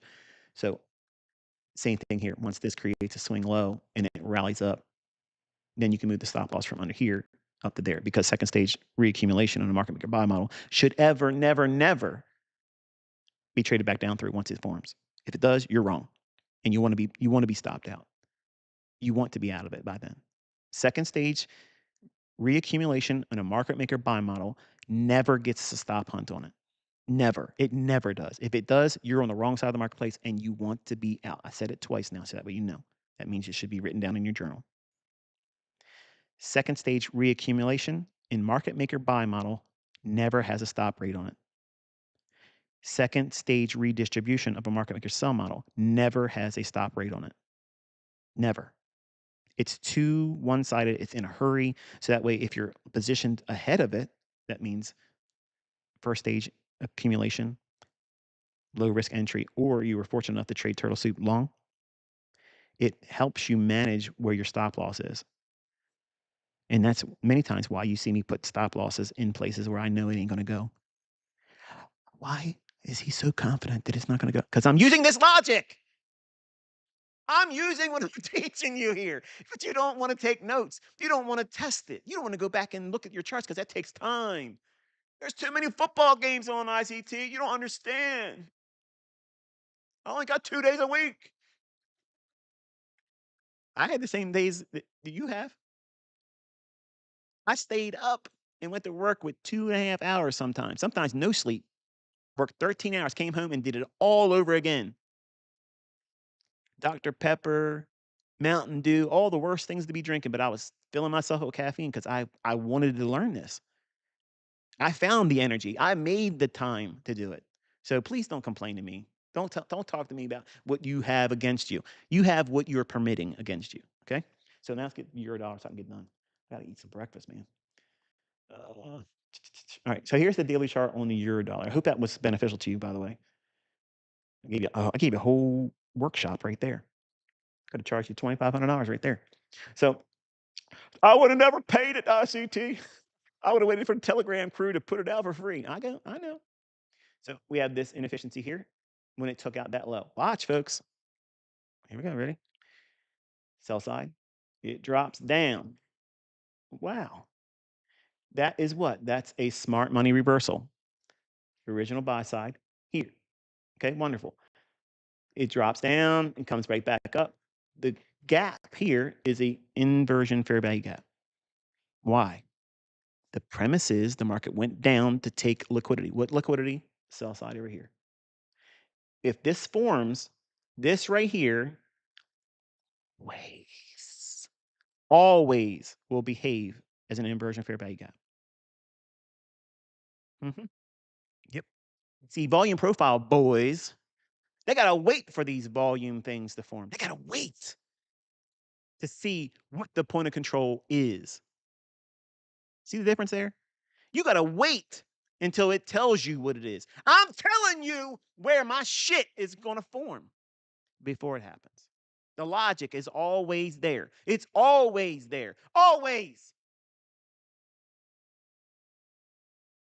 So same thing here. Once this creates a swing low and it rallies up, then you can move the stop loss from under here up to there, because second stage reaccumulation on a market maker buy model should ever, never, never be traded back down through once it forms. If it does, you're wrong, and you want to be stopped out. You want to be out of it by then. Second stage reaccumulation on a market maker buy model never gets a stop hunt on it. Never. It never does. If it does, you're on the wrong side of the marketplace and you want to be out. I said it twice now, so that way you know. That means it should be written down in your journal. Second stage reaccumulation in market maker buy model never has a stop rate on it. Second stage redistribution of a market maker sell model never has a stop rate on it. Never. It's too one sided. It's in a hurry. So that way, if you're positioned ahead of it, that means first stage accumulation, low risk entry, or you were fortunate enough to trade turtle soup long, it helps you manage where your stop loss is. And that's many times why you see me put stop losses in places where I know it ain't going to go. Why is he so confident that it's not going to go? Because I'm using this logic. I'm using what I'm teaching you here, but you don't want to take notes. You don't want to test it. You don't want to go back and look at your charts because that takes time. There's too many football games on ICT. You don't understand. I only got 2 days a week. I had the same days that you have. I stayed up and went to work with 2.5 hours sometimes no sleep. Worked 13 hours, came home and did it all over again. Dr. Pepper, Mountain Dew, all the worst things to be drinking, but I was filling myself with caffeine because I wanted to learn this. I found the energy. I made the time to do it. So please don't complain to me. Don't talk to me about what you have against you. You have what you're permitting against you. Okay. So now let's get euro dollar so I can get done. I gotta eat some breakfast, man. All right. So here's the daily chart on the euro dollar. I hope that was beneficial to you. By the way, I gave you a whole workshop right there. Could have charged you $2,500 right there. So I would have never paid it, ICT. I would have waited for the Telegram crew to put it out for free. I know. So we have this inefficiency here when it took out that low. Watch, folks. Here we go. Ready? Sell side. It drops down. Wow. That is what? That's a smart money reversal. Original buy side here. Okay, wonderful. It drops down and comes right back up. The gap here is a inversion fair value gap. Why? The premise is the market went down to take liquidity. What liquidity? Sell side over here. If this forms, this right here, ways, always will behave as an inversion fair value gap. Mhm. Yep. See, volume profile boys, they got to wait for these volume things to form. They got to wait to see what the point of control is. See the difference there? You got to wait until it tells you what it is. I'm telling you where my shit is going to form before it happens. The logic is always there. It's always there. Always.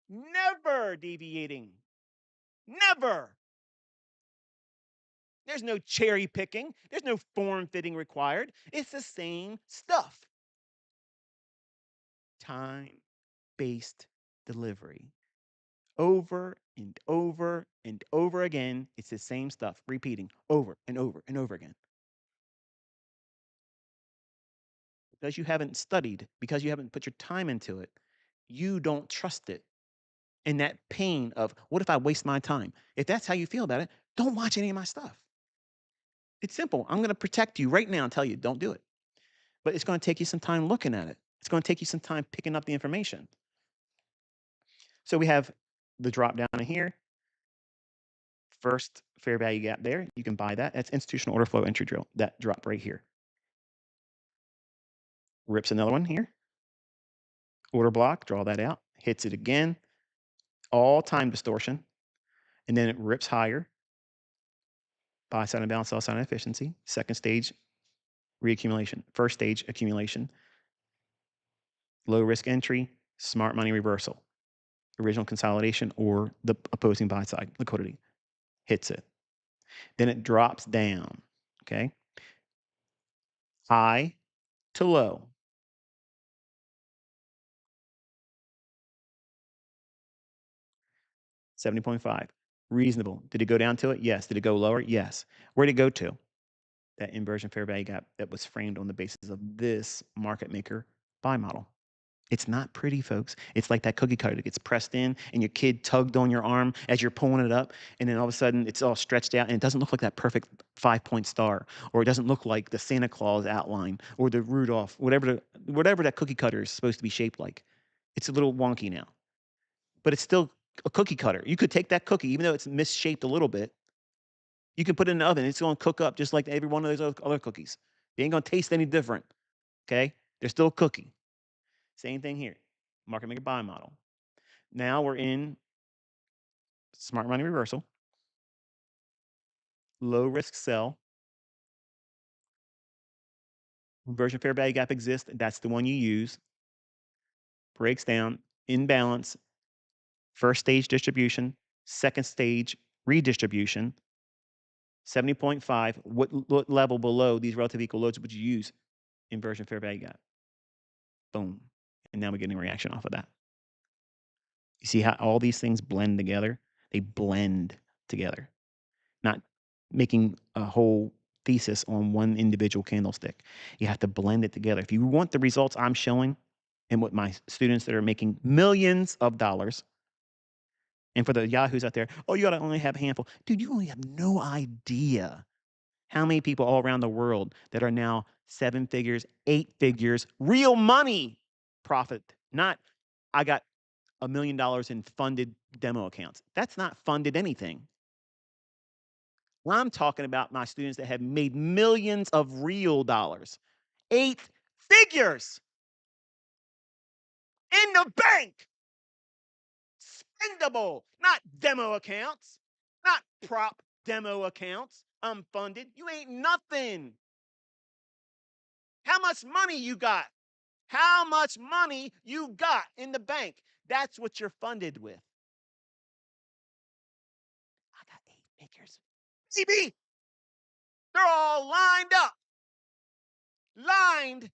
Never deviating. Never. There's no cherry picking. There's no form fitting required. It's the same stuff. Time based delivery. Over and over and over again. It's the same stuff, repeating over and over and over again. Because you haven't studied, because you haven't put your time into it, you don't trust it. And that pain of, what if I waste my time? If that's how you feel about it, don't watch any of my stuff. It's simple. I'm going to protect you right now and tell you, don't do it. But it's going to take you some time looking at it. It's going to take you some time picking up the information. So we have the drop down in here. First fair value gap there. You can buy that. That's institutional order flow entry drill. That drop right here. Rips another one here. Order block, draw that out. Hits it again. All time distortion. And then it rips higher. buy side imbalance, sell side inefficiency. Second stage, reaccumulation. First stage, accumulation. Low risk entry, smart money reversal. Original consolidation or the opposing buy side liquidity hits it. Then it drops down. Okay. High to low. 70.5. Reasonable. Did it go down to it? Yes. Did it go lower? Yes. Where did it go to? That inversion fair value gap that was framed on the basis of this market maker buy model. It's not pretty, folks. It's like that cookie cutter that gets pressed in and your kid tugged on your arm as you're pulling it up. And then all of a sudden it's all stretched out and it doesn't look like that perfect 5-point star, or it doesn't look like the Santa Claus outline or the Rudolph, whatever that cookie cutter is supposed to be shaped like. It's a little wonky now, but it's still a cookie cutter. You could take that cookie, even though it's misshaped a little bit, you can put it in the oven. It's going to cook up just like every one of those other cookies. They ain't going to taste any different. Okay. They're still a cookie. Same thing here. Market maker buy model. Now we're in smart money reversal, low risk sell, inversion fair value gap exists. That's the one you use. Breaks down, imbalance, first stage distribution, second stage redistribution, 70.5. What level below these relative equal loads would you use? Inversion fair value gap. Boom. And now we're getting a reaction off of that. You see how all these things blend together? They blend together, not making a whole thesis on one individual candlestick. You have to blend it together. If you want the results I'm showing and what my students that are making millions of dollars, and for the yahoos out there, oh, you got to only have a handful. Dude, you only have no idea how many people all around the world that are now 7 figures, 8 figures, real money profit. Not, I got $1 million in funded demo accounts. That's not funded anything. Well, I'm talking about my students that have made millions of real dollars, 8 figures in the bank, spendable, not demo accounts, not prop demo accounts, unfunded. You ain't nothing. How much money you got? How much money you got in the bank? That's what you're funded with. I got 8 figures. CB, they're all lined up. Lined.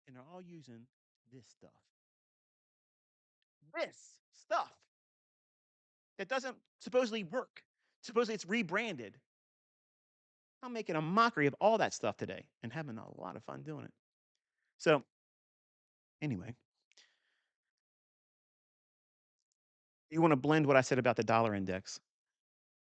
And they're all using this stuff. This stuff that doesn't supposedly work. Supposedly it's rebranded. I'm making a mockery of all that stuff today and having a lot of fun doing it. So, anyway, you want to blend what I said about the dollar index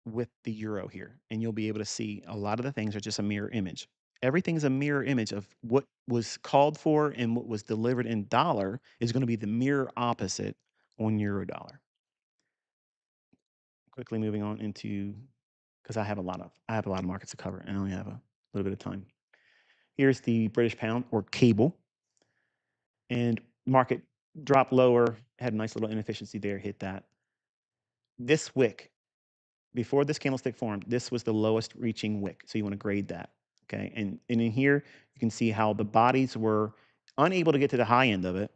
with the euro here, and you'll be able to see a lot of the things are just a mirror image. Everything's a mirror image of what was called for, and what was delivered in dollar is going to be the mirror opposite on euro dollar. Quickly moving on into, because I have a lot of markets to cover and I only have a little bit of time. Here's the British pound or cable, and market dropped lower, had a nice little inefficiency there, hit that. This wick, before this candlestick formed, this was the lowest reaching wick. So you want to grade that. Okay. And in here, you can see how the bodies were unable to get to the high end of it.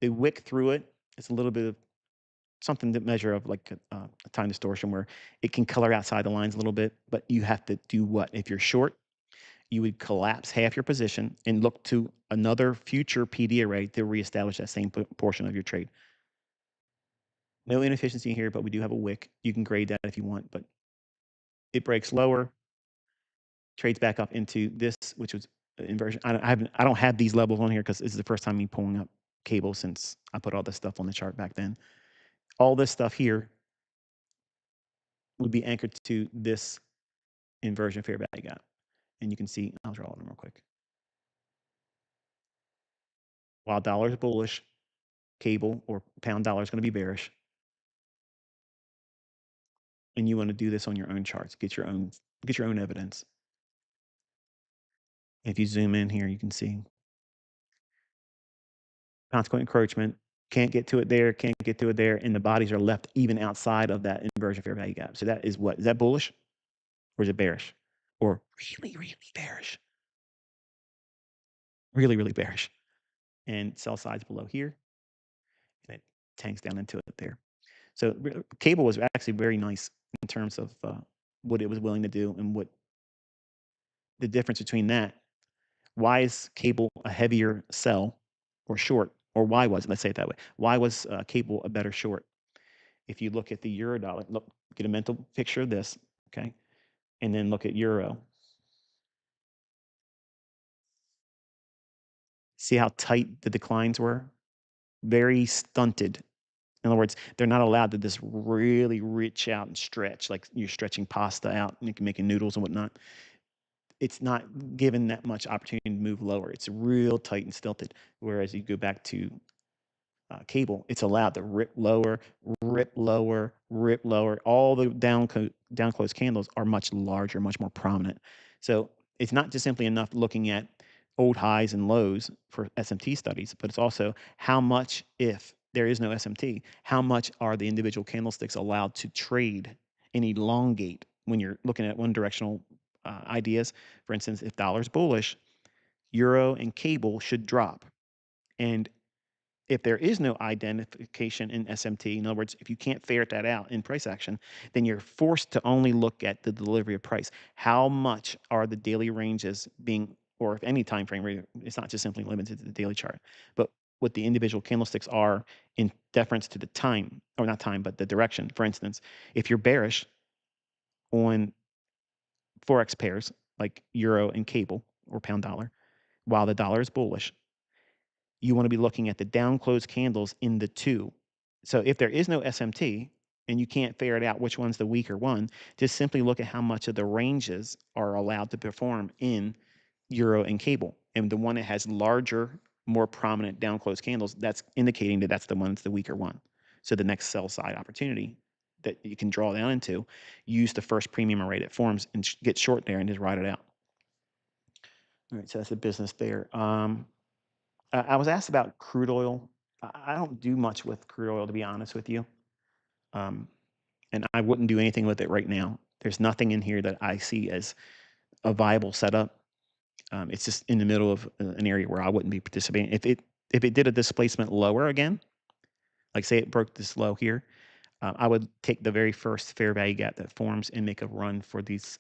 They wick through it. It's a little bit of something to measure of like a time distortion where it can color outside the lines a little bit, but you have to do what? If you're short, you would collapse half your position and look to another future PD array to reestablish that same portion of your trade. No inefficiency here, but we do have a wick. You can grade that if you want, but it breaks lower, trades back up into this, which was inversion. I don't have these levels on here because this is the first time me pulling up cable since I put all this stuff on the chart back then. All this stuff here would be anchored to this inversion fair value gap. And you can see, I'll draw them real quick. While dollar is bullish, cable or pound dollar is going to be bearish. And you want to do this on your own charts. Get your own evidence. If you zoom in here, you can see consequent encroachment, Can't get to it there, can't get to it there, and the bodies are left even outside of that inversion fair value gap. So that is what? Is that bullish or is it bearish? Or really, really bearish? Really, really bearish. And sell side's below here, and it tanks down into it there. So cable was actually very nice in terms of what it was willing to do and what the difference between that. Why is cable a heavier sell or short? Or why was, let's say it that way. Why was cable a better short? If you look at the euro dollar, look, get a mental picture of this, okay? And then look at euro. See how tight the declines were? Very stunted. In other words, they're not allowed to just really reach out and stretch like you're stretching pasta out and making noodles and whatnot. It's not given that much opportunity to move lower. It's real tight and stilted. Whereas you go back to cable, it's allowed to rip lower, rip lower, rip lower. All the down close candles are much larger, much more prominent. So it's not just simply enough looking at old highs and lows for SMT studies, but it's also how much, if there is no SMT, how much are the individual candlesticks allowed to trade and elongate when you're looking at one directional ideas. For instance, if dollar's bullish, euro and cable should drop. And if there is no identification in SMT, in other words, if you can't ferret that out in price action, then you're forced to only look at the delivery of price. How much are the daily ranges being, or if any time frame, it's not just simply limited to the daily chart, but what the individual candlesticks are in deference to the time, or not time, but the direction. For instance, if you're bearish on Forex pairs like euro and cable or pound dollar, while the dollar is bullish, you want to be looking at the down close candles in the two. So if there is no SMT and you can't figure it out which one's the weaker one, just simply look at how much of the ranges are allowed to perform in euro and cable. And the one that has larger, more prominent down close candles, that's indicating that that's the one that's the weaker one. So the next sell side opportunity that you can draw down into, use the first premium array that forms and get short there and just ride it out. All right, so that's the business there. I was asked about crude oil. I don't do much with crude oil, to be honest with you. Um, and I wouldn't do anything with it right now. There's nothing in here that I see as a viable setup. It's just in the middle of an area where I wouldn't be participating. If it did a displacement lower again, like say it broke this low here, I would take the very first fair value gap that forms and make a run for these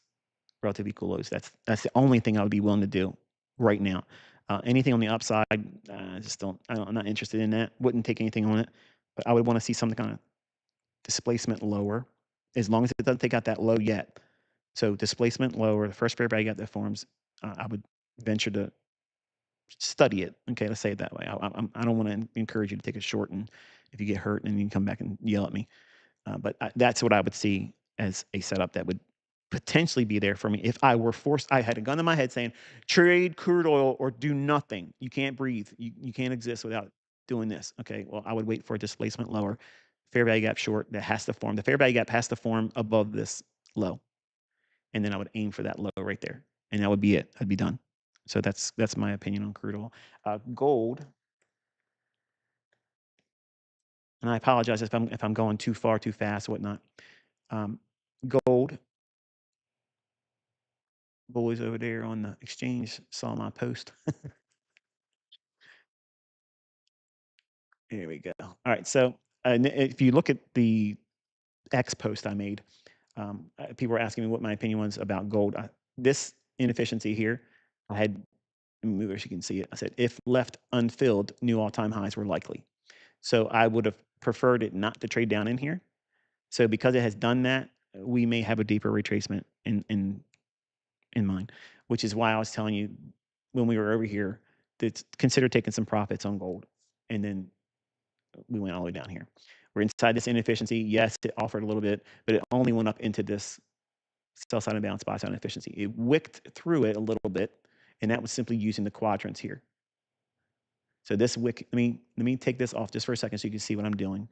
relative equal lows. That's the only thing I would be willing to do right now. Anything on the upside, I just don't. I'm not interested in that. Wouldn't take anything on it, but I would want to see something kind of displacement lower, as long as it doesn't take out that low yet. So displacement lower, the first fair value gap that forms, I would venture to study it. Okay, let's say it that way. I don't want to encourage you to take a short, and if you get hurt, and you can come back and yell at me. But that's what I would see as a setup that would potentially be there for me if I were forced. I had a gun in my head saying, trade crude oil or do nothing. You can't breathe. You can't exist without doing this. Okay, well, I would wait for a displacement lower, fair value gap short that has to form. The fair value gap has to form above this low. And then I would aim for that low right there. And that would be it. I'd be done. So that's my opinion on crude oil. Gold, and I apologize if I'm going too far, too fast, whatnot. Gold, boys over there on the exchange saw my post. Here we go. All right. So if you look at the X post I made, people were asking me what my opinion was about gold. This inefficiency here, I had, let me move it so you can see it. I said, if left unfilled, new all-time highs were likely. So I would have preferred it not to trade down in here. So because it has done that, we may have a deeper retracement in mind, which is why I was telling you when we were over here to consider taking some profits on gold. And then we went all the way down here. We're inside this inefficiency. Yes, it offered a little bit, but it only went up into this sell side and balance buy side inefficiency. It wicked through it a little bit, and that was simply using the quadrants here. So this wick, let me take this off just for a second so you can see what I'm doing.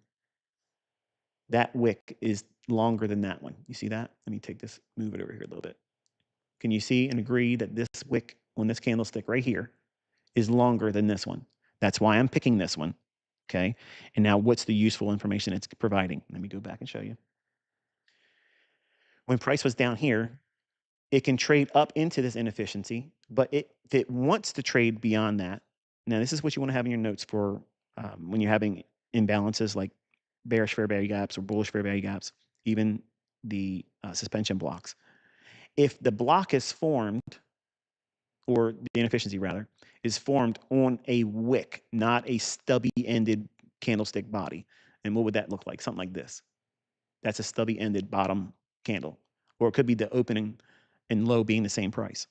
That wick is longer than that one. You see that? Let me take this, move it over here a little bit. Can you see and agree that this wick on this candlestick right here is longer than this one? That's why I'm picking this one. Okay. And now what's the useful information it's providing? Let me go back and show you. When price was down here, it can trade up into this inefficiency, but if it wants to trade beyond that, now this is what you want to have in your notes for when you're having imbalances like bearish fair value gaps or bullish fair value gaps, even the suspension blocks. If the block is formed, or the inefficiency rather, is formed on a wick, not a stubby ended candlestick body. And what would that look like? Something like this. That's a stubby ended bottom candle. Or it could be the opening and low being the same price.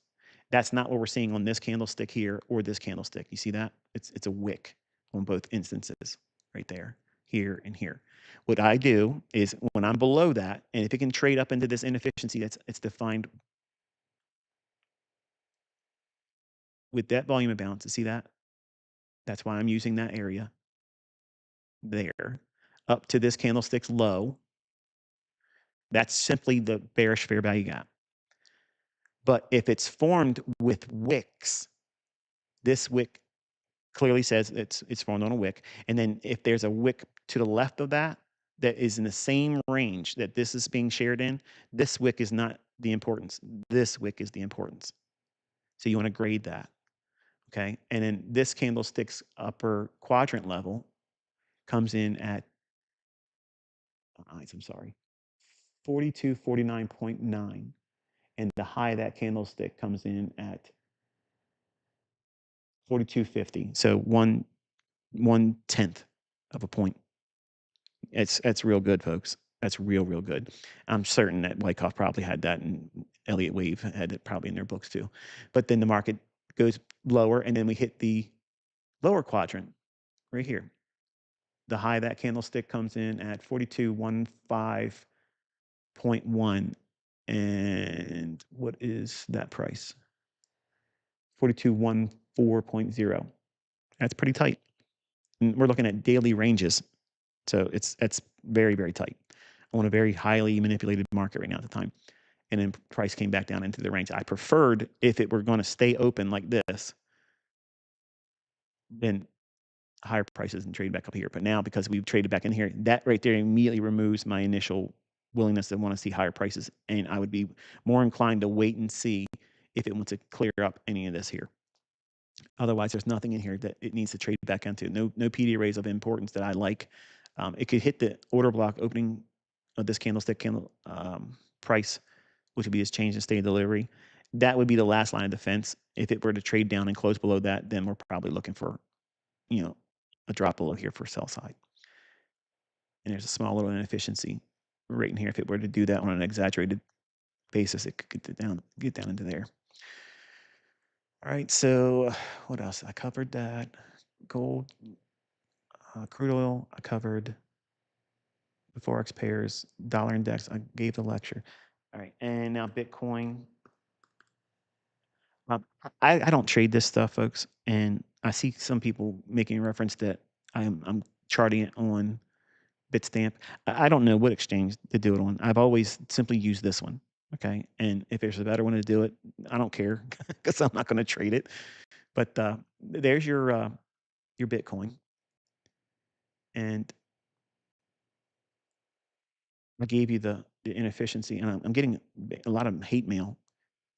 That's not what we're seeing on this candlestick here or this candlestick. You see that? It's a wick on both instances right there, here and here. What I do is when I'm below that, and if it can trade up into this inefficiency it's defined with that volume imbalance, you see that? That's why I'm using that area there up to this candlestick's low. That's simply the bearish fair value gap. But if it's formed with wicks, this wick clearly says it's formed on a wick. And then if there's a wick to the left of that that is in the same range that this is being shared in, this wick is not the importance. This wick is the importance. So you want to grade that. Okay. And then this candlestick's upper quadrant level comes in at, I'm sorry, 4249.9. And the high of that candlestick comes in at 4250. So one tenth of a point. That's real good, folks. That's real good. I'm certain that Wyckoff probably had that, and Elliott Wave had it probably in their books too. But then the market goes lower, and then we hit the lower quadrant right here. The high of that candlestick comes in at 4215.1. And what is that price? 4214.0. That's pretty tight. And we're looking at daily ranges. So that's very tight on a very highly manipulated market right now at the time. And then price came back down into the range. I preferred if it were going to stay open like this, then higher prices and trade back up here. But now because we've traded back in here, that right there immediately removes my initial willingness to want to see higher prices. And I would be more inclined to wait and see if it wants to clear up any of this here. Otherwise, there's nothing in here that it needs to trade back into. No PD arrays of importance that I like. It could hit the order block opening of this candlestick price, which would be its change in state of delivery. That would be the last line of defense. If it were to trade down and close below that, then we're probably looking for, a drop below here for sell side. And there's a small little inefficiency right in here. If it were to do that on an exaggerated basis, it could get down into there. All right, so what else? I covered that. Gold, crude oil, I covered the Forex pairs, dollar index, I gave the lecture. All right, and now Bitcoin. I don't trade this stuff, folks, and I see some people making reference that I'm charting it on Bitstamp. I don't know what exchange to do it on. I've always simply used this one, okay? And if there's a better one to do it, I don't care because I'm not going to trade it. But there's your Bitcoin, and I gave you the inefficiency, and I'm getting a lot of hate mail.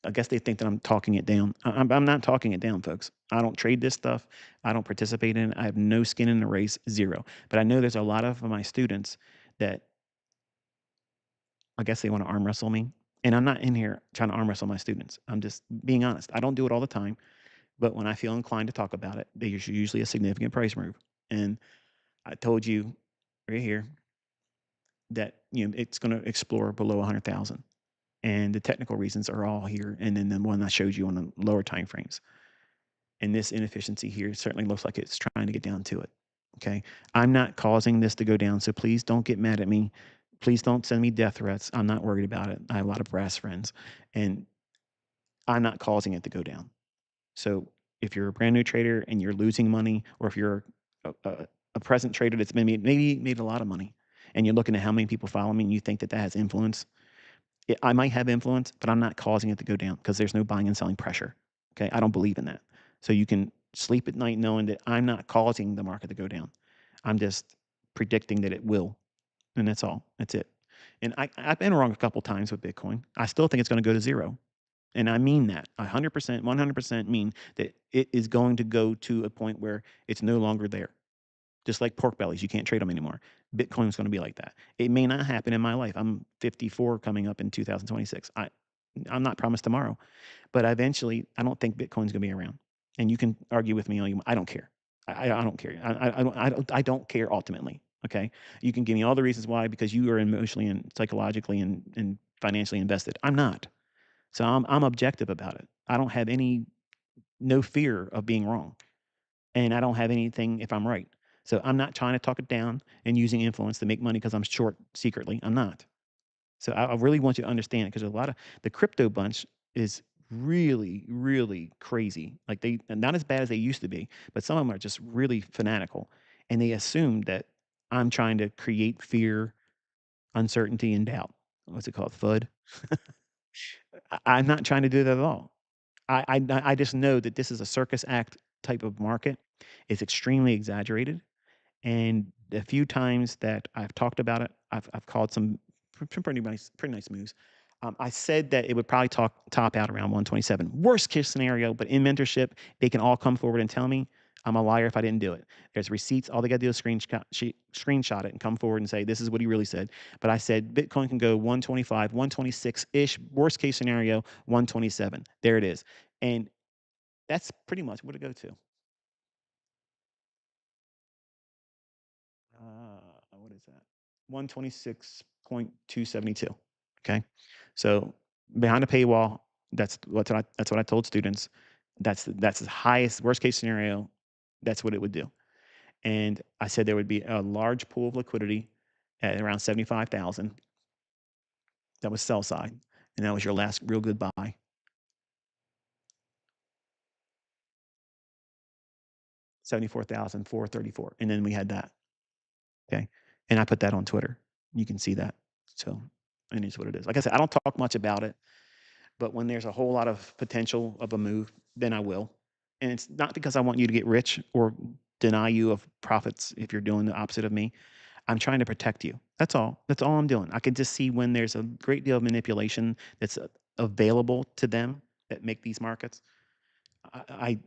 I guess they think that I'm talking it down. I'm not talking it down, folks. I don't trade this stuff. I don't participate in it. I have no skin in the race, zero. But I know there's a lot of my students that I guess they want to arm wrestle me. And I'm not in here trying to arm wrestle my students. I'm just being honest. I don't do it all the time. But when I feel inclined to talk about it, there's usually a significant price move. And I told you right here that it's going to explore below 100,000. And the technical reasons are all here. And then the one I showed you on the lower time frames. And this inefficiency here certainly looks like it's trying to get down to it. Okay. I'm not causing this to go down. So please don't get mad at me. Please don't send me death threats. I'm not worried about it. I have a lot of brass friends, and I'm not causing it to go down. So if you're a brand new trader and you're losing money, or if you're a present trader that's maybe made a lot of money, and you're looking at how many people follow me and you think that has influence, I might have influence, but I'm not causing it to go down because there's no buying and selling pressure. Okay. I don't believe in that. So you can sleep at night knowing that I'm not causing the market to go down. I'm just predicting that it will, and that's all. That's it. And I've been wrong a couple times with Bitcoin. I still think it's going to go to zero. And I mean that 100%, 100% mean that it is going to go to a point where it's no longer there. Just like pork bellies, you can't trade them anymore. Bitcoin is going to be like that. It may not happen in my life. I'm 54 coming up in 2026. I'm not promised tomorrow, but eventually, I don't think Bitcoin's going to be around. And you can argue with me all you want. I don't care. I don't care. I don't care ultimately. Okay. You can give me all the reasons why because you are emotionally and psychologically and financially invested. I'm not. So I'm objective about it. I don't have no fear of being wrong, and I don't have anything if I'm right. So I'm not trying to talk it down and using influence to make money because I'm short secretly. I'm not. So I really want you to understand it because a lot of the crypto bunch is really, really crazy. Like they not as bad as they used to be, but some of them are just really fanatical, and they assume that I'm trying to create fear, uncertainty, and doubt. What's it called? FUD. I'm not trying to do that at all. I just know that this is a circus act type of market. It's extremely exaggerated, and the few times that I've talked about it, I've called some pretty nice moves. I said that it would probably top out around 127. Worst case scenario, but in mentorship, they can all come forward and tell me I'm a liar if I didn't do it. There's receipts. All they got to do is screenshot it and come forward and say this is what he really said. But I said Bitcoin can go 125, 126 ish. Worst case scenario, 127. There it is, and that's pretty much what it go to. What is that? 126.272. Okay. So behind a paywall, that's what I told students. That's the highest worst case scenario. That's what it would do. And I said there would be a large pool of liquidity at around 75,000. That was sell side. And that was your last real good buy. 74,434. And then we had that. Okay. And I put that on Twitter. You can see that. So it is what it is. Like I said, I don't talk much about it, but when there's a whole lot of potential of a move, then I will. And it's not because I want you to get rich or deny you of profits if you're doing the opposite of me. I'm trying to protect you. That's all. That's all I'm doing. I can just see when there's a great deal of manipulation that's available to them that make these markets. I, I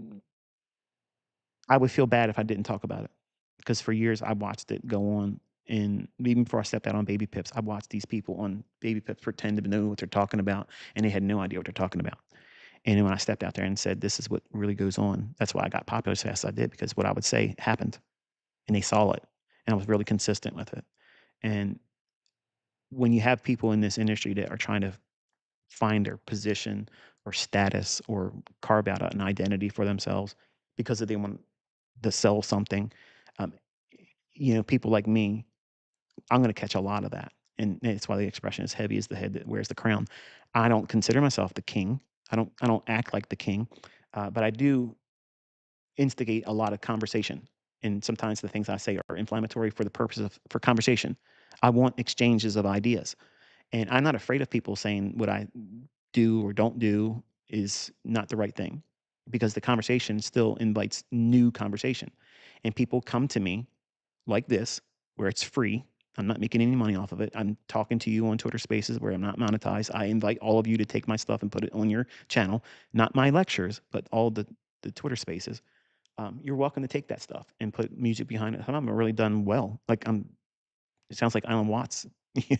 I would feel bad if I didn't talk about it because for years I watched it go on. And even before I stepped out on Baby Pips, I watched these people on Baby Pips pretend to know what they're talking about, and they had no idea what they're talking about. And then when I stepped out there and said, "This is what really goes on," that's why I got popular as fast as I did because what I would say happened, and they saw it, and I was really consistent with it. And when you have people in this industry that are trying to find their position or status or carve out an identity for themselves because they want to sell something, um, people like me, I'm going to catch a lot of that. And that's why the expression is heavy is the head that wears the crown. I don't consider myself the king. I don't act like the king, but I do instigate a lot of conversation. And sometimes the things I say are inflammatory for the purpose of for conversation. I want exchanges of ideas. And I'm not afraid of people saying what I do or don't do is not the right thing because the conversation still invites new conversation. And people come to me like this, where it's free. I'm not making any money off of it. I'm talking to you on Twitter Spaces where I'm not monetized. I invite all of you to take my stuff and put it on your channel, not my lectures, but all the Twitter Spaces. You're welcome to take that stuff and put music behind it. I'm really done well. Like it sounds like Alan Watts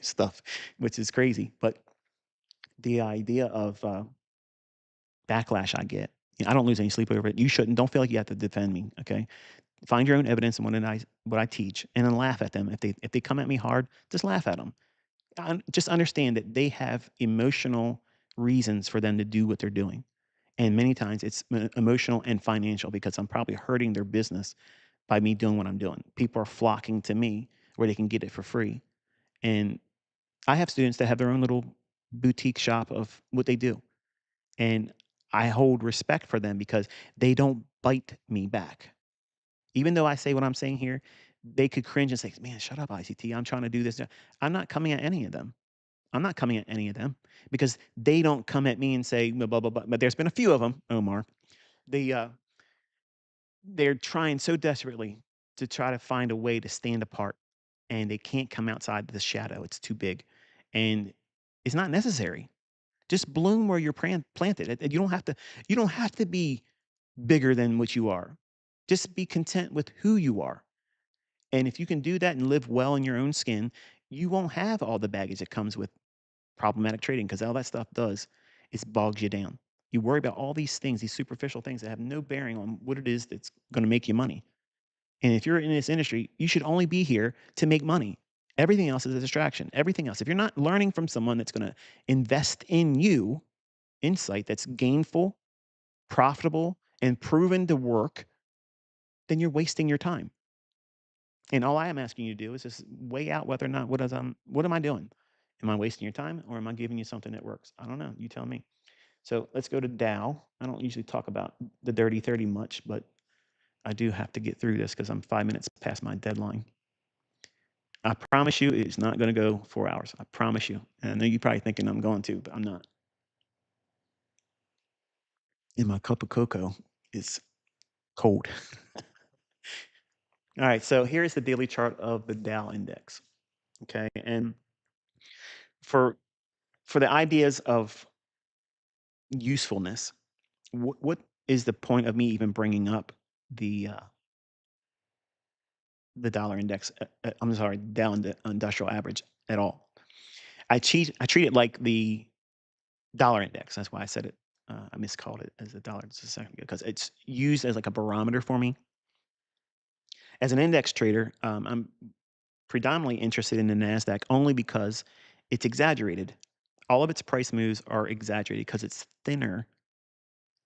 stuff, which is crazy. But the idea of backlash I get, I don't lose any sleep over it. You shouldn't. Don't feel like you have to defend me. Okay, find your own evidence in what I teach, and then laugh at them. If they come at me hard, just laugh at them. Just understand that they have emotional reasons for them to do what they're doing, and many times it's emotional and financial because I'm probably hurting their business by me doing what I'm doing. People are flocking to me where they can get it for free, and I have students that have their own little boutique shop of what they do, and I hold respect for them because they don't bite me back. Even though I say what I'm saying here, they could cringe and say, "Man, shut up, ICT. I'm trying to do this." I'm not coming at any of them. I'm not coming at any of them because they don't come at me and say blah blah blah. Blah. But there's been a few of them, Omar. They they're trying so desperately. to try to find a way to stand apart, and they can't come outside the shadow. It's too big, and it's not necessary. Just bloom where you're planted. You don't have to. You don't have to be bigger than what you are. Just be content with who you are. And if you can do that and live well in your own skin, you won't have all the baggage that comes with problematic trading, because all that stuff does is bogs you down. You worry about all these things, these superficial things that have no bearing on what it is that's going to make you money. And if you're in this industry, you should only be here to make money. Everything else is a distraction. Everything else. If you're not learning from someone that's going to invest in you, insight that's gainful, profitable, and proven to work, then you're wasting your time. And all I am asking you to do is just weigh out whether or not what am I doing? Am I wasting your time, or am I giving you something that works? I don't know. You tell me. So let's go to Dow. I don't usually talk about the dirty 30 much, but I do have to get through this because I'm 5 minutes past my deadline. I promise you it's not going to go 4 hours. I promise you. And I know you're probably thinking I'm going to, but I'm not. And my cup of cocoa is cold. All right, so here's the daily chart of the Dow index. Okay, and for the ideas of usefulness, what is the point of me even bringing up the uh, the dollar index? I'm sorry, Dow Industrial Average at all. I treat it like the dollar index. That's why I said it. I miscalled it as a dollar just a second ago, because it's used as like a barometer for me. As an index trader, I'm predominantly interested in the Nasdaq only because it's exaggerated. All of its price moves are exaggerated because it's thinner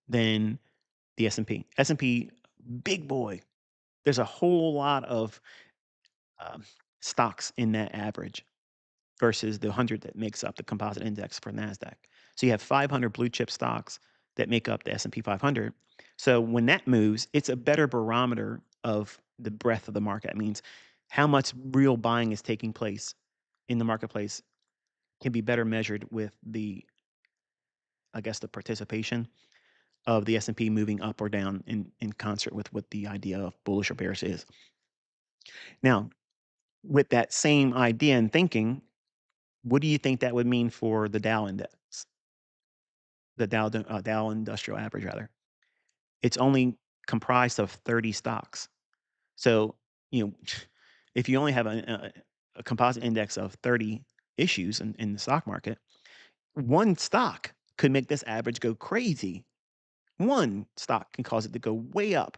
than the S&P. S&P, big boy. There's a whole lot of um, stocks in that average versus the 100 that makes up the composite index for Nasdaq. So you have 500 blue chip stocks that make up the S&P 500. So when that moves, it's a better barometer of the breadth of the market. It means how much real buying is taking place in the marketplace can be better measured with the, I guess, the participation of the S&P moving up or down in concert with what the idea of bullish or bearish is. Now, with that same idea and thinking, what do you think that would mean for the Dow index? The Dow Industrial Average, rather. It's only comprised of 30 stocks. So, you know, if you only have a composite index of 30 issues in the stock market, one stock could make this average go crazy. One stock can cause it to go way up.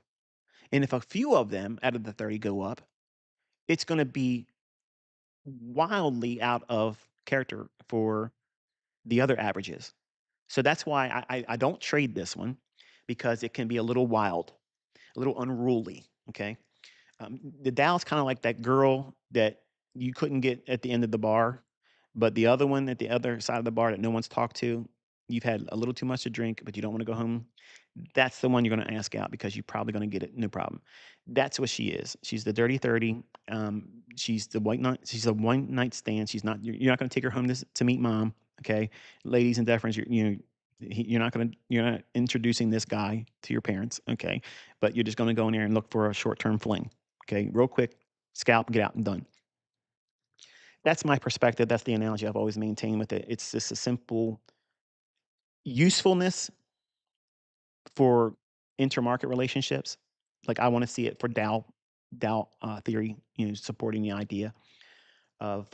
And if a few of them out of the 30 go up, it's going to be wildly out of character for the other averages. So that's why I don't trade this one, because it can be a little wild, a little unruly. Okay. The Dow's kind of like that girl that you couldn't get at the end of the bar, but the other one at the other side of the bar that no one's talked to, you've had a little too much to drink, but you don't want to go home. That's the one you're going to ask out, because you're probably going to get it, no problem. That's what she is. She's the dirty 30. She's the white night. She's a one night stand. She's not. You're not going to take her home to meet mom. Okay, ladies in deference. You're not going to. You're not introducing this guy to your parents. Okay, but you're just going to go in there and look for a short term fling. Okay, real quick, scalp, get out and done. That's my perspective. That's the analogy I've always maintained with it. It's just a simple usefulness for intermarket relationships. Like, I want to see it for Dow theory, supporting the idea of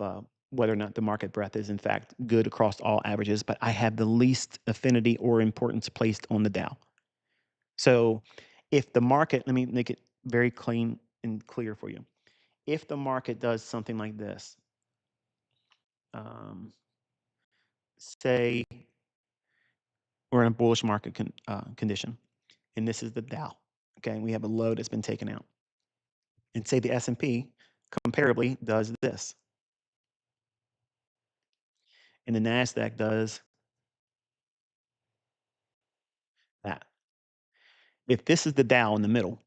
whether or not the market breadth is in fact good across all averages. But I have the least affinity or importance placed on the Dow. So if the market, let me make it very clean and clear for you. If the market does something like this, um, say we're in a bullish market condition, and this is the Dow. Okay, and we have a low that's been taken out, and say the S&P comparably does this, and the Nasdaq does that. If this is the Dow in the middle,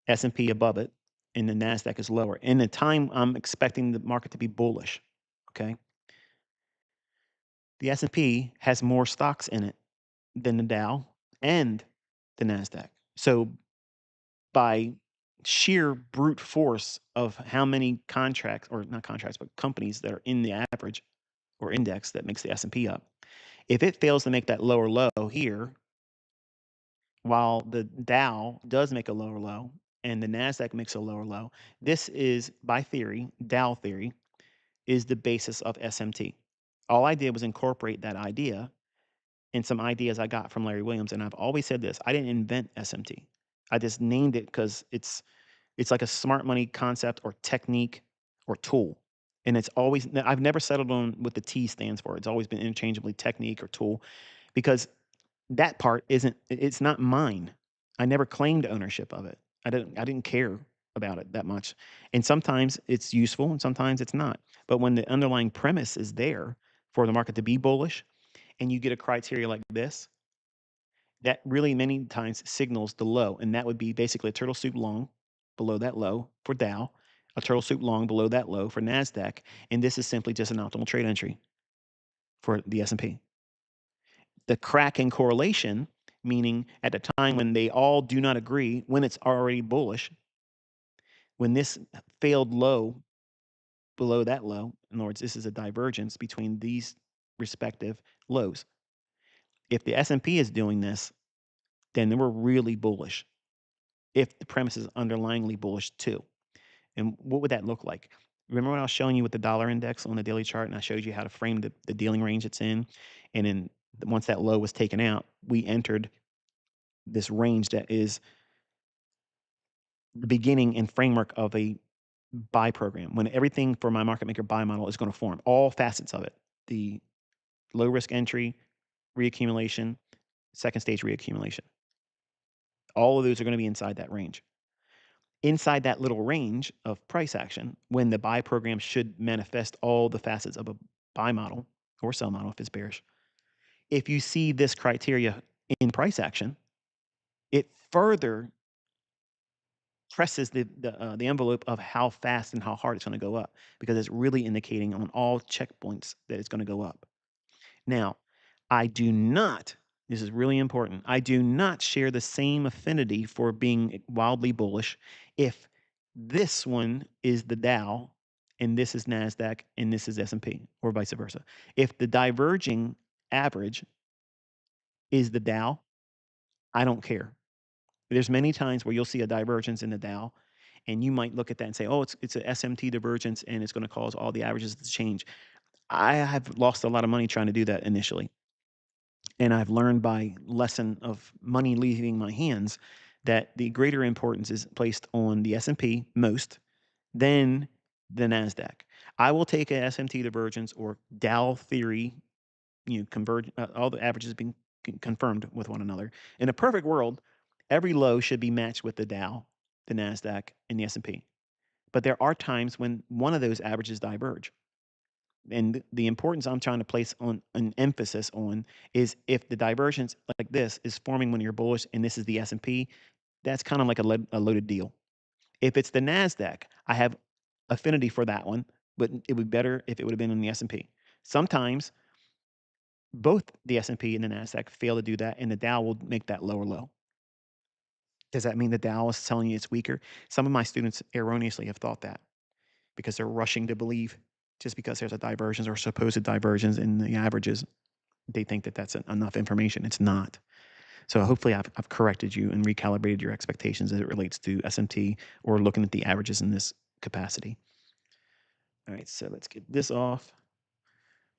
S&P above it, and the Nasdaq is lower, in the time I'm expecting the market to be bullish, okay, the S&P has more stocks in it than the Dow and the Nasdaq. So by sheer brute force of how many contracts, or not contracts, but companies that are in the average or index that makes the S&P up. If it fails to make that lower low here, while the Dow does make a lower low and the Nasdaq makes a lower low, this is, by theory, Dow theory, is the basis of SMT. All I did was incorporate that idea and some ideas I got from Larry Williams, and I've always said this: I didn't invent SMT. I just named it because it's like a smart money concept or technique or tool. And it's always, I've never settled on what the T stands for. It's always been interchangeably technique or tool, because that part isn't, it's not mine. I never claimed ownership of it. I didn't care about it that much. And sometimes it's useful and sometimes it's not. But when the underlying premise is there for the market to be bullish, and you get a criteria like this, that really many times signals the low, and that would be basically a turtle soup long below that low for Dow, a turtle soup long below that low for Nasdaq, and this is simply just an optimal trade entry for the S&P. The crack in correlation, meaning at the time when they all do not agree, when it's already bullish, when this failed low below that low, in other words, this is a divergence between these respective lows. If the S&P is doing this, then we're really bullish. If the premise is underlyingly bullish too. And what would that look like? Remember when I was showing you with the dollar index on the daily chart, and I showed you how to frame the dealing range it's in? And then once that low was taken out, we entered this range that is the beginning and framework of a buy program, when everything for my market maker buy model is going to form, all facets of it: the low risk entry, reaccumulation, second stage reaccumulation. All of those are going to be inside that range. Inside that little range of price action, when the buy program should manifest all the facets of a buy model or sell model if it's bearish. If you see this criteria in price action, it further presses the envelope of how fast and how hard it's going to go up, because it's really indicating on all checkpoints that it's going to go up. Now, I do not, this is really important, I do not share the same affinity for being wildly bullish if this one is the Dow and this is Nasdaq and this is S&P, or vice versa. If the diverging average is the Dow, I don't care. There's many times where you'll see a divergence in the Dow, and you might look at that and say, "Oh, it's a SMT divergence, and it's going to cause all the averages to change." I have lost a lot of money trying to do that initially, and I've learned by lesson of money leaving my hands that the greater importance is placed on the S&P most, then the Nasdaq. I will take a SMT divergence or Dow theory, converge, all the averages being confirmed with one another. In a perfect world, every low should be matched with the Dow, the Nasdaq, and the S&P. But there are times when one of those averages diverge. And the importance I'm trying to place on an emphasis on is, if the divergence like this is forming when you're bullish and this is the S&P, that's kind of like a loaded deal. If it's the Nasdaq, I have affinity for that one, but it would be better if it would have been in the S&P. Sometimes both the S&P and the Nasdaq fail to do that, and the Dow will make that lower low. Does that mean the Dow is telling you it's weaker? Some of my students erroneously have thought that, because they're rushing to believe just because there's a divergence or supposed divergence in the averages, they think that that's enough information. It's not. So hopefully I've corrected you and recalibrated your expectations as it relates to SMT or looking at the averages in this capacity. All right, so let's get this off.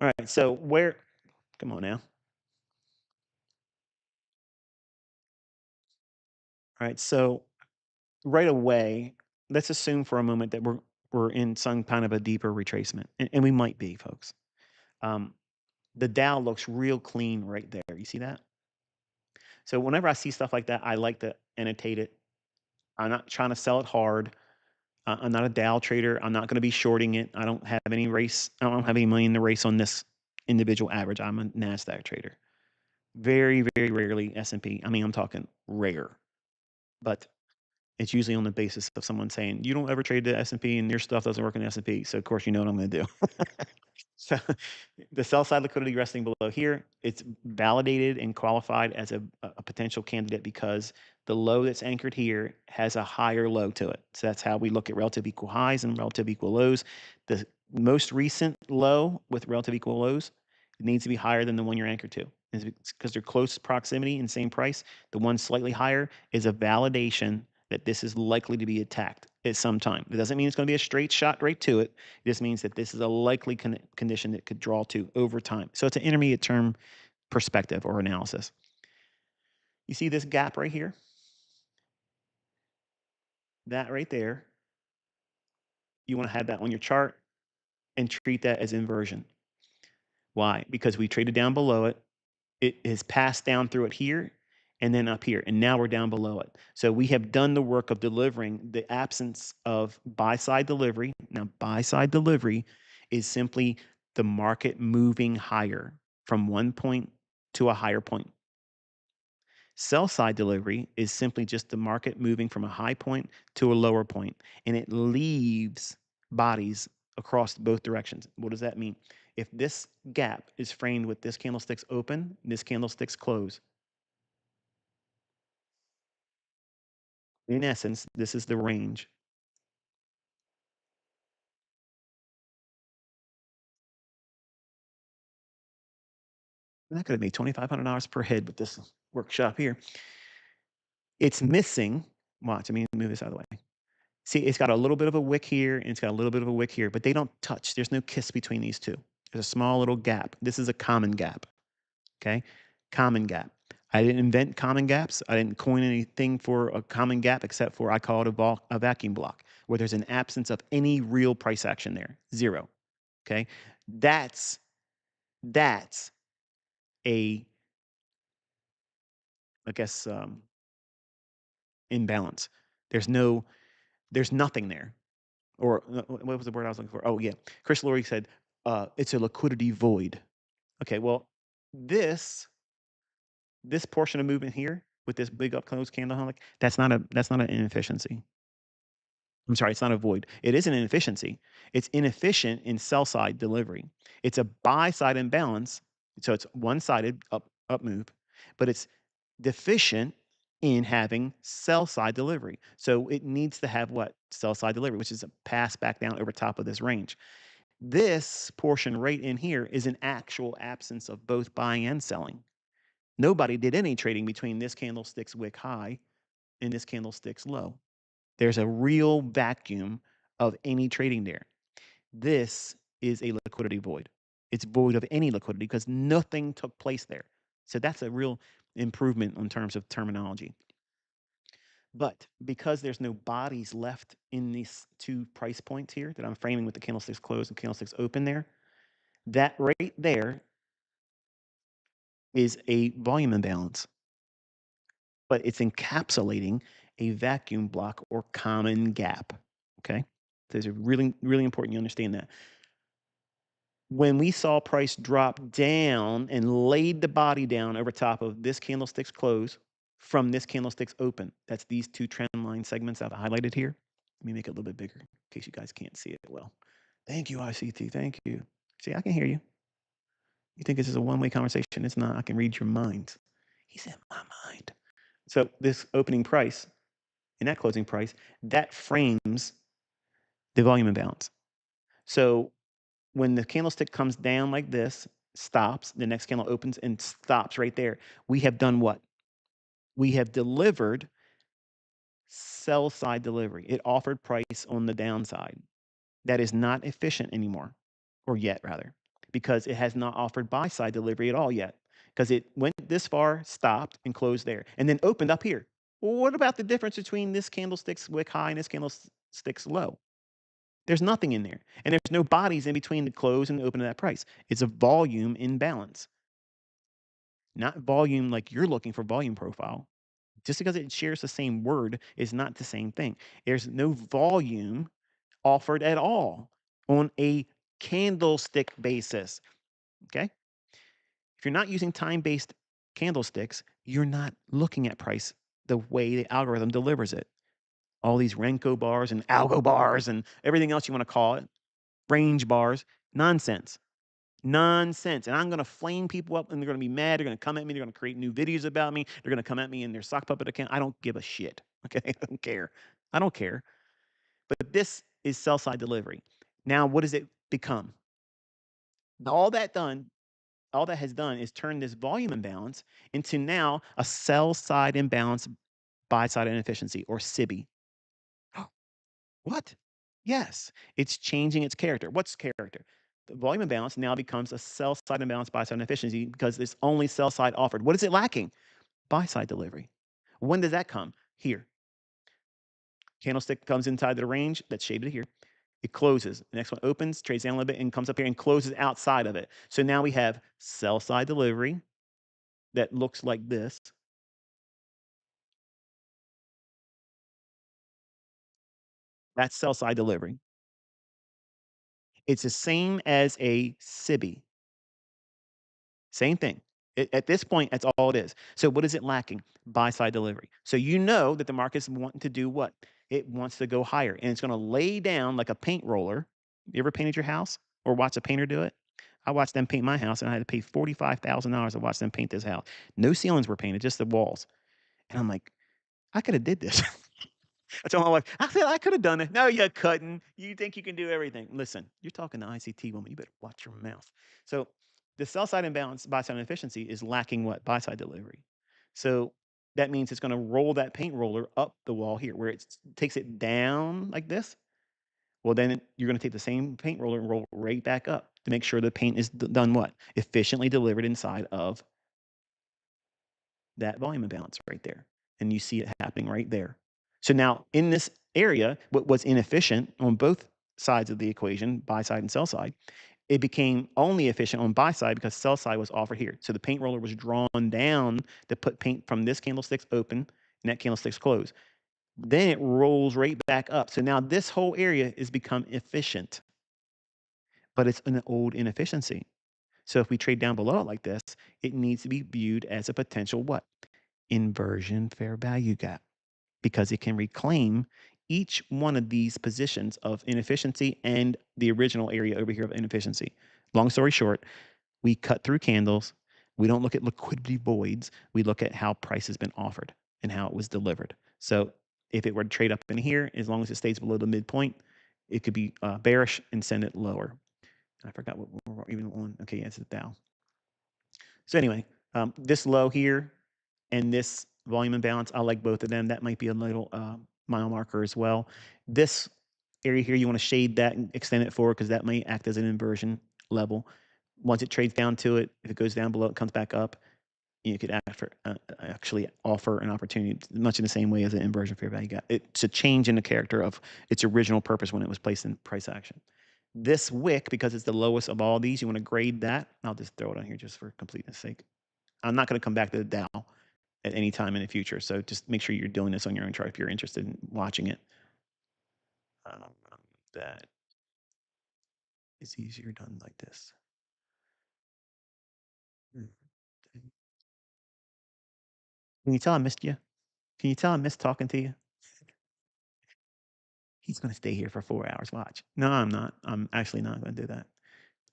All right, so come on now. All right, so right away, let's assume for a moment that we're in some kind of a deeper retracement, and we might be, folks. Um, the Dow looks real clean right there. You see that? So whenever I see stuff like that, I like to annotate it. I'm not trying to sell it hard. I'm not a Dow trader. I'm not going to be shorting it. I don't have any race. I don't have any money in the race on this individual average. I'm a NASDAQ trader. Very, very rarely S&P. I mean, I'm talking rare, but it's usually on the basis of someone saying, "You don't ever trade the S&P and your stuff doesn't work in the S&P." So of course, you know what I'm going to do. So the sell side liquidity resting below here, it's validated and qualified as a potential candidate because the low that's anchored here has a higher low to it. So that's how we look at relative equal highs and relative equal lows. The most recent low with relative equal lows needs to be higher than the one you're anchored to. Because they're close proximity and same price. The one slightly higher is a validation that this is likely to be attacked at some time. It doesn't mean it's going to be a straight shot right to it. It just means that this is a likely condition that could draw to over time. So it's an intermediate term perspective or analysis. You see this gap right here? That right there, you want to have that on your chart and treat that as inversion. Why? Because we traded down below it. It is passed down through it here and then up here. And now we're down below it. So we have done the work of delivering the absence of buy side delivery. Now, buy side delivery is simply the market moving higher from one point to a higher point. Sell side delivery is simply just the market moving from a high point to a lower point, and it leaves bodies across both directions. What does that mean? If this gap is framed with this candlestick's open, this candlestick's close, in essence, this is the range. And that could have made $2,500 per head with this workshop here. It's missing. Watch, let me move this out of the way. See, it's got a little bit of a wick here and it's got a little bit of a wick here, but they don't touch. There's no kiss between these two. There's a small little gap. This is a common gap. Okay? Common gap. I didn't invent common gaps. I didn't coin anything for a common gap except for I call it a vacuum block where there's an absence of any real price action there. Zero. Okay? That's a, I guess, imbalance. There's nothing there. Or what was the word I was looking for? Oh, yeah. Chris Laurie said, it's a liquidity void. Okay, well, this portion of movement here with this big up close candle, that's not an inefficiency. I'm sorry, it's not a void. It is an inefficiency. It's inefficient in sell side delivery. It's a buy side imbalance, so it's one sided up move, but it's deficient in having sell side delivery. So it needs to have what? Sell side delivery, which is a pass back down over top of this range. This portion right in here is an actual absence of both buying and selling. Nobody did any trading between this candlestick's wick high and this candlestick's low. There's a real vacuum of any trading there. This is a liquidity void. It's void of any liquidity because nothing took place there. So that's a real improvement in terms of terminology. But because there's no bodies left in these two price points here that I'm framing with the candlesticks closed and candlesticks open there, that right there is a volume imbalance, but it's encapsulating a vacuum block or common gap. Okay. Those are really, really important you understand that. When we saw price drop down and laid the body down over top of this candlestick's close from this candlestick's open, that's these two trend line segments I've highlighted here. Let me make it a little bit bigger in case you guys can't see it well. Thank you, ICT. Thank you. See, I can hear you. You think this is a one-way conversation? It's not. I can read your mind. He's in my mind. So this opening price and that closing price, that frames the volume imbalance. So when the candlestick comes down like this, stops, the next candle opens and stops right there, we have done what? We have delivered sell side delivery. It offered price on the downside. That is not efficient anymore, or yet rather, because it has not offered buy side delivery at all yet, because it went this far, stopped, and closed there, and then opened up here. Well, what about the difference between this candlestick's wick high and this candlestick's low? There's nothing in there, and there's no bodies in between the close and the open of that price. It's a volume imbalance, not volume like you're looking for volume profile. Just because it shares the same word is not the same thing. There's no volume offered at all on a candlestick basis. Okay. If you're not using time based candlesticks, you're not looking at price the way the algorithm delivers it. All these Renko bars and algo bars and everything else you want to call it, range bars, nonsense. Nonsense. And I'm going to flame people up and they're going to be mad. They're going to come at me. They're going to create new videos about me. They're going to come at me in their sock puppet account. I don't give a shit. Okay. I don't care. I don't care. But this is sell side delivery. Now, what does it become? All that done, all that has done is turn this volume imbalance into now a sell side imbalance, buy side inefficiency, or SIBI. What? Yes, it's changing its character. What's character? The volume imbalance now becomes a sell side imbalance, buy side inefficiency because it's only sell side offered. What is it lacking? Buy side delivery. When does that come? Here. Candlestick comes inside the range that's shaded here. It closes. The next one opens, trades down a little bit, and comes up here and closes outside of it. So now we have sell side delivery that looks like this. That's sell side delivery. It's the same as a SIBI. Same thing. At this point, that's all it is. So what is it lacking? Buy side delivery. So you know that the market's wanting to do what? It wants to go higher, and it's going to lay down like a paint roller. You ever painted your house or watch a painter do it? I watched them paint my house, and I had to pay $45,000 to watch them paint this house. No ceilings were painted, just the walls. And I'm like, I could have did this. I told my wife, I said I could have done it. No, you couldn't. You think you can do everything. Listen, you're talking to ICT woman. You better watch your mouth. So the sell side imbalance, buy side inefficiency is lacking what? Buy side delivery. So that means it's going to roll that paint roller up the wall here where it takes it down like this. Well, then you're going to take the same paint roller and roll right back up to make sure the paint is done what? Efficiently delivered inside of that volume imbalance right there. And you see it happening right there. So now in this area, what was inefficient on both sides of the equation, buy side and sell side, it became only efficient on buy side because sell side was offered here. So the paint roller was drawn down to put paint from this candlestick's open and that candlestick's closed. Then it rolls right back up. So now this whole area is become efficient, but it's an old inefficiency. So if we trade down below it like this, it needs to be viewed as a potential what? Inversion fair value gap because it can reclaim each one of these positions of inefficiency and the original area over here of inefficiency. Long story short, we cut through candles. We don't look at liquidity voids. We look at how price has been offered and how it was delivered. So if it were to trade up in here, as long as it stays below the midpoint, it could be bearish and send it lower. I forgot what we're even on. Okay, yeah, it's the Dow. So anyway, this low here and this volume imbalance, I like both of them. That might be a little mile marker as well. This area here, you want to shade that and extend it forward because that may act as an inversion level. Once it trades down to it, if it goes down below, it comes back up. You could actually offer an opportunity, much in the same way as an inversion fair value gap. It's a change in the character of its original purpose when it was placed in price action. This wick, because it's the lowest of all these, you want to grade that. I'll just throw it on here just for completeness sake. I'm not going to come back to the Dow at any time in the future. So just make sure you're doing this on your own chart if you're interested in watching it. Um, that is easier done like this. Hmm. Can you tell I missed you? Can you tell I missed talking to you? He's going to stay here for 4 hours. Watch. No, I'm not. I'm actually not going to do that.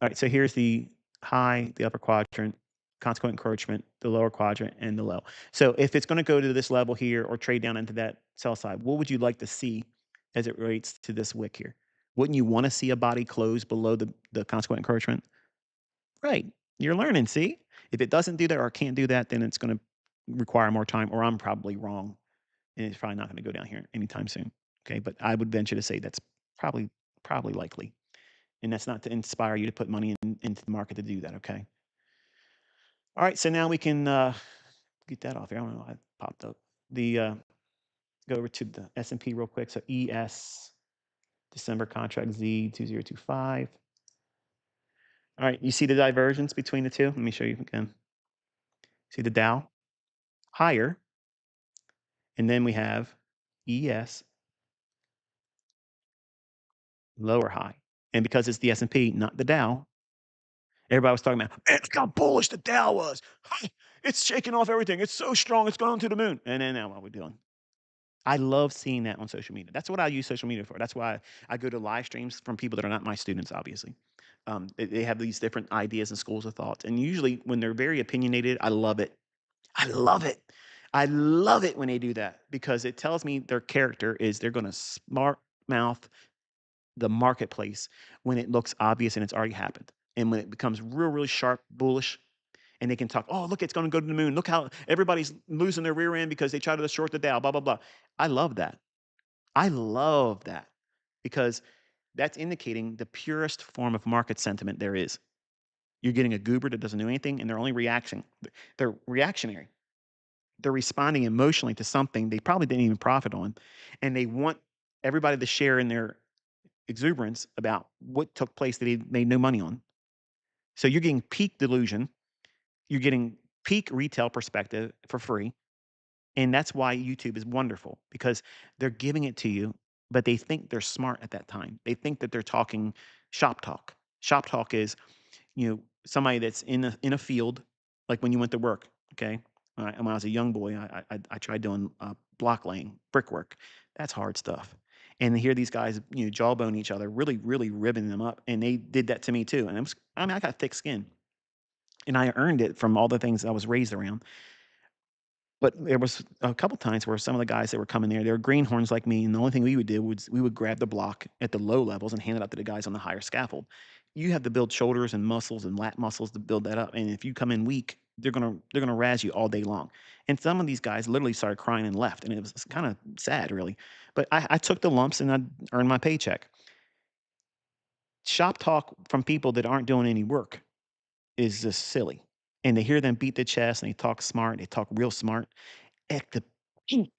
All right. So here's the high, the upper quadrant, consequent encroachment, the lower quadrant, and the low. So if it's going to go to this level here or trade down into that sell side, what would you like to see as it relates to this wick here? Wouldn't you want to see a body close below the consequent encroachment? Right. You're learning. See, if it doesn't do that or can't do that, then it's going to require more time, or I'm probably wrong, and it's probably not going to go down here anytime soon. Okay, but I would venture to say that's probably likely, and that's not to inspire you to put money into the market to do that. Okay. All right. So now we can get that off here. I don't know why it popped up. The go over to the S&P real quick. So ES December contract Z2025. All right, you see the divergence between the two? Let me show you again. See the Dow higher, and then we have ES lower high. And because it's the S&P, not the Dow, everybody was talking about, man, look how bullish the Dow was. It's shaking off everything. It's so strong, it's going to the moon. And then now what we're doing. I love seeing that on social media. That's what I use social media for. That's why I go to live streams from people that are not my students, obviously. They have these different ideas and schools of thought, and usually when they're very opinionated, I love it. I love it. I love it when they do that because it tells me their character is they're going to smart mouth the marketplace when it looks obvious and it's already happened. And when it becomes real, really sharp, bullish, and they can talk, oh, look, it's going to go to the moon. Look how everybody's losing their rear end because they try to short the Dow, blah, blah, blah. I love that. I love that because that's indicating the purest form of market sentiment there is. You're getting a goober that doesn't do anything, and they're only reaction. They're reactionary. They're responding emotionally to something they probably didn't even profit on, and they want everybody to share in their exuberance about what took place that they made no money on. So you're getting peak delusion, you're getting peak retail perspective for free, and that's why YouTube is wonderful because they're giving it to you, but they think they're smart at that time. They think that they're talking shop talk. Shop talk is, somebody that's in a field, like when you went to work. Okay, when I was a young boy, I tried doing block laying, brickwork. That's hard stuff. And to hear these guys, jawbone each other, really, really ribbing them up, and they did that to me too. And I got thick skin, and I earned it from all the things I was raised around. But there was a couple times where some of the guys that were coming there, they were greenhorns like me, and the only thing we would do was we would grab the block at the low levels and hand it out to the guys on the higher scaffold. You have to build shoulders and muscles and lat muscles to build that up, and if you come in weak, they're gonna razz you all day long. And some of these guys literally started crying and left, and it was kind of sad, really. But I took the lumps and I earned my paycheck. Shop talk from people that aren't doing any work is just silly, and to hear them beat the chest and they talk smart, they talk real smart at the peak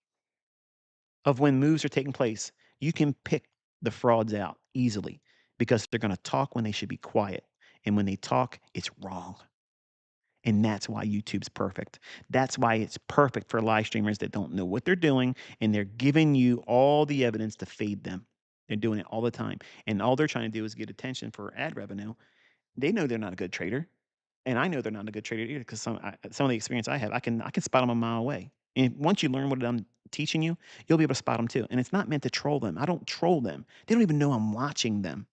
of when moves are taking place, you can pick the frauds out easily because they're going to talk when they should be quiet. And when they talk, it's wrong. And that's why YouTube's perfect. That's why it's perfect for live streamers that don't know what they're doing and they're giving you all the evidence to fade them. They're doing it all the time. And all they're trying to do is get attention for ad revenue. They know they're not a good trader, and I know they're not a good trader either because some of the experience I have, I can spot them a mile away. And once you learn what I'm teaching you, you'll be able to spot them too. And it's not meant to troll them. I don't troll them. They don't even know I'm watching them,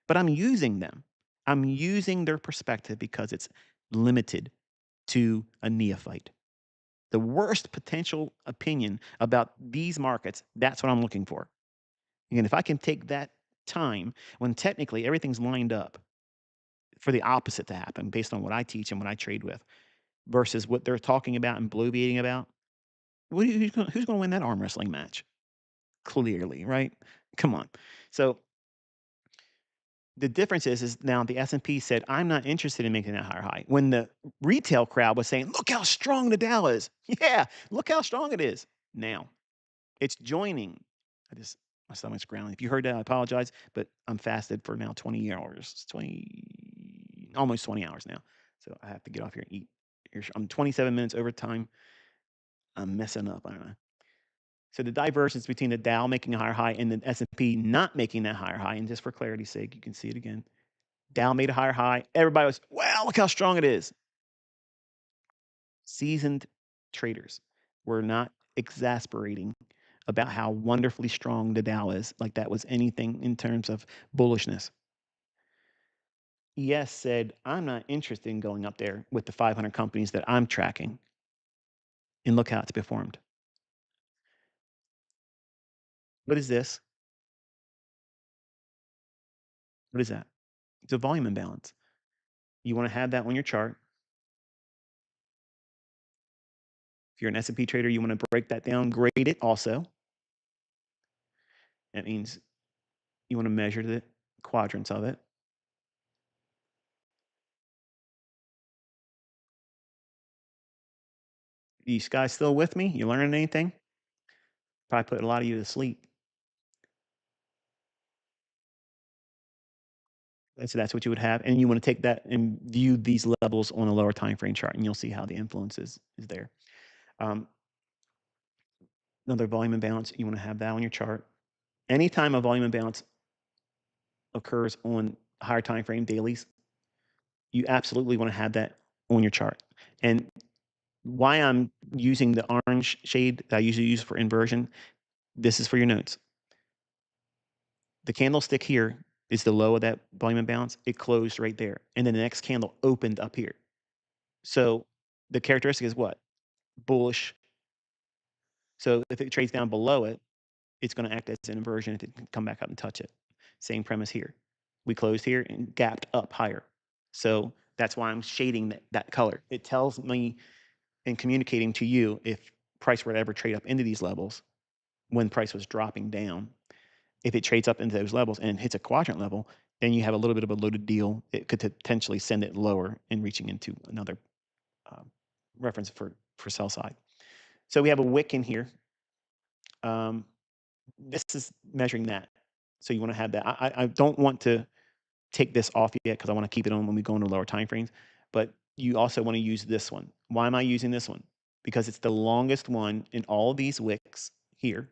but I'm using them. I'm using their perspective because it's limited to a neophyte. The worst potential opinion about these markets, that's what I'm looking for. And if I can take that time when technically everything's lined up for the opposite to happen based on what I teach and what I trade with versus what they're talking about and bloviating about, who's gonna win that arm wrestling match? Clearly, right? Come on. So the difference is now the S&P said, "I'm not interested in making that higher high." When the retail crowd was saying, "Look how strong the Dow is." Yeah, look how strong it is. Now, it's joining. My stomach's growling. If you heard that, I apologize, but I'm fasted for now 20 hours. It's 20 almost 20 hours now. So I have to get off here and eat. I'm 27 minutes over time. I'm messing up, aren't I? So the divergence between the Dow making a higher high and the S&P not making that higher high, and just for clarity's sake, you can see it again. Dow made a higher high. Everybody was, wow, look how strong it is. Seasoned traders were not exasperating about how wonderfully strong the Dow is, like that was anything in terms of bullishness. ES said, I'm not interested in going up there with the 500 companies that I'm tracking. And look how it's performed. What is this? What is that? It's a volume imbalance. You want to have that on your chart. If you're an S&P trader, you want to break that down, grade it also. That means you want to measure the quadrants of it. You guys still with me? You learning anything? Probably put a lot of you to sleep. So that's what you would have. And you want to take that and view these levels on a lower time frame chart, and you'll see how the influence is there. Um, Another volume imbalance, you want to have that on your chart. Anytime a volume imbalance occurs on higher time frame dailies, you absolutely want to have that on your chart. And why I'm using the orange shade that I usually use for inversion, this is for your notes. The candlestick here is the low of that volume imbalance. It closed right there, and then the next candle opened up here. So the characteristic is what? Bullish. So if it trades down below it, it's going to act as an inversion if it can come back up and touch it. Same premise here. We closed here and gapped up higher. So that's why I'm shading that color. It tells me and communicating to you if price were to ever trade up into these levels when price was dropping down. If it trades up into those levels and hits a quadrant level, then you have a little bit of a loaded deal. It could potentially send it lower and reaching into another reference for sell side. So we have a wick in here. Um, this is measuring that. So you want to have that. I don't want to take this off yet because I want to keep it on when we go into lower time frames. But you also want to use this one. Why am I using this one? Because it's the longest one in all of these wicks here.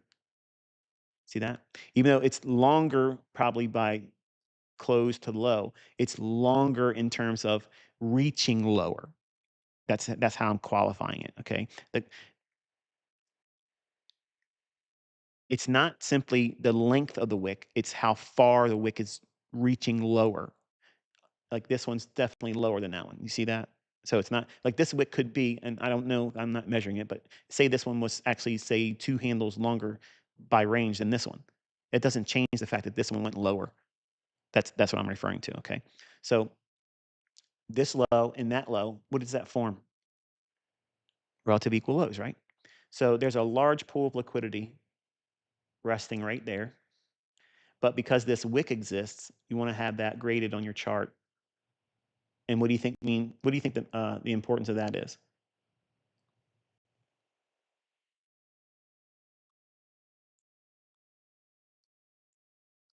See that? Even though it's longer probably by close to low, it's longer in terms of reaching lower. That's how I'm qualifying it. Okay. It's not simply the length of the wick, it's how far the wick is reaching lower. Like this one's definitely lower than that one. You see that? So it's not like this wick could be, and I don't know, I'm not measuring it, but say this one was actually, say, 2 handles longer by range than this one. It doesn't change the fact that this one went lower. That's what I'm referring to, okay? So this low and that low, what does that form? Relative equal lows, right? So there's a large pool of liquidity resting right there. But because this wick exists, you want to have that graded on your chart. And what do you think what do you think the importance of that is?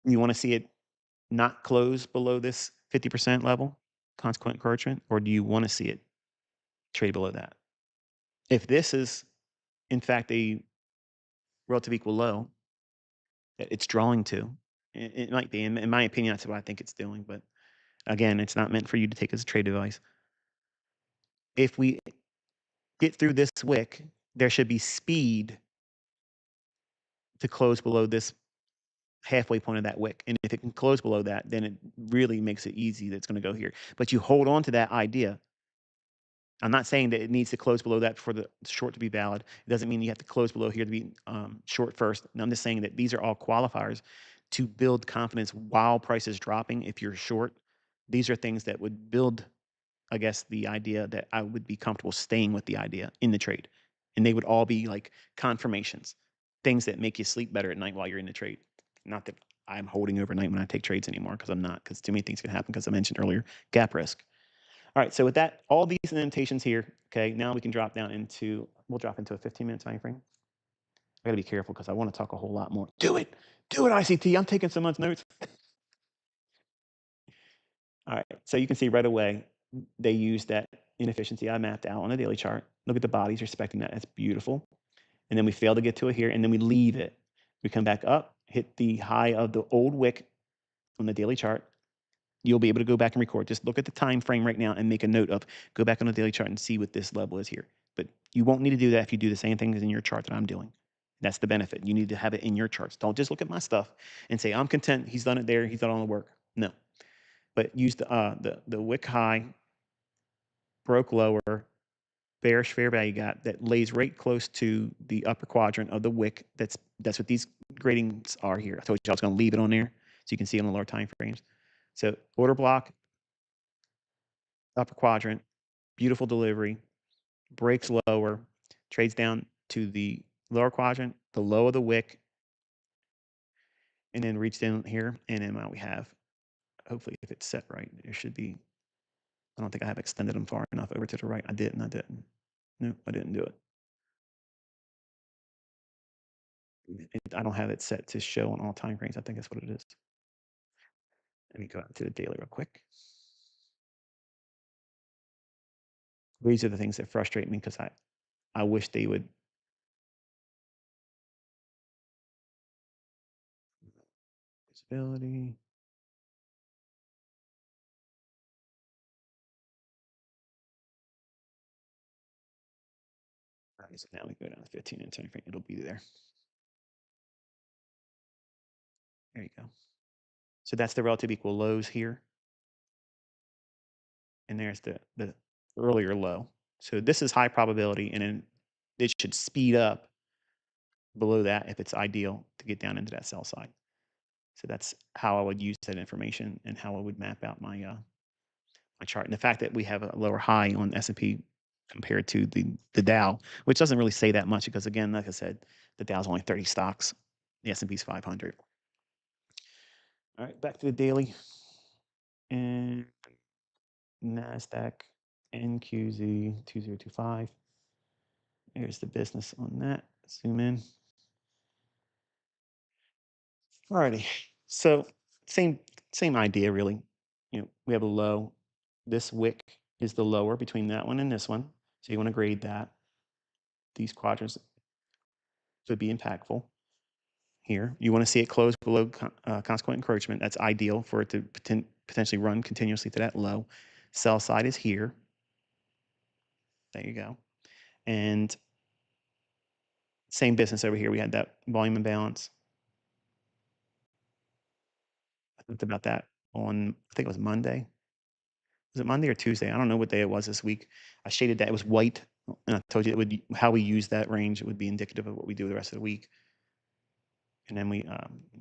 You want to see it not close below this 50% level, consequent encouragement, or do you want to see it trade below that? If this is, in fact, a relative equal low that it's drawing to, it might be, in my opinion, that's what I think it's doing. But again, it's not meant for you to take as a trade device. If we get through this wick, there should be speed to close below this halfway point of that wick. And if it can close below that, then it really makes it easy that it's going to go here. But you hold on to that idea. I'm not saying that it needs to close below that for the short to be valid. It doesn't mean you have to close below here to be short first. And I'm just saying that these are all qualifiers to build confidence while price is dropping. If you're short, these are things that would build, I guess, the idea that I would be comfortable staying with the idea in the trade. And they would all be like confirmations, things that make you sleep better at night while you're in the trade. Not that I'm holding overnight when I take trades anymore, because I'm not, because too many things can happen, because I mentioned earlier, gap risk. All right, so with that, all these indentations here, okay, now we can drop down into, we'll drop into a 15-minute time frame. I gotta be careful because I want to talk a whole lot more. Do it, ICT. I'm taking so much notes. All right, so you can see right away, they use that inefficiency I mapped out on a daily chart. Look at the bodies respecting that. That's beautiful. And then we fail to get to it here, and then we leave it. We come back up, hit the high of the old wick on the daily chart. You'll be able to go back and record. Just look at the time frame right now and make a note of, go back on the daily chart and see what this level is here. But you won't need to do that if you do the same thing as in your chart that I'm doing. That's the benefit. You need to have it in your charts. Don't just look at my stuff and say, I'm content. He's done it there. He's done all the work. No. But use the wick high, broke lower, bearish fair value gap that lays right close to the upper quadrant of the wick. That's what these gradings are here. I told you I was going to leave it on there so you can see on the lower time frames. So order block, upper quadrant, beautiful delivery, breaks lower, trades down to the lower quadrant, the low of the wick, and then reach down here. And then we have, hopefully, if it's set right, there should be. I don't think I have extended them far enough over to the right. I didn't. No, I didn't do it. I don't have it set to show on all time frames. I think that's what it is. Let me go out to the daily real quick. These are the things that frustrate me because I wish they would. Visibility. All right, so now we go down to 15 and time frame. It'll be there. There you go. So that's the relative equal lows here, and there's the earlier low. So this is high probability, and then it should speed up below that if it's ideal to get down into that sell side. So that's how I would use that information and how I would map out my chart. And the fact that we have a lower high on S&P compared to the Dow, which doesn't really say that much because again, like I said, the Dow's only 30 stocks, the S&P's 500. All right, back to the daily and Nasdaq NQZ 2025. Here's the business on that. Zoom in. Alrighty. So same same idea really. We have a low. This wick is the lower between that one and this one. So you want to grade that. These quadrants could be impactful here. You want to see it close below consequent encroachment. That's ideal for it to potentially run continuously to that low. Sell side is here. There you go. And same business over here. We had that volume imbalance. I talked about that on, I think it was Monday. Was it Monday or Tuesday? I don't know what day it was this week. I shaded that. It was white. And I told you it would how we use that range. It would be indicative of what we do the rest of the week. And then we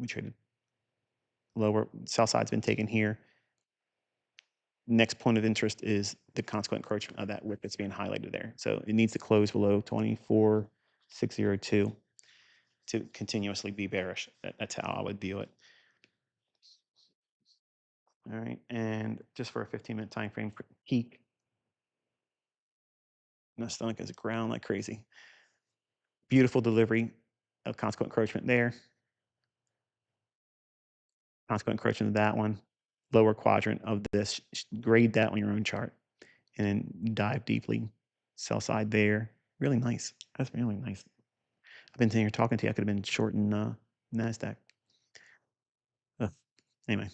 traded lower. Sell side's been taken here. Next point of interest is the consequent encroachment of that wick that's being highlighted there. So it needs to close below 24,602 to continuously be bearish. That's how I would view it. All right, and just for a 15-minute time frame peak, my stomach is ground like crazy. Beautiful delivery of consequent encroachment there. Consequent encroachment of that one. Lower quadrant of this. Grade that on your own chart, and then dive deeply. Sell side there. Really nice. That's really nice. I've been sitting here talking to you. I could have been shorting Nasdaq. Anyway,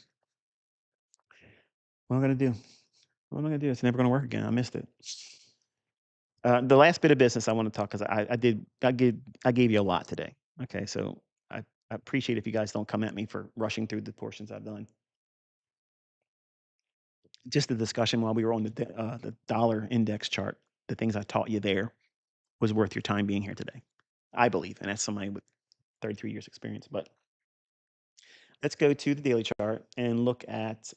what am I gonna do? What am I gonna do? It's never gonna work again. I missed it. The last bit of business I want to talk because I gave you a lot today. Okay, so I appreciate if you guys don't come at me for rushing through the portions I've done. Just the discussion while we were on the dollar index chart, the things I taught you there was worth your time being here today. I believe, and that's somebody with 33 years experience. But let's go to the daily chart and let's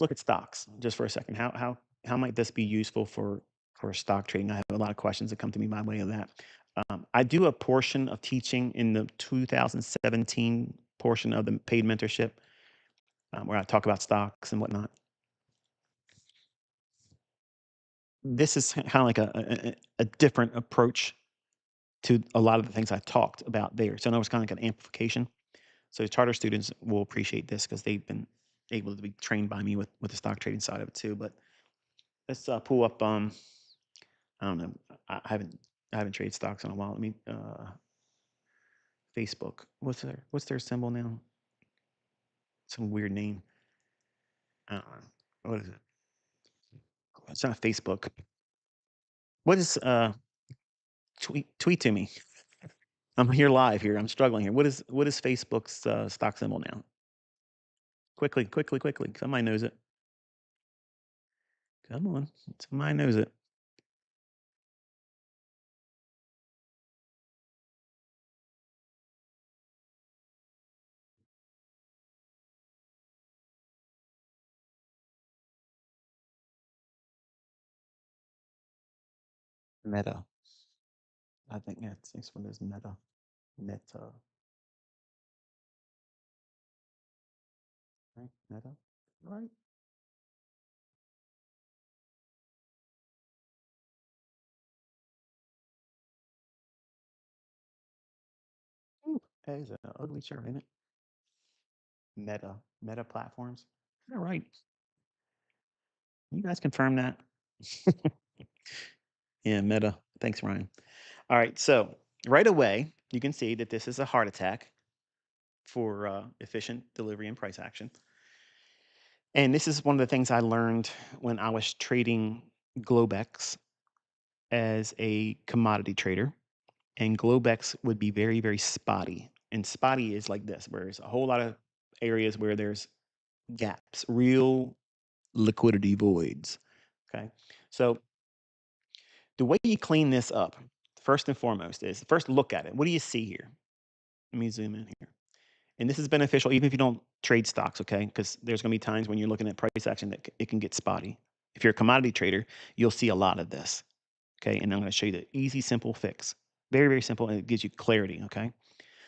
look at stocks just for a second. How might this be useful for stock trading? I have a lot of questions that come to me by way of that. I do a portion of teaching in the 2017 portion of the paid mentorship where I talk about stocks and whatnot. This is kind of like a different approach to a lot of the things I talked about there. So in other words, kind of like an amplification. So charter students will appreciate this because they've been able to be trained by me with the stock trading side of it too. But let's pull up. I don't know. I haven't traded stocks in a while. Let me Facebook. What's their symbol now? Some weird name. I don't know. What is it? It's not Facebook. What is tweet to me? I'm here live here. I'm struggling here. What is Facebook's stock symbol now? Quickly, quickly, quickly. Somebody knows it. Come on. Somebody knows it. Meta. I think next one is Meta. Meta. Right? Meta. Right? Ooh, that is an ugly chart, isn't it? Meta. Meta platforms. All right. You guys confirm that? Yeah, Meta. Thanks, Ryan. All right. So right away, you can see that this is a heart attack for efficient delivery and price action. And this is one of the things I learned when I was trading Globex as a commodity trader. And Globex would be very, very spotty. and spotty is like this, where there's a whole lot of areas where there's gaps, real liquidity voids. Okay. So the way you clean this up, first and foremost, is first look at it. What do you see here? Let me zoom in here. And this is beneficial even if you don't trade stocks, okay? Because there's going to be times when you're looking at price action that it can get spotty. If you're a commodity trader, you'll see a lot of this, okay? And I'm going to show you the easy, simple fix. Very, very simple, and it gives you clarity, okay?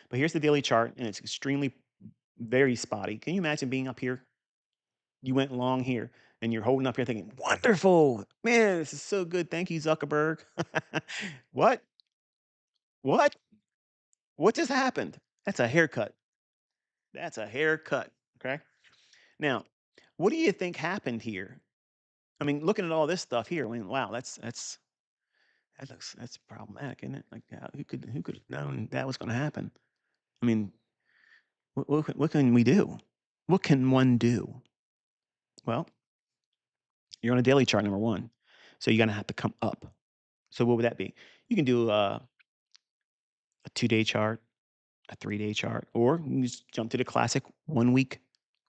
But here's the daily chart, and it's extremely, very spotty. Can you imagine being up here? You went long here, and you're holding up here thinking, wonderful, man, this is so good. Thank you, Zuckerberg. What? What? What just happened? That's a haircut. That's a haircut, okay? Now, what do you think happened here? I mean, looking at all this stuff here, I mean, wow, that's problematic, isn't it? Like, who could have known that was going to happen? I mean, what can we do? What can one do? Well, you're on a daily chart, number one, so you're gonna have to come up. So what would that be? You can do a 2-day chart, a 3-day chart, or you can just jump to the classic 1 week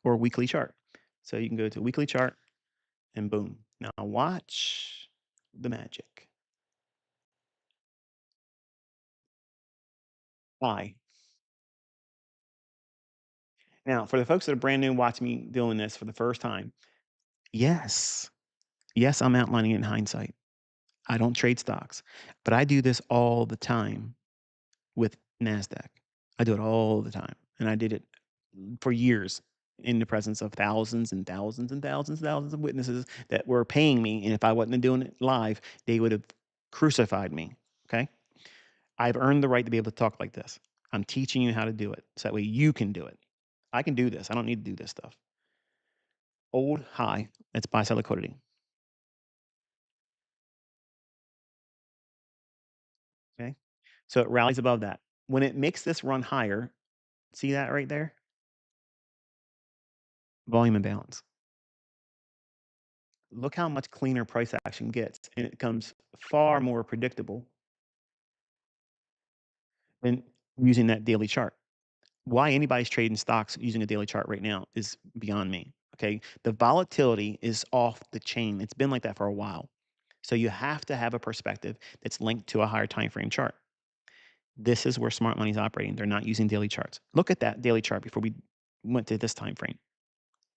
or weekly chart. So you can go to a weekly chart and boom. Now watch the magic. Why? Now, for the folks that are brand new watching me doing this for the first time, yes, yes, I'm outlining it in hindsight. I don't trade stocks, but I do this all the time with NASDAQ. I do it all the time. And I did it for years in the presence of thousands and thousands and thousands and thousands of witnesses that were paying me. And if I wasn't doing it live, they would have crucified me. Okay. I've earned the right to be able to talk like this. I'm teaching you how to do it so that way you can do it. I can do this. I don't need to do this stuff. Old high, that's buy sell liquidity. Okay. So it rallies above that. When it makes this run higher, see that right there? Volume imbalance. Look how much cleaner price action gets, and it becomes far more predictable than using that daily chart. Why anybody's trading stocks using a daily chart right now is beyond me. Okay. The volatility is off the chain. It's been like that for a while. So you have to have a perspective that's linked to a higher time frame chart. This is where smart money is operating. They're not using daily charts. Look at that daily chart before we went to this time frame.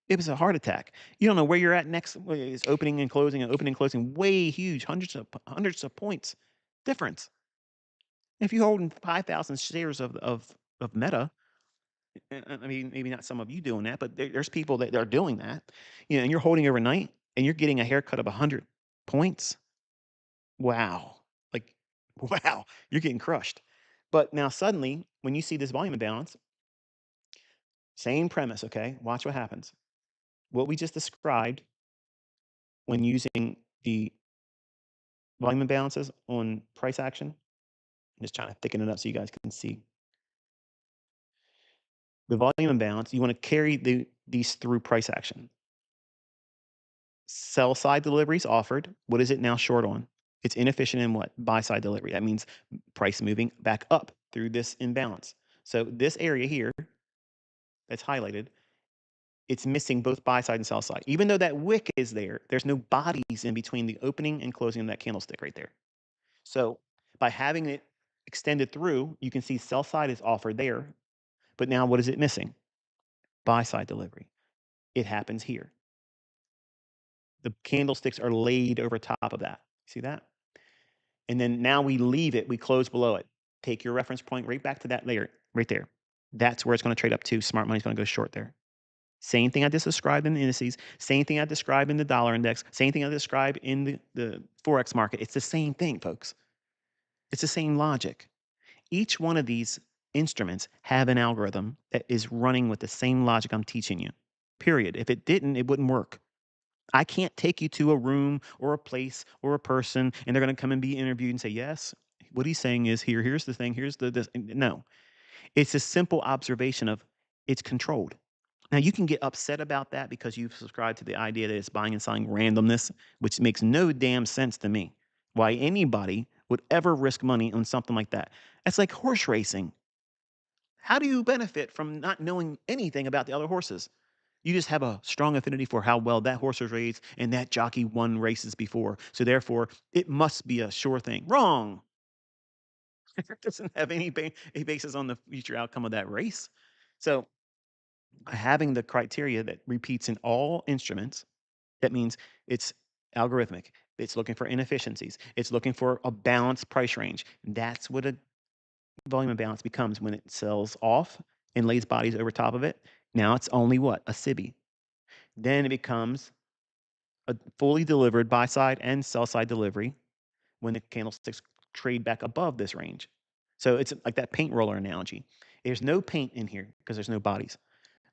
It was a heart attack. You don't know where you're at next. It's opening and closing and opening and closing. Way huge, hundreds of points difference. If you're holding 5,000 shares of Meta, I mean, maybe not some of you doing that, but there's people that are doing that. You know, and you're holding overnight, and you're getting a haircut of 100 points. Wow, like wow, you're getting crushed. But now suddenly, when you see this volume imbalance, same premise. Okay, watch what happens. What we just described when using the volume imbalances on price action. I'm just trying to thicken it up so you guys can see. The volume imbalance, you want to carry these through price action. Sell side deliveries offered. What is it now short on? It's inefficient in what? Buy side delivery. That means price moving back up through this imbalance. So this area here that's highlighted, it's missing both buy side and sell side. Even though that wick is there, there's no bodies in between the opening and closing of that candlestick right there. So by having it extended through, you can see sell side is offered there. But now what is it missing? Buy side delivery. It happens here. The candlesticks are laid over top of that. See that? And then now we leave it, we close below it. Take your reference point right back to that layer right there. That's where it's going to trade up to. Smart money's going to go short there. Same thing I just described in the indices, same thing I described in the dollar index, same thing I described in the Forex market. It's the same thing, folks. It's the same logic. Each one of these instruments have an algorithm that is running with the same logic I'm teaching you. Period. If it didn't, it wouldn't work. I can't take you to a room or a place or a person and they're going to come and be interviewed and say, yes, what he's saying is here, here's the thing, here's the this. No, it's a simple observation of it's controlled. Now, you can get upset about that because you've subscribed to the idea that it's buying and selling randomness, which makes no damn sense to me. Why anybody would ever risk money on something like that? That's like horse racing. How do you benefit from not knowing anything about the other horses? You just have a strong affinity for how well that horse was raised and that jockey won races before. So therefore, it must be a sure thing. Wrong. It doesn't have any basis on the future outcome of that race. So having the criteria that repeats in all instruments, that means it's algorithmic. It's looking for inefficiencies. It's looking for a balanced price range. That's what a volume imbalance becomes when it sells off and lays bodies over top of it. Now it's only what? A SIBI. Then it becomes a fully delivered buy side and sell side delivery when the candlesticks trade back above this range. So it's like that paint roller analogy. There's no paint in here because there's no bodies.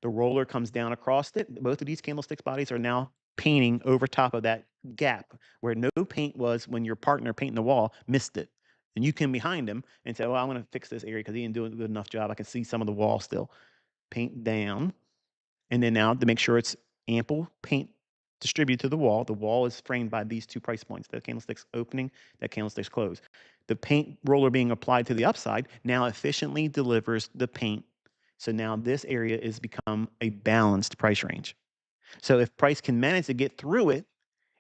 The roller comes down across it. Both of these candlesticks bodies are now painting over top of that gap where no paint was when your partner painting the wall missed it. And you come behind him and say, well, I'm going to fix this area because he didn't do a good enough job. I can see some of the wall still. Paint down. And then now to make sure it's ample paint distributed to the wall is framed by these 2 price points, the candlestick's opening, that candlestick's close. The paint roller being applied to the upside now efficiently delivers the paint. So now this area is become a balanced price range. So if price can manage to get through it,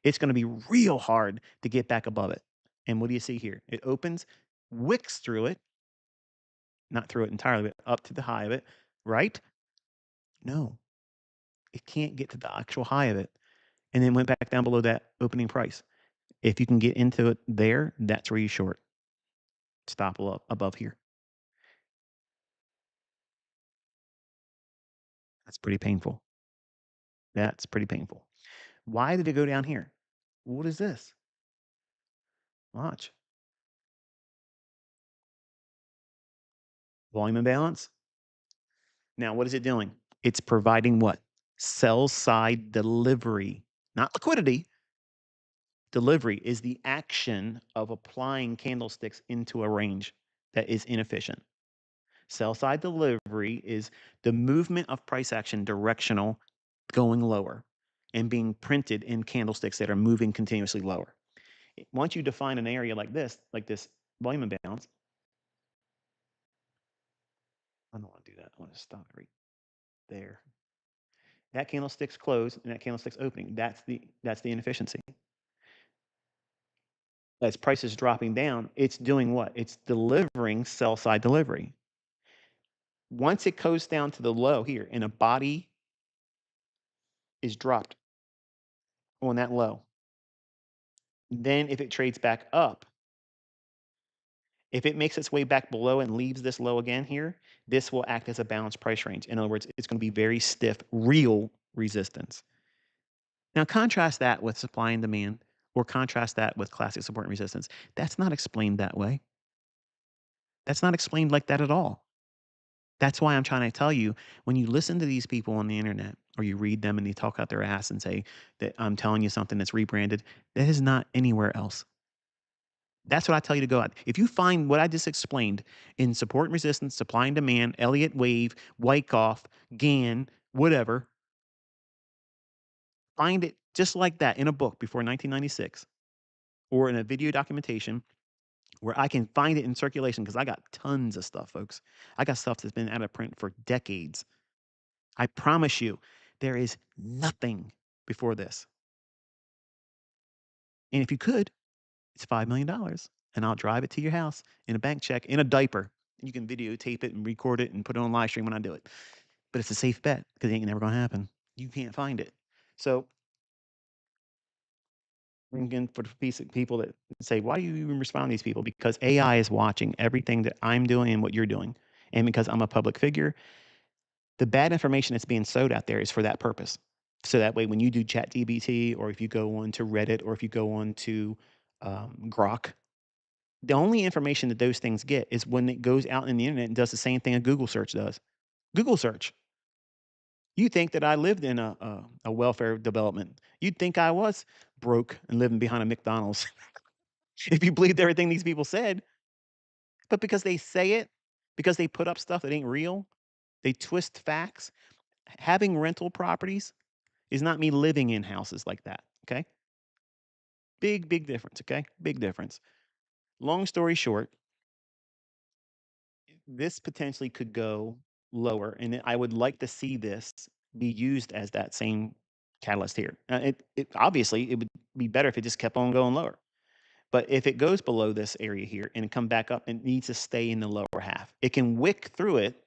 it's going to be real hard to get back above it. And what do you see here? It opens, wicks through it, not through it entirely, but up to the high of it, right? No, it can't get to the actual high of it. And then went back down below that opening price. If you can get into it there, that's where you short. Stop above here. That's pretty painful. That's pretty painful. Why did it go down here? What is this? Watch. Volume imbalance. Now, what is it doing? It's providing what? Sell side delivery, not liquidity. Delivery is the action of applying candlesticks into a range that is inefficient. Sell side delivery is the movement of price action directional going lower and being printed in candlesticks that are moving continuously lower. Once you define an area like this volume imbalance, I don't want to do that. I want to stop it right there. That candlestick's closed and that candlestick's opening. That's the inefficiency. As price is dropping down, it's doing what? It's delivering sell side delivery. Once it goes down to the low here and a body is dropped on that low, then if it trades back up, if it makes its way back below and leaves this low again here, this will act as a balanced price range. In other words, it's going to be very stiff, real resistance. Now, contrast that with supply and demand, or contrast that with classic support and resistance. That's not explained that way. That's not explained like that at all. That's why I'm trying to tell you when you listen to these people on the internet or you read them and they talk out their ass and say that I'm telling you something that's rebranded, that is not anywhere else. That's what I tell you to go out. If you find what I just explained in support and resistance, supply and demand, Elliott wave, Wyckoff, Gann, whatever, find it just like that in a book before 1996 or in a video documentation where I can find it in circulation because I got tons of stuff, folks. I got stuff that's been out of print for decades. I promise you, there is nothing before this. And if you could, it's $5 million, and I'll drive it to your house in a bank check in a diaper. You can videotape it and record it and put it on live stream when I do it. But it's a safe bet because it ain't never going to happen. You can't find it. So, again, for the piece of people that say, why do you even respond to these people? Because AI is watching everything that I'm doing and what you're doing. And because I'm a public figure, the bad information that's being sowed out there is for that purpose. So that way, when you do ChatGPT, or if you go on to Reddit, or if you go on to Grok, the only information that those things get is when it goes out in the internet and does the same thing a Google search does. Google search. You think that I lived in a welfare development. You'd think I was broke and living behind a McDonald's if you believed everything these people said. But because they say it, because they put up stuff that ain't real, they twist facts. Having rental properties is not me living in houses like that. Okay. Big, big difference. Okay. Big difference. Long story short, this potentially could go lower, and I would like to see this be used as that same catalyst here. It obviously it would be better if it just kept on going lower. But if it goes below this area here and come back up, it needs to stay in the lower half. It can wick through it,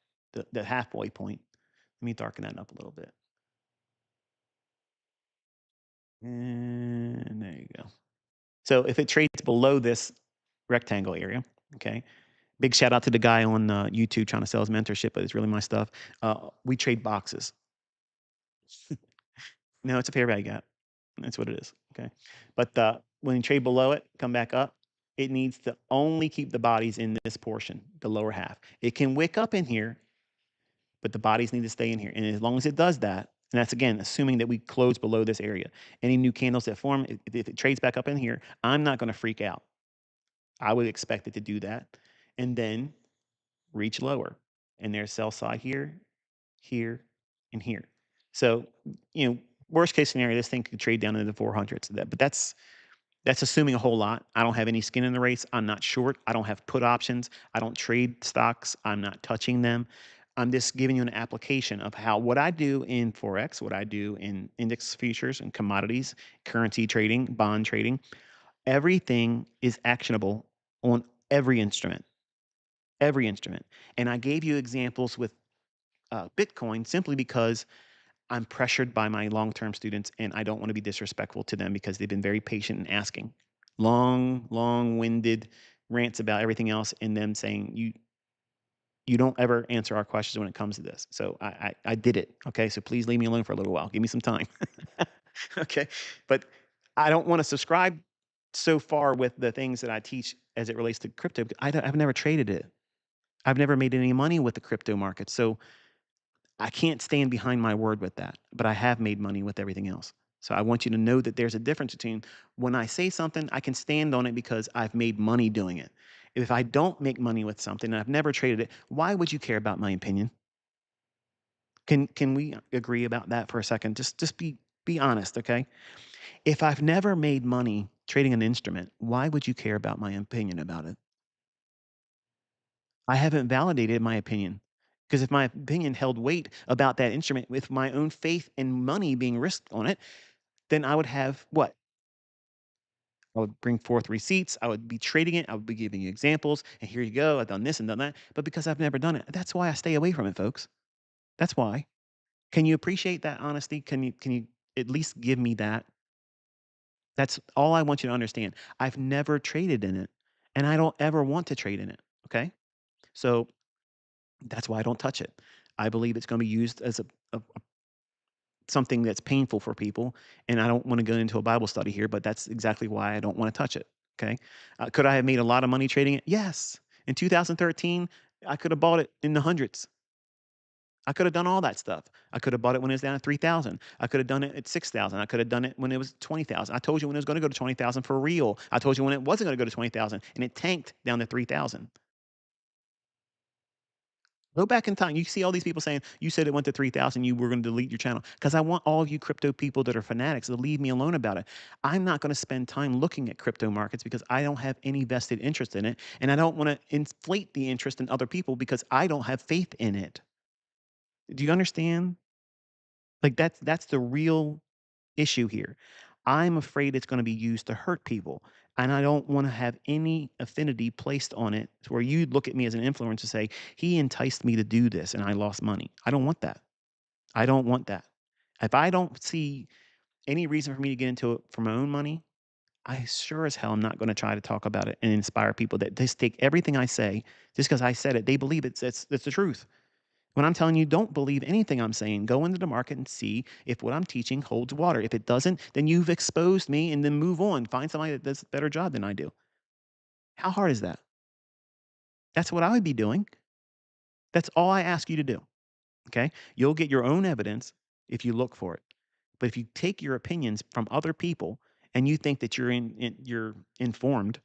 the halfway point. Let me darken that up a little bit. And there you go. So if it trades below this rectangle area, okay. Big shout out to the guy on YouTube trying to sell his mentorship, but it's really my stuff. We trade boxes. No, it's a fair value gap. That's what it is. Okay. But when you trade below it, come back up, it needs to only keep the bodies in this portion, the lower half. It can wick up in here, but the bodies need to stay in here. And as long as it does that, and that's again assuming that we close below this area. Any new candles that form, if it trades back up in here, I'm not going to freak out. I would expect it to do that, and then reach lower. And there's sell side here, here, and here. So, worst case scenario, this thing could trade down into the 400s. But that's assuming a whole lot. I don't have any skin in the race. I'm not short. I don't have put options. I don't trade stocks. I'm not touching them. I'm just giving you an application of how what I do in Forex, what I do in index futures and commodities, currency trading, bond trading, everything is actionable on every instrument, every instrument. And I gave you examples with Bitcoin simply because I'm pressured by my long-term students, and I don't want to be disrespectful to them because they've been very patient in asking long-winded rants about everything else, and them saying you don't ever answer our questions when it comes to this. So I did it. Okay, so please leave me alone for a little while. Give me some time. Okay, but I don't want to subscribe so far with the things that I teach as it relates to crypto. I've never traded it. I've never made any money with the crypto market. So I can't stand behind my word with that, but I have made money with everything else. So I want you to know that there's a difference between when I say something, I can stand on it because I've made money doing it. If I don't make money with something and I've never traded it, why would you care about my opinion? Can we agree about that for a second? Just be honest, okay? If I've never made money trading an instrument, why would you care about my opinion about it? I haven't validated my opinion. Because if my opinion held weight about that instrument with my own faith and money being risked on it, then I would have what? I would bring forth receipts. I would be trading it. I would be giving you examples. And here you go. I've done this and done that. But because I've never done it, that's why I stay away from it, folks. That's why. Can you appreciate that honesty? Can you at least give me that? That's all I want you to understand. I've never traded in it, and I don't ever want to trade in it. Okay. So that's why I don't touch it. I believe it's going to be used as a something that's painful for people. And I don't want to go into a Bible study here, but that's exactly why I don't want to touch it. Okay. Could I have made a lot of money trading it? Yes. In 2013, I could have bought it in the hundreds. I could have done all that stuff. I could have bought it when it was down at 3,000. I could have done it at 6,000. I could have done it when it was 20,000. I told you when it was going to go to 20,000 for real. I told you when it wasn't going to go to 20,000 and it tanked down to 3,000. Go back in time. You see all these people saying, you said it went to 3,000, you were going to delete your channel. Because I want all of you crypto people that are fanatics to leave me alone about it. I'm not going to spend time looking at crypto markets because I don't have any vested interest in it. And I don't want to inflate the interest in other people because I don't have faith in it. Do you understand? Like that's the real issue here. I'm afraid it's going to be used to hurt people. And I don't want to have any affinity placed on it to where you look at me as an influencer and say, he enticed me to do this and I lost money. I don't want that. I don't want that. If I don't see any reason for me to get into it for my own money, I sure as hell am not going to try to talk about it and inspire people that just take everything I say just because I said it. They believe it's the truth. When I'm telling you, don't believe anything I'm saying. Go into the market and see if what I'm teaching holds water. If it doesn't, then you've exposed me and then move on. Find somebody that does a better job than I do. How hard is that? That's what I would be doing. That's all I ask you to do. Okay. You'll get your own evidence if you look for it. But if you take your opinions from other people and you think that you're informed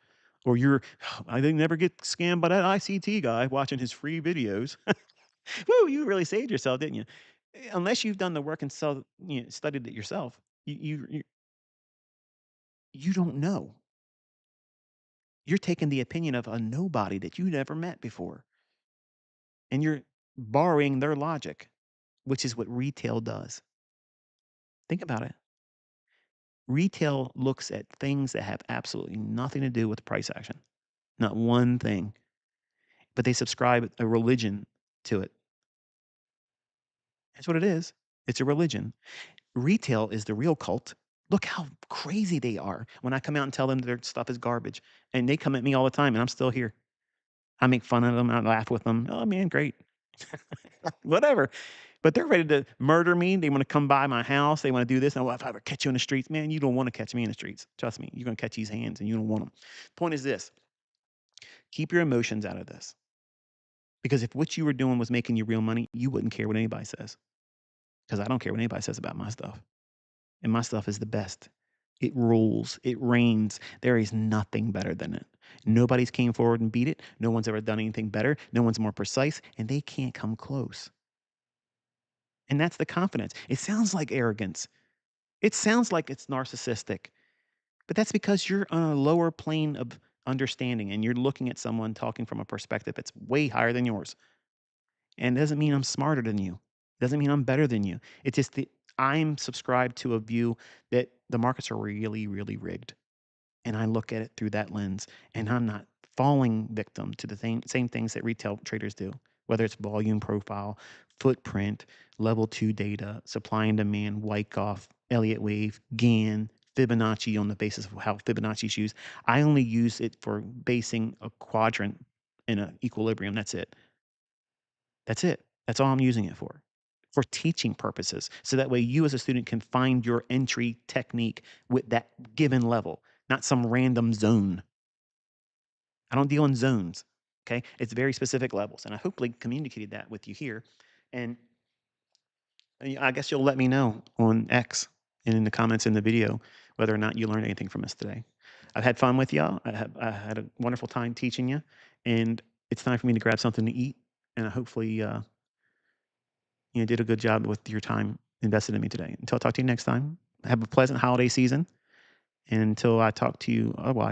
or you're, I didn't never get scammed by that ICT guy watching his free videos. Woo, you really saved yourself, didn't you? Unless you've done the work and studied it yourself, you don't know. You're taking the opinion of a nobody that you never met before. and you're borrowing their logic, which is what retail does. Think about it. Retail looks at things that have absolutely nothing to do with price action, not one thing, but they subscribe a religion to it. That's what it is. It's a religion. Retail is the real cult. Look how crazy they are when I come out and tell them their stuff is garbage. And they come at me all the time, and I'm still here. I make fun of them. I laugh with them. Oh, man, great. Whatever. But they're ready to murder me. They want to come by my house. They want to do this. And well, if I ever catch you in the streets, man, you don't want to catch me in the streets. Trust me. You're going to catch these hands and you don't want them. Point is this: keep your emotions out of this. Because if what you were doing was making you real money, you wouldn't care what anybody says. Because I don't care what anybody says about my stuff. And my stuff is the best. It rules. It reigns. There is nothing better than it. Nobody's came forward and beat it. No one's ever done anything better. No one's more precise, and they can't come close. And that's the confidence. It sounds like arrogance. It sounds like it's narcissistic, but that's because you're on a lower plane of understanding and you're looking at someone talking from a perspective that's way higher than yours. And it doesn't mean I'm smarter than you. It doesn't mean I'm better than you. It's just that I'm subscribed to a view that the markets are really, really rigged. And I look at it through that lens, and I'm not falling victim to the same things that retail traders do, whether it's volume profile, footprint, level two data, supply and demand, Wyckoff, Elliott wave, Gann, Fibonacci on the basis of how Fibonacci is used. I only use it for basing a quadrant in an equilibrium. That's it. That's it. That's all I'm using it for teaching purposes. So that way you as a student can find your entry technique with that given level, not some random zone. I don't deal in zones. Okay. It's very specific levels. And I hopefully communicated that with you here. And I guess you'll let me know on X and in the comments in the video whether or not you learned anything from us today. I've had fun with y'all. I had a wonderful time teaching you. And it's time for me to grab something to eat. And I hopefully did a good job with your time invested in me today. Until I talk to you next time, have a pleasant holiday season. And until I talk to you otherwise,